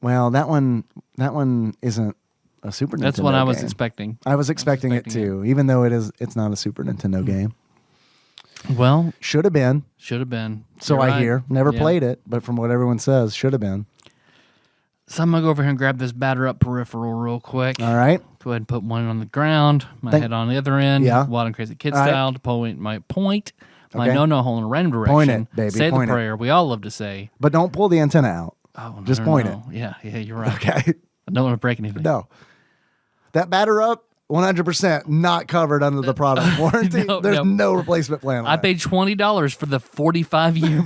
Well, that one isn't a Super Nintendo That's what I was game. expecting. I was expecting it too, even though it's not a Super Nintendo game. Well, should have been. Should have been. So You're I hear. Never played it, but from what everyone says, should have been. So I'm going to go over here and grab this batter up peripheral real quick. All right. Go ahead and put one on the ground. My head on the other end. Yeah. Wild and Crazy Kid All right. style to point my Okay. no hole in a random direction. Point it, baby. Say Point the it. prayer we all love to say. But don't pull the antenna out. Oh, no, Just no, point no. Yeah, you're right. Okay. I don't want to break anything. No. That batter up, 100% not covered under the product warranty. There's no replacement plan. I paid $20 for the 45-year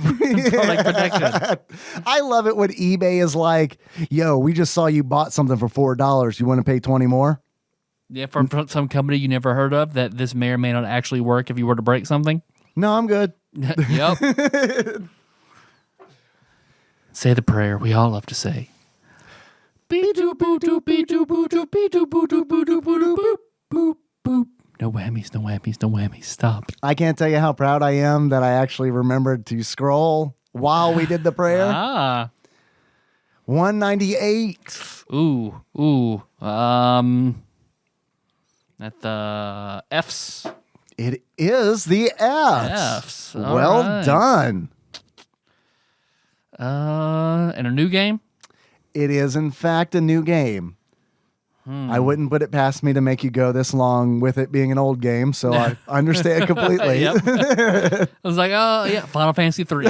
product protection. I love it when eBay is like, yo, we just saw you bought something for $4. You want to pay 20 more? Yeah, from some company you never heard of that this may or may not actually work if you were to break something. No, I'm good. Yep. Say the prayer we all love to say. No whammies, no whammies, no whammies. Stop. I can't tell you how proud I am that I actually remembered to scroll while we did the prayer. 198. Ooh. At the F's. It is the F's. Well done. And a new game? It is, in fact, a new game. I wouldn't put it past me to make you go this long with it being an old game, so I understand completely. I was like, oh, yeah, Final Fantasy 3.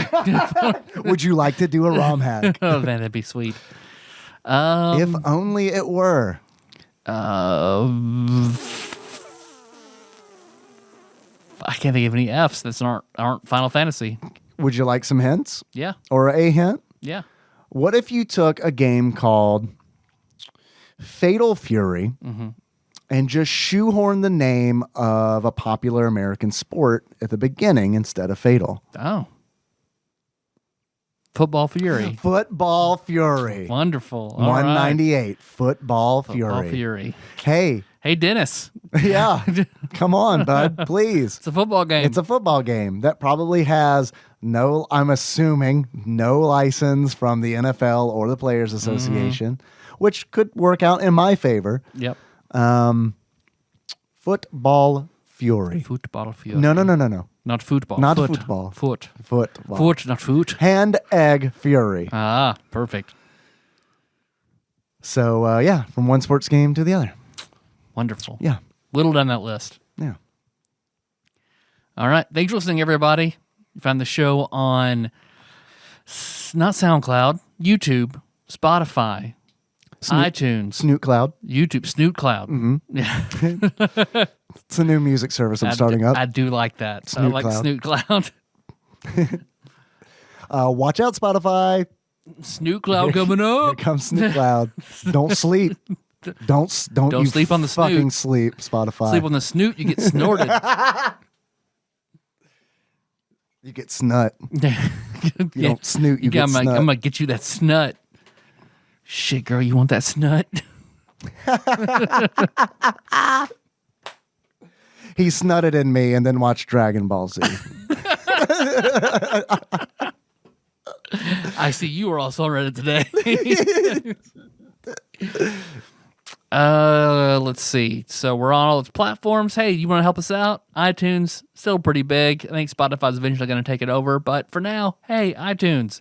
Would you like to do a ROM hack? Oh, man, that'd be sweet. If only it were. I can't think of any F's that aren't Final Fantasy. Would you like some hints? Yeah. Or a hint? Yeah. What if you took a game called Fatal Fury and just shoehorned the name of a popular American sport at the beginning instead of Fatal? Oh. Football Fury. Football Fury. Wonderful. 198. Right. Football Football Fury. Hey, Dennis. Yeah. Come on, bud. Please. It's a football game. It's a football game that probably has I'm assuming, no license from the NFL or the Players Association, which could work out in my favor. Yep. Football Fury. Football Fury. No. Not football. Not football. Football. Foot, not foot. Hand Egg Fury. Ah, perfect. So, yeah, from one sports game to the other. Wonderful. Yeah. Whittled down that list. Yeah. All right. Thanks for listening, everybody. You find the show on not SoundCloud, YouTube, Spotify, iTunes, Snoot Cloud. YouTube, Snoot Cloud. Yeah. It's a new music service I'm starting up. I do like that. Snoot I like Cloud. Snoot Cloud. Watch out, Spotify. Snoot Cloud coming Here up. comes Snoot Cloud. Don't sleep. Don't you sleep on the fucking snoot. sleep, Spotify. Sleep on the snoot, you get snorted. You get snut. You don't snoot, you get snut. I'm going to get you that snut. Shit, girl, you want that snut? He snutted in me and then watched Dragon Ball Z. I see you are also on Reddit today. Let's see. So we're on all its platforms. Hey, you want to help us out? iTunes, still pretty big. I think Spotify's eventually going to take it over. But for now, hey, iTunes.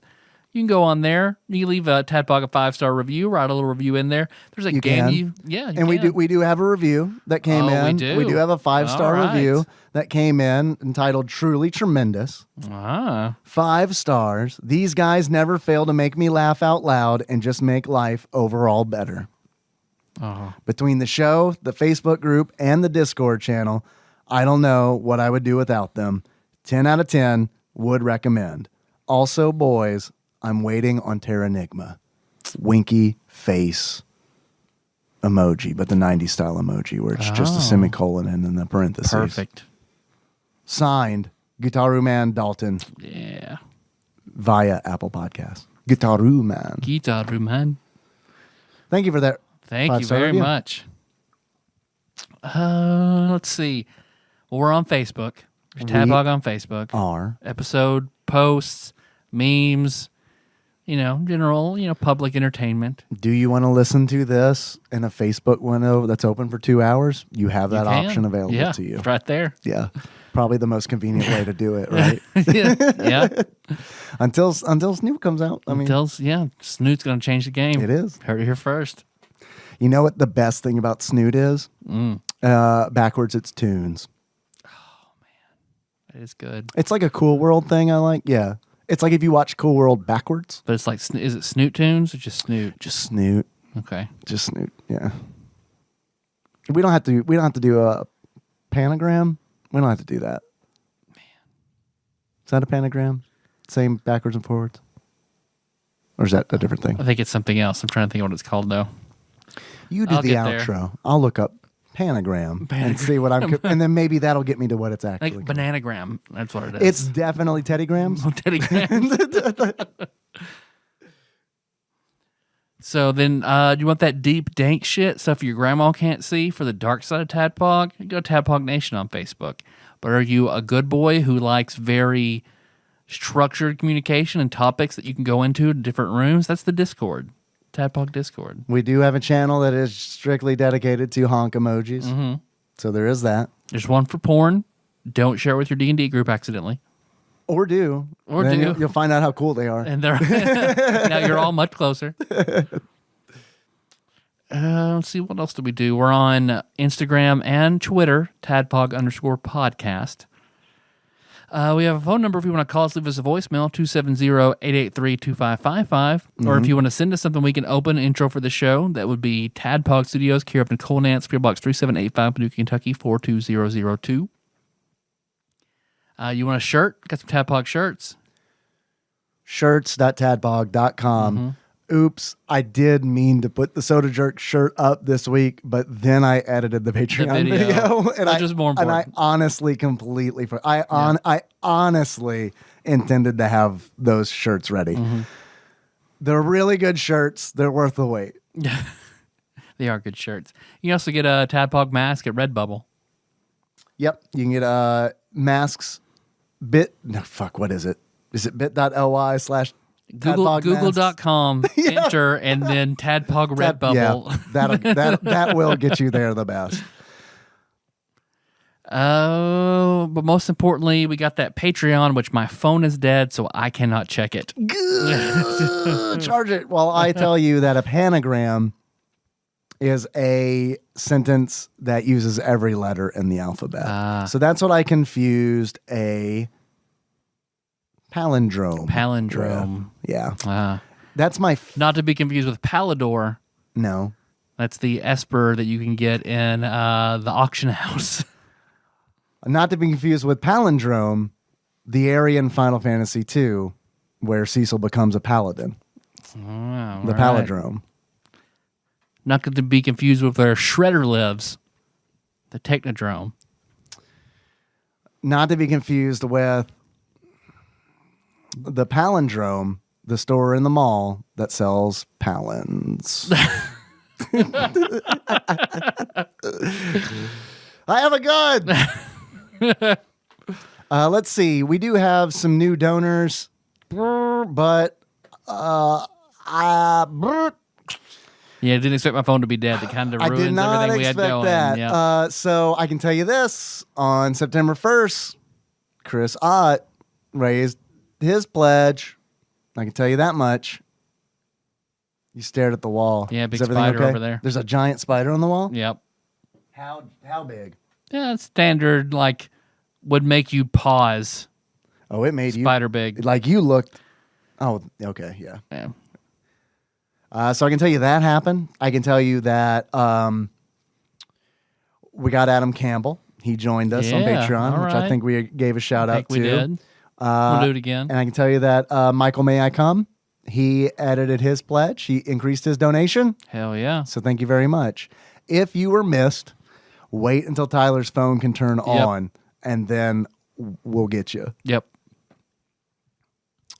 You can go on there. You can leave a TADPOG a 5-star review. Write a little review in there. There's a game and we do have a review that came in. We do have a 5-star review that came in entitled "Truly Tremendous." 5 stars. These guys never fail to make me laugh out loud and just make life overall better. Between the show, the Facebook group, and the Discord channel, I don't know what I would do without them. 10 out of 10 would recommend. Also, boys, I'm waiting on Terranigma. Winky face emoji, but the 90s style emoji where it's just a semicolon and then the parentheses. Perfect. Signed, Guitaru Man Dalton. Yeah. Via Apple Podcasts. Guitaru Man. Guitaru Man. Thank you for that. Thank you very much. Let's see. Well, we're on Facebook. TADPOG on Facebook. Are. Episode posts, memes, general, public entertainment. Do you want to listen to this in a Facebook window that's open for 2 hours? You have that option available to you. It's right there. Yeah. Probably the most convenient way to do it, right? Yeah. Until Snoot comes out. Snoot's going to change the game. It is. Heard it here first. You know what the best thing about Snoot is? Backwards it's tunes. Oh, man. That is good. It's like a Cool World thing I like. Yeah. It's like if you watch Cool World backwards. But it's like, is it Snoot tunes or just Snoot? Just Snoot. Okay. Just Snoot. Yeah. We don't have to do a panagram. We don't have to do that. Man. Is that a panagram? Same backwards and forwards? Or is that a different thing? I think it's something else. I'm trying to think of what it's called, though. You do the outro. There. I'll look up panagram and see what I'm... and then maybe that'll get me to what it's actually like bananagram. That's what it is. It's definitely teddygrams. Teddygrams. So then, you want that deep, dank shit, stuff your grandma can't see for the dark side of Tadpog? You go to Tadpog Nation on Facebook. But are you a good boy who likes very structured communication and topics that you can go into in different rooms? That's the Discord, Tadpog Discord. We do have a channel that is strictly dedicated to honk emojis. Mm-hmm. So there is that. There's one for porn. Don't share it with your D&D group accidentally. Or do. Or then do. You'll find out how cool they are. And they're now you're all much closer. Let's see, what else do we do? We're on Instagram and Twitter, Tadpog_podcast. We have a phone number if you want to call us, leave us a voicemail, 270-883-2555. Or if you want to send us something we can open intro for the show, that would be Tadpog Studios, care of Nicole, Nance, PO Box 3785, Paducah, Kentucky, 42002. You want a shirt? Got some Tadpog shirts. Shirts.tadpog.com. Oops, I did mean to put the Soda Jerk shirt up this week, but then I edited the Patreon video and which is more important. And I honestly completely I honestly intended to have those shirts ready. They're really good shirts. They're worth the wait. They are good shirts. You can also get a Tadpog mask at Redbubble. Yep, you can get masks. What is it? Is it bit.ly/ Google.com, enter, and then Tadpog Redbubble. Yeah, that will get you there the best. But most importantly, we got that Patreon, which my phone is dead, so I cannot check it. Charge it. Well, I tell you that a panagram is a sentence that uses every letter in the alphabet. So that's what I confused a palindrome. Yeah. That's my... Not to be confused with Pallador. No. That's the Esper that you can get in the auction house. Not to be confused with palindrome, the area in Final Fantasy II where Cecil becomes a paladin. The palindrome. Not to be confused with where Shredder lives, the Technodrome. Not to be confused with the palindrome, the store in the mall that sells palins. I have a gun. Let's see. We do have some new donors, but yeah, I didn't expect my phone to be dead. It kind of ruins everything we had going. That. Yep. So I can tell you this. On September 1st, Chris Ott raised his pledge. I can tell you that much. You stared at the wall. Yeah, big spider over there. There's a giant spider on the wall? Yep. How big? Yeah, it's standard, like, would make you pause. Oh, it made spider big. Like you looked. Oh, okay, yeah. Yeah. So I can tell you that happened. I can tell you that we got Adam Campbell. He joined us on Patreon, which I think we gave a shout out to. We did. We'll do it again. And I can tell you that Michael May I Come, he edited his pledge. He increased his donation. Hell yeah. So thank you very much. If you were missed, wait until Tyler's phone can turn on, and then we'll get you. Yep.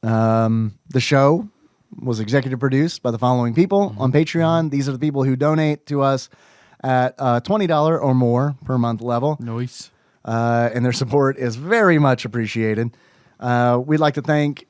The show was executive produced by the following people on Patreon. These are the people who donate to us at $20 or more per month level. Nice. And their support is very much appreciated. We'd like to thank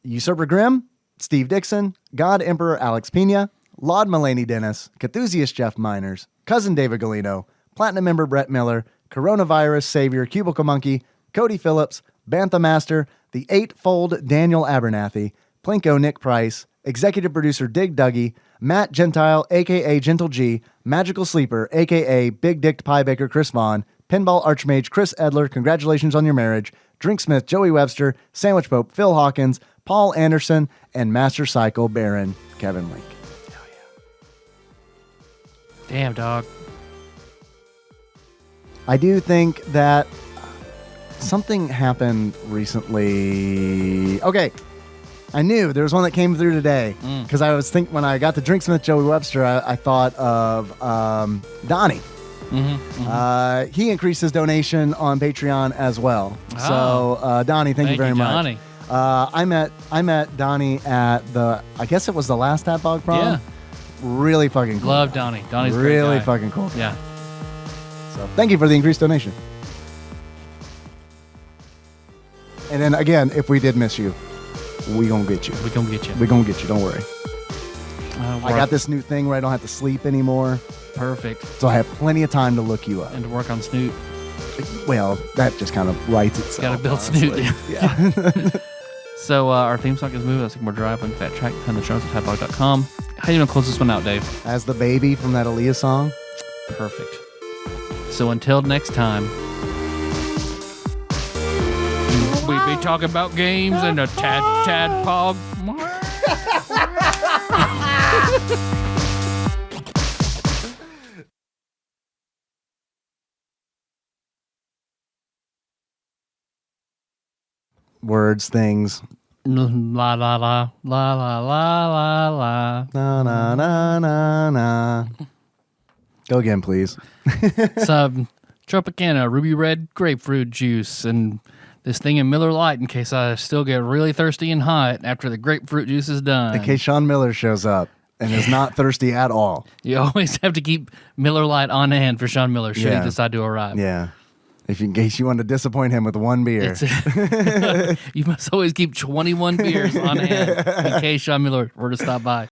Usurper Grimm, Steve Dixon, God Emperor Alex Pena, Laud Mulaney Dennis, Cthusiast Jeff Miners, Cousin David Galino, Platinum member Brett Miller, Coronavirus Savior Cubicle Monkey, Cody Phillips, Bantha Master, the Eightfold Daniel Abernathy, Plinko Nick Price, Executive Producer Dig Dougie, Matt Gentile, a.k.a. Gentle G, Magical Sleeper, a.k.a. Big Dicked Pie Baker Chris Vaughn, Pinball Archmage Chris Edler, congratulations on your marriage, Drinksmith Joey Webster, Sandwich Pope Phil Hawkins, Paul Anderson, and Master Cycle Baron Kevin Link. Hell yeah. Damn, dog. I do think that something happened recently. Okay. I knew there was one that came through today because I was thinking when I got to Drinksmith Joey Webster, I thought of Donnie. He increased his donation on Patreon as well. Oh. So Donnie, thank you very much. Donnie. I met Donnie at I guess it was the last Tadpog prom. really fucking cool. Love Donnie. Donnie's a great really guy. fucking cool. Yeah. So thank you for the increased donation. And then again, if we did miss you, we gonna get you. We gonna get you. We gonna get you. Don't worry. I got this new thing where I don't have to sleep anymore, Perfect. so I have plenty of time to look you up. And to work on Snoot. Well, that just kind of writes itself. Got to build honestly. Snoot. Yeah. So our theme song is Move. That's More Drive on Fat Track. Find the show at TADPOG.com. How you gonna close this one out, Dave? As the baby from that Aaliyah song. Perfect. So until next time, we be talking about games and a TADPOG. Words, things. La la la la la la la la. Na na na na na. Go again, please. Some Tropicana ruby red grapefruit juice and this thing in Miller Lite in case I still get really thirsty and hot after the grapefruit juice is done. In case Sean Miller shows up and is not thirsty at all. You always have to keep Miller Lite on hand for Sean Miller should he decide to arrive. Yeah. In case you want to disappoint him with one beer. You must always keep 21 beers on hand in case Sean Miller were to stop by.